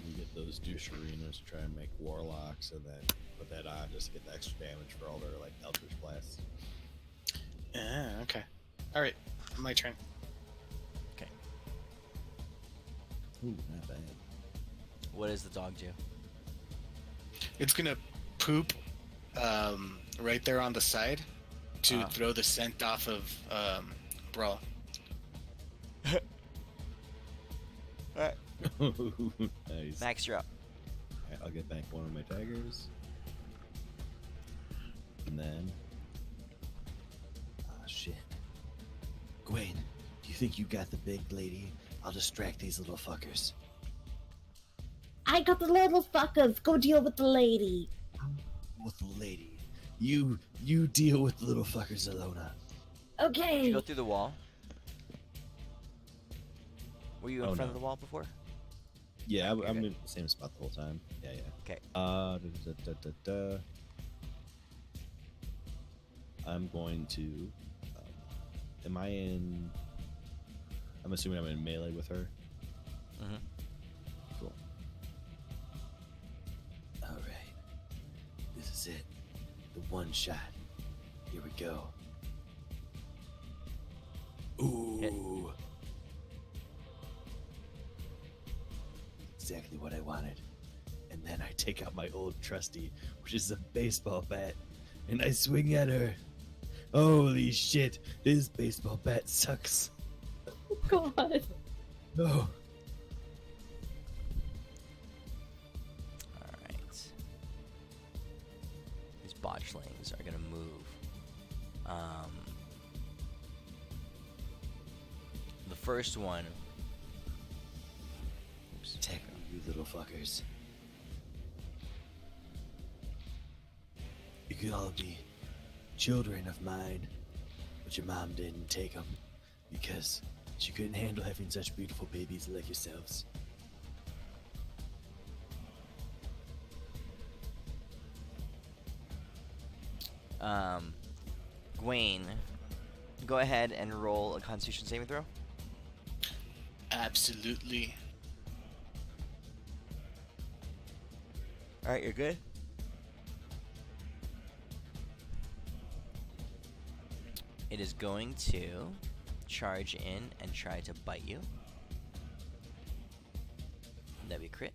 You get those douche arenas, try and make warlocks, and then put that on just to get the extra damage for all their like Eldritch blasts. Okay. All right, my turn. Ooh, not bad. What does the dog do? It's gonna poop right there on the side to throw the scent off of Brawl. Alright. Nice. Max, you're up. Alright, I'll get back one of my daggers. And then... Ah, shit. Gwen, do you think you got the big lady? I'll distract these little fuckers. I got the little fuckers. Go deal with the lady. With the lady. You deal with the little fuckers, Alona. Did Okay. you go through the wall? Were you in Oh, front no. of the wall before? Yeah, Okay, I'm good. in the same spot the whole time. Yeah. Okay. I'm going to. Am I in? I'm assuming I'm in melee with her. Mm-hmm. Cool. All right. This is it. The one shot. Here we go. Ooh. Hit. Exactly what I wanted. And then I take out my old trusty, which is a baseball bat, and I swing at her. Holy shit, this baseball bat sucks. God. No. Alright. These botchlings are gonna move. The first one. Oops. Attack me, you little fuckers. You could all be children of mine, but your mom didn't take them because she couldn't handle having such beautiful babies like yourselves. Gwaine, go ahead and roll a Constitution saving throw. Absolutely. Alright, you're good. It is going to charge in and try to bite you. That'd be a crit.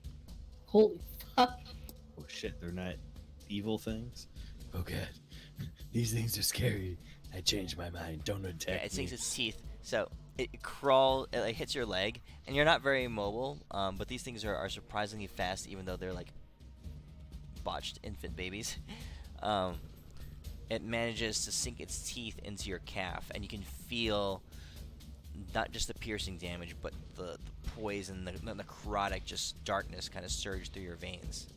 Holy fuck. Oh shit, they're not evil things? Oh god. These things are scary. I changed my mind. Don't attack Yeah, it me. sinks its teeth. So it like hits your leg, and you're not very mobile. But these things are surprisingly fast, even though they're like botched infant babies. It manages to sink its teeth into your calf, and you can feel not just the piercing damage, but the poison, the necrotic, just darkness kind of surge through your veins.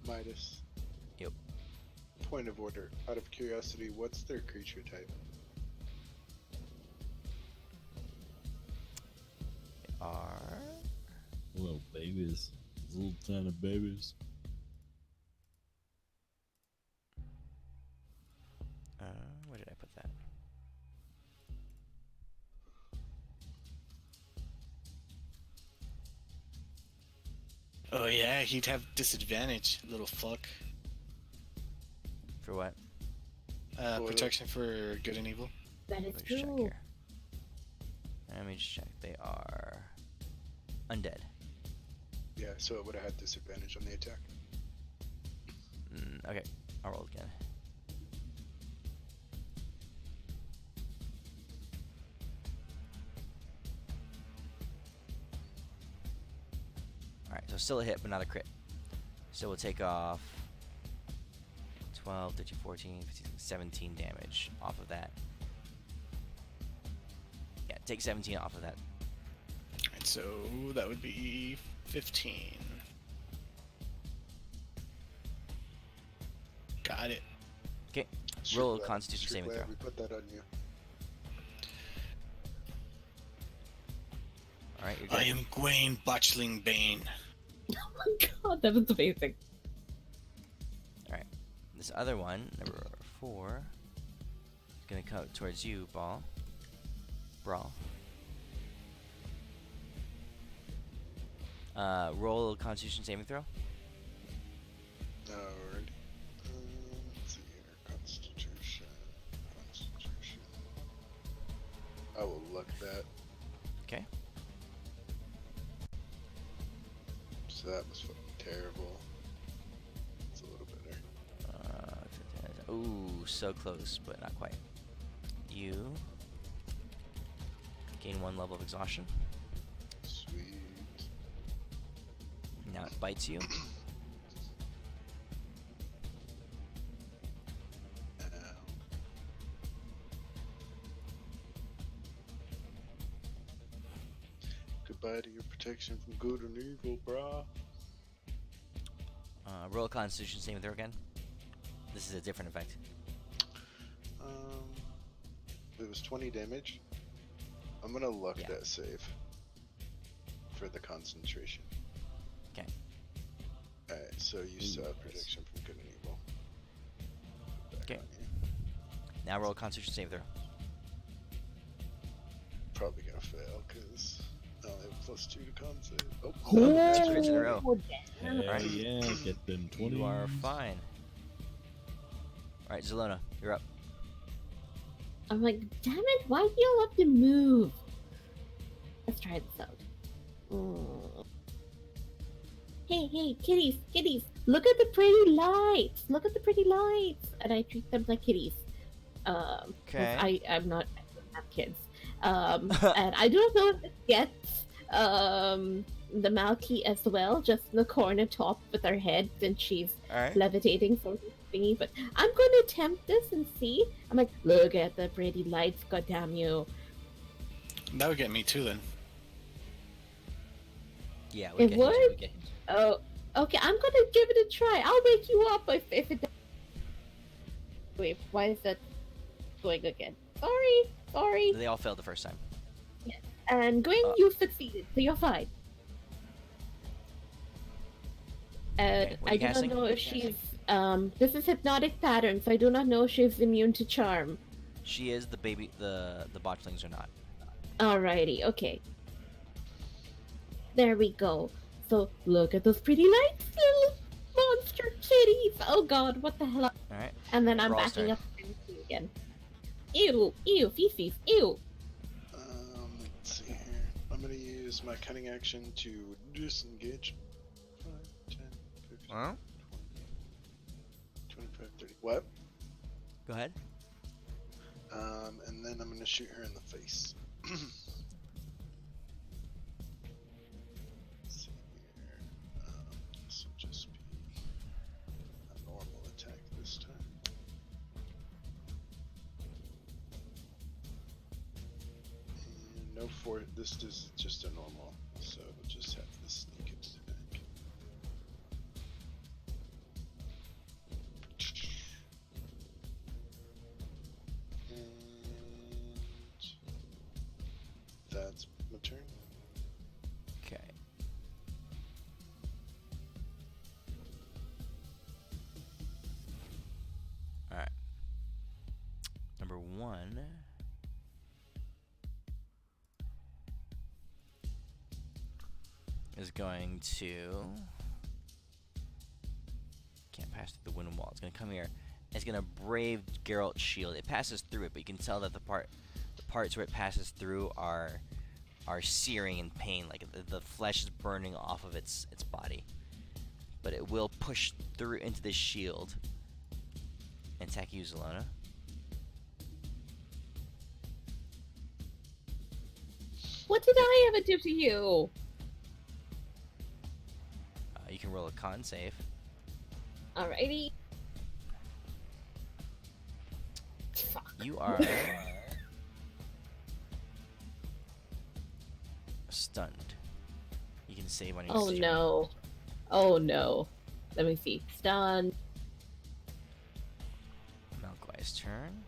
Midas. Yep. Point of order. Out of curiosity, what's their creature type? Are Little babies. Little tiny babies. where did I put that? Oh yeah, he'd have disadvantage, little fuck. For what? Protection for good and evil. That is Let me just check true. here. Let me just check. They are undead. Yeah, so it would have had disadvantage on the attack. Okay, I'll roll again. Alright, so still a hit, but not a crit. So we'll take off 12, 13, 14, 15, 17 damage off of that. Yeah, take 17 off of that. And so that would be 15. Got it. Okay, Sure roll a glad- Constitution sure saving glad throw. we put that on you. Alright, you're good. I am Gwaine Botchling Bane. Oh my god, that was amazing. Alright. This other one, number 4, is gonna come towards you, Brawl. Roll a Constitution saving throw. Alrighty. Let's see here. Constitution. I will luck that. Okay. So that was fucking terrible. It's a little better. Ooh, so close, but not quite. You gain 1 level of exhaustion. Sweet. Now it bites you. Ow. Goodbye to your protection from good and evil, brah. Roll a Constitution saving throw again. This is a different effect. It was 20 damage. I'm gonna luck Yeah. that save for the concentration. Okay. Alright, so you saw protection from good and evil. Back Okay. on you. Now roll a Constitution saving throw. Probably gonna fail because I only have +2 to con save. Oh, Ooh, that's that's crits in a row. Hell Alright. yeah, get them 20. You are fine. Alright, Zelona, you're up. I'm like, damn it, why do you have to move? Let's try this out. Hey, kitties, look at the pretty lights. Look at the pretty lights. And I treat them like kitties. 'Cause Okay. I don't have kids. And I don't know if it gets the Malky as well, just in the corner top with her head, and she's Alright. levitating sort of thingy. But I'm going to attempt this and see. I'm like, look at the pretty lights, goddamn you. That would get me too then. Yeah, It get would? him, get him. Oh, okay, I'm gonna give it a try. I'll wake you up if it. Wait, why is that going again? Sorry. They all failed the first time. And Gwen, you succeeded, so you're fine. Okay, what are I you do not casting? know if she's. This is hypnotic pattern, so I do not know if she's immune to charm. She is, the baby, the botchlings are not. Alrighty, okay. There we go. So look at those pretty lights, little monster kitties. Oh god, what the hell? Alright. And then I'm Brawl's backing turn. up again. Ew, feces, ew. Let's see here. I'm gonna use my cunning action to disengage. 5, 10, 15, Huh? 20, 25, 30. What? Go ahead. And then I'm gonna shoot her in the face. Let's see here. This will just be a normal attack this time. And no for this is just a normal, so we'll just have the sneak attack. And that's my turn. Okay. Alright. Number 1. Is going to. Can't pass through the wooden wall. It's gonna come here. It's gonna brave Geralt's shield. It passes through it, but you can tell that the parts where it passes through are searing in pain, like the flesh is burning off of its body. But it will push through into the shield and attack you, Zelona. What did I ever do to you? You can roll a con save. Alrighty. Fuck. You are stunned. You can save on your Oh turn. no. Oh no. Let me see. Stun. Malquai's turn.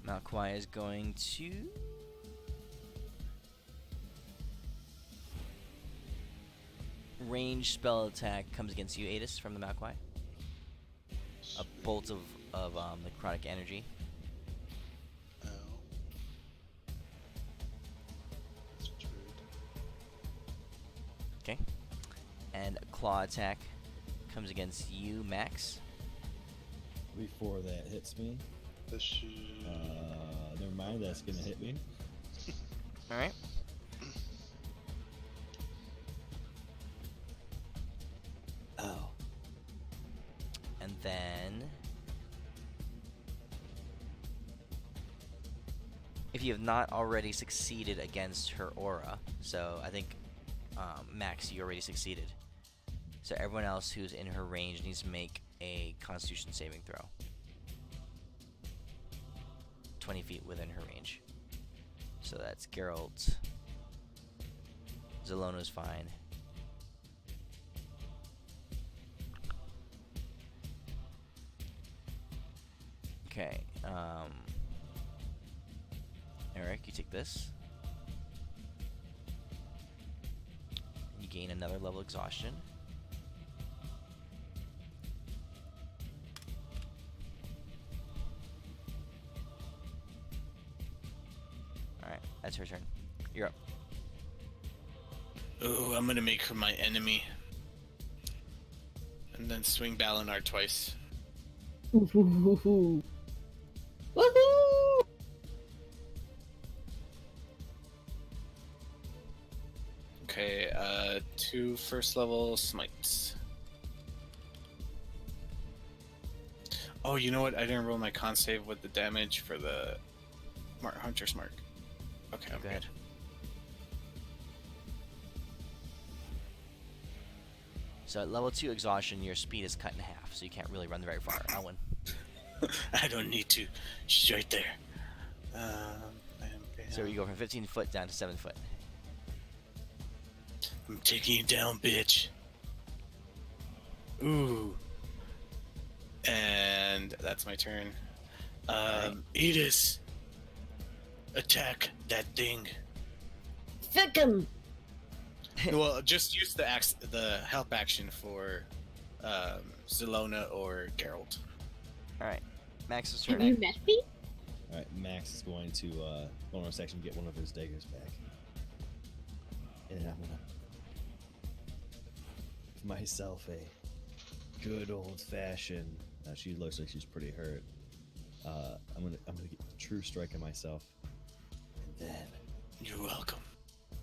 Malquai is going to range spell attack comes against you, Adis, from the Malquai. A bolt of necrotic energy. Ow. That's rude. Okay. And a claw attack comes against you, Max. Before that hits me, This should... never mind, that's gonna hit me. All right. Oh. And then, if you have not already succeeded against her aura, so I think, Max, you already succeeded. So everyone else who's in her range needs to make a Constitution saving throw. 20 feet within her range. So that's Geralt. Zelona's fine. Okay, Eric, you take this. You gain another level exhaustion. Alright, that's her turn. You're up. Ooh, I'm gonna make her my enemy. And then swing Balinar twice. Woohoo! Woohoo! Okay, 2 first level smites. Oh, you know what? I didn't roll my con save with the damage for the Hunter's Mark. Okay, I'm Go ahead. good. So at level 2 exhaustion, your speed is cut in half, so you can't really run very far. Alwyn. I don't need to. She's right there. So you go from 15 foot down to 7 foot. I'm taking you down, bitch. Ooh. And that's my turn. Edis. Attack that thing. Sick 'em! Well, just use the help action for Zelona or Geralt. Alright, Max's Have turn. you met me? Alright, Max is going to bonus action get one of his daggers back. And I'm gonna give myself a good old fashioned. She looks like she's pretty hurt. I'm gonna get the true strike on myself. And then You're welcome.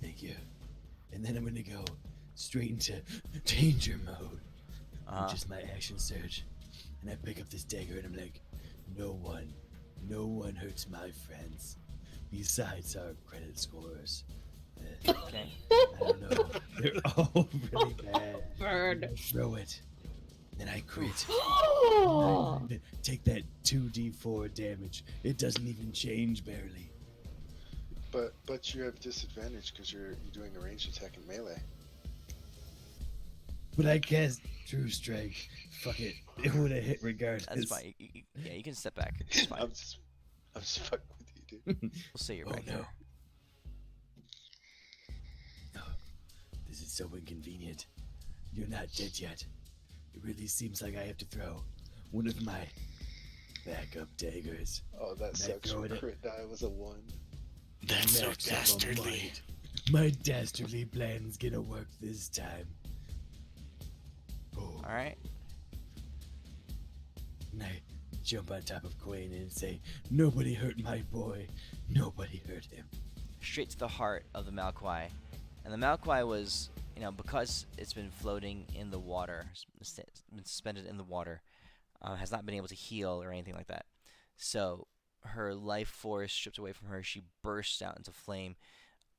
thank you. And then I'm gonna go straight into danger mode. Which is my action surge. And I pick up this dagger and I'm like, no one hurts my friends. Besides our credit scores. Okay. I don't know. They're all really bad. Bird. I throw it. Then I crit. Oh! Take that 2d4 damage. It doesn't even change barely. But you have disadvantage because you're doing a ranged attack in melee. But I cast True Strike. Fuck it. It would have hit regardless. That's fine. Yeah, you can step back. It's fine. I'm just fucking with you, dude. We'll say you're back no. here. No. This is so inconvenient. You're not dead yet. It really seems like I have to throw one of my backup daggers. Oh, that I sucks. throw Your it crit die was a 1. That's so Max of a dastardly. might. My dastardly plan's gonna work this time. Oh. Alright. And I jump on top of Quayne and say, nobody hurt my boy. Nobody hurt him. Straight to the heart of the Malquai. And the Malquai was, because it's been floating in the water, been suspended in the water, has not been able to heal or anything like that. So her life force stripped away from her. She bursts out into flame.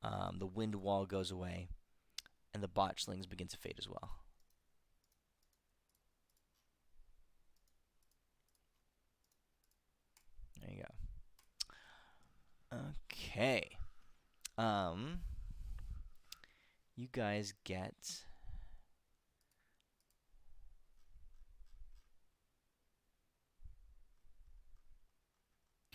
The wind wall goes away. And the botchlings begin to fade as well. There you go. Okay. You guys get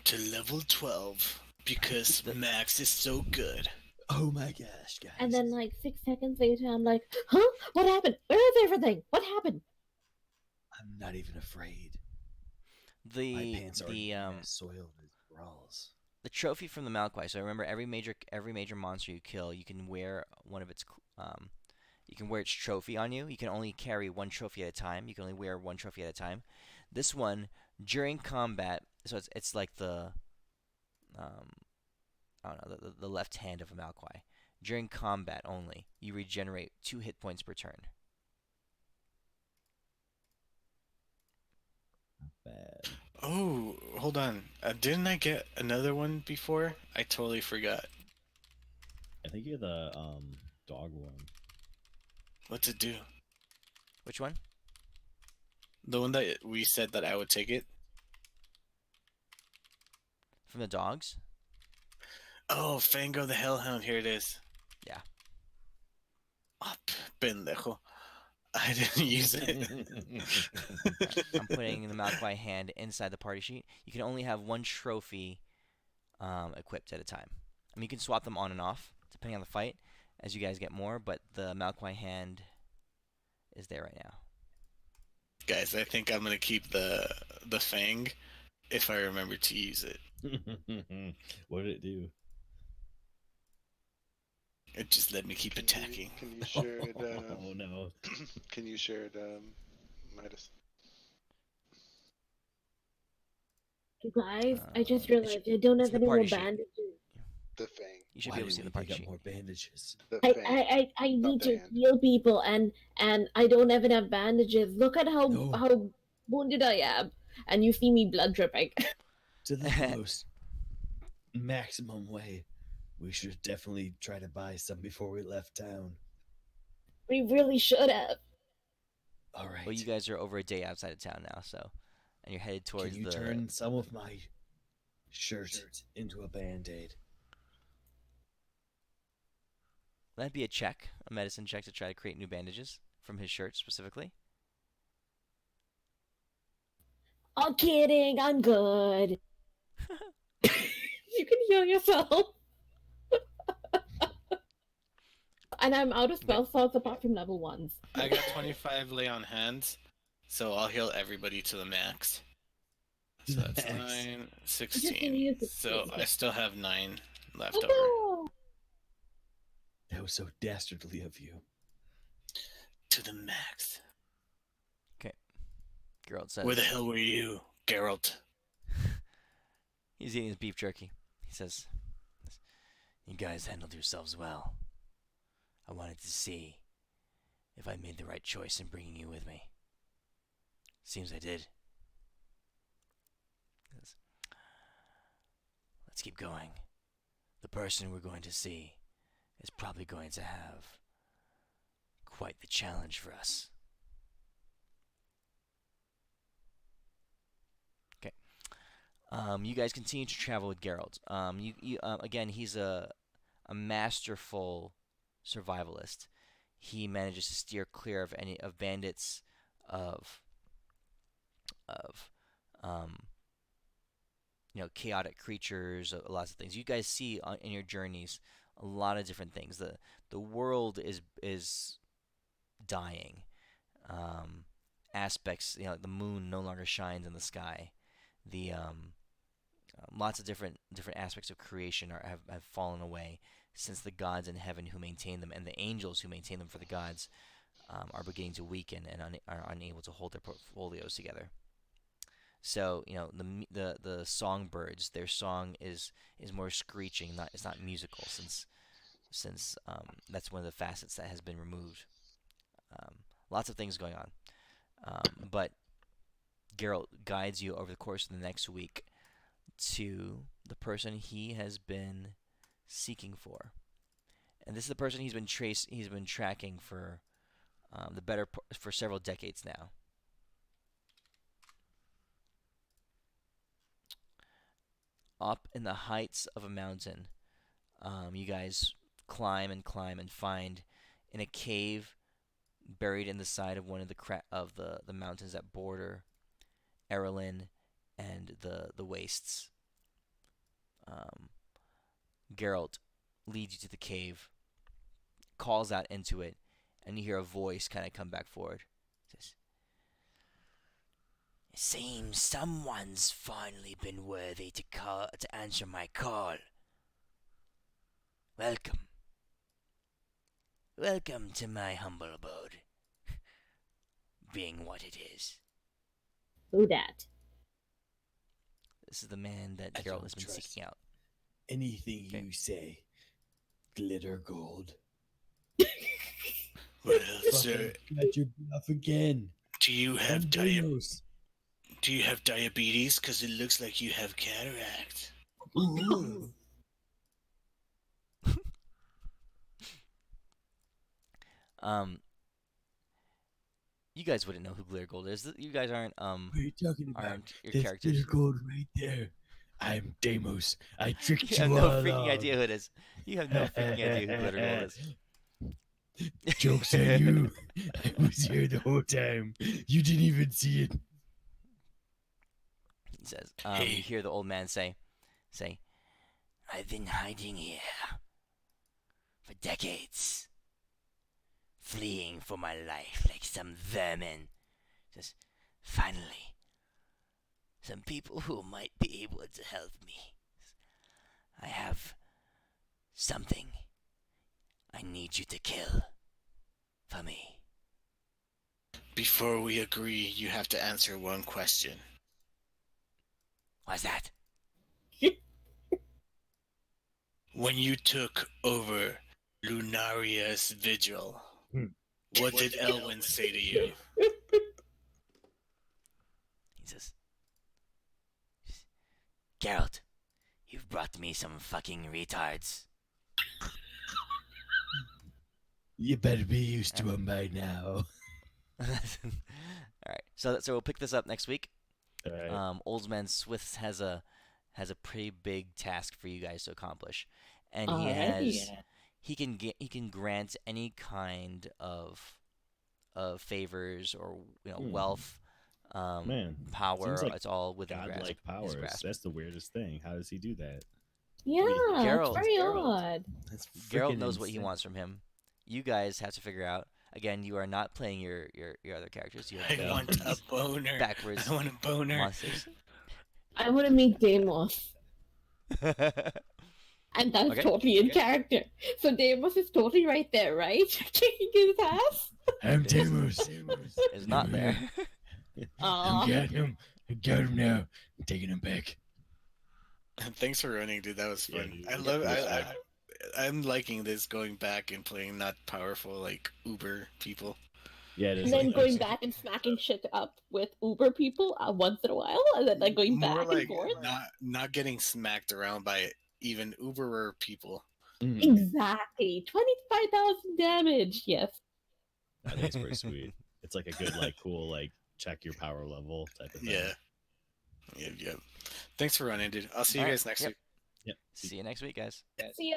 to level 12 because The- Max is so good. Oh my gosh, guys. And then, like, 6 seconds later, I'm like, huh? What happened? Where is everything? What happened? I'm not even afraid. My The pants are the as soiled as brawls. the trophy from the Malquai. So remember, every major monster you kill, you can wear one of its you can wear its trophy on you. You can only carry one trophy at a time. You can only wear one trophy at a time. This one during combat, so it's like the um, I don't know the left hand of a Malquai. During combat only, you regenerate 2 hit points per turn. Bad. Oh, hold on. Didn't I get another one before? I totally forgot. I think you're the dog one. What's it do? Which one? The one that we said that I would take it? From the dogs? Oh, Fango the Hellhound. Here it is. Yeah. Ah, pendejo. I didn't use it. I'm putting the Malquai hand inside the party sheet. You can only have one trophy equipped at a time. I mean, you can swap them on and off depending on the fight as you guys get more, but the Malquai hand is there right now. Guys, I think I'm gonna keep the Fang if I remember to use it. What did it do? It just let me keep attacking. Can you share it? Oh no. Can you share it, Midas? You guys, I just It realized I don't it's have in the any more party sheet. bandages. The Fang. You should Why be able to did see we the party pick up sheet. more bandages? The I, Fang. I, I, I Not need the to hand. heal people, and I don't have enough bandages. Look at how No. how wounded I am, and you see me blood dripping. To the most maximum way. We should definitely try to buy some before we left town. We really should have. All right. Well, you guys are over a day outside of town now, so and you're headed Can towards you the. turn some of my shirt into a band-aid? That'd be a medicine check to try to create new bandages from his shirt specifically. I'm kidding. I'm good. You can heal yourself. And I'm out of spell slots apart from level ones. I got 25 lay on hands, so I'll heal everybody to the max. So that's Max. 9, just gonna 16. use the So I tools. still have 9 left over. Oh, That was so dastardly of you. To the max. Geralt says. Where the hell were you, Geralt? He's eating his beef jerky. He says, "You guys handled yourselves well. I wanted to see if I made the right choice in bringing you with me. Seems I did. He says, let's keep going. The person we're going to see is probably going to have quite the challenge for us." Okay. You guys continue to travel with Geralt. Again, he's a masterful survivalist. He manages to steer clear of any of bandits, of of um, chaotic creatures, lots of things. You guys see in your journeys a lot of different things. The world is dying. Aspects, like the moon no longer shines in the sky. The lots of different aspects of creation have fallen away since the gods in heaven who maintain them and the angels who maintain them for the gods are beginning to weaken and are unable to hold their portfolios together. So the songbirds, their song is more screeching, it's not musical, since that's one of the facets that has been removed. Lots of things going on, but Geralt guides you over the course of the next week to the person he has been seeking for, and this is the person he's been tracking for for several decades now. Up in the heights of a mountain, you guys climb and climb and find in a cave buried in the side of one of the mountains that border Erlin and the wastes. um, Geralt leads you to the cave, calls out into it, and you hear a voice kind of come back forward. It says, It seems someone's finally been worthy to answer my call. Welcome. Welcome to my humble abode. Being what it is. Who dat? this is the man that I Geralt don't has been trust seeking out. Anything Okay. you say, glitter gold. Well, Fucking sir, got your bluff again. do you have I'm Deimos. diabetes? Because it looks like you have cataract. Ooh. You guys wouldn't know who Glitter Gold is. You guys aren't What are you talking about? aren't your There's characters. glitter gold right there. I'm Deimos. I tricked You you have all no freaking along. idea who it is. You have no freaking idea who Glitter Gold is. Joke's on you. I was here the whole time. You didn't even see it. He says. Hey. You hear the old man say, I've been hiding here for decades, fleeing for my life like some vermin. Just finally, some people who might be able to help me. I have something I need you to kill for me. Before we agree, you have to answer one question. What's that? When you took over Lunaria's vigil, Hmm. what did Elwyn say to you? He says, Geralt, you've brought me some fucking retards. You better be used to him by now. All right. So we'll pick this up next week. All right. Oldsman Swift has a pretty big task for you guys to accomplish, and Alrighty. he can grant any kind of favors or wealth, Man, power. seems like It's all within godlike his powers. grasp. That's the weirdest thing. How does he do that? Yeah, Geralt- it's very Geralt. odd. That's Geralt freaking knows what he insane. wants from him. You guys have to figure out. Again, you are not playing your other characters. You I have want a boner. backwards I want a boner. monsters. I want to meet Deimos, and that's Okay. totally in character. So Deimos is totally right there, right? Kicking his ass. I'm Deimos. Is not there. Aw. I got him. I got him now. I'm taking him back. Thanks for running, dude. That was Yeah, fun. dude. I love. I'm liking this going back and playing not powerful like Uber people. Yeah, it is And then like going back and smacking shit up with Uber people once in a while, and then like going More back like and forth. not getting smacked around by even Uberer people. Mm, Exactly. 25,000 damage. Yes. I think it's pretty sweet. It's like a good, like, cool, like, check your power level type of thing. Yeah. Yep. Thanks for running, dude. I'll see you All right, guys next yep. week. Yep. See you next week, guys. See ya.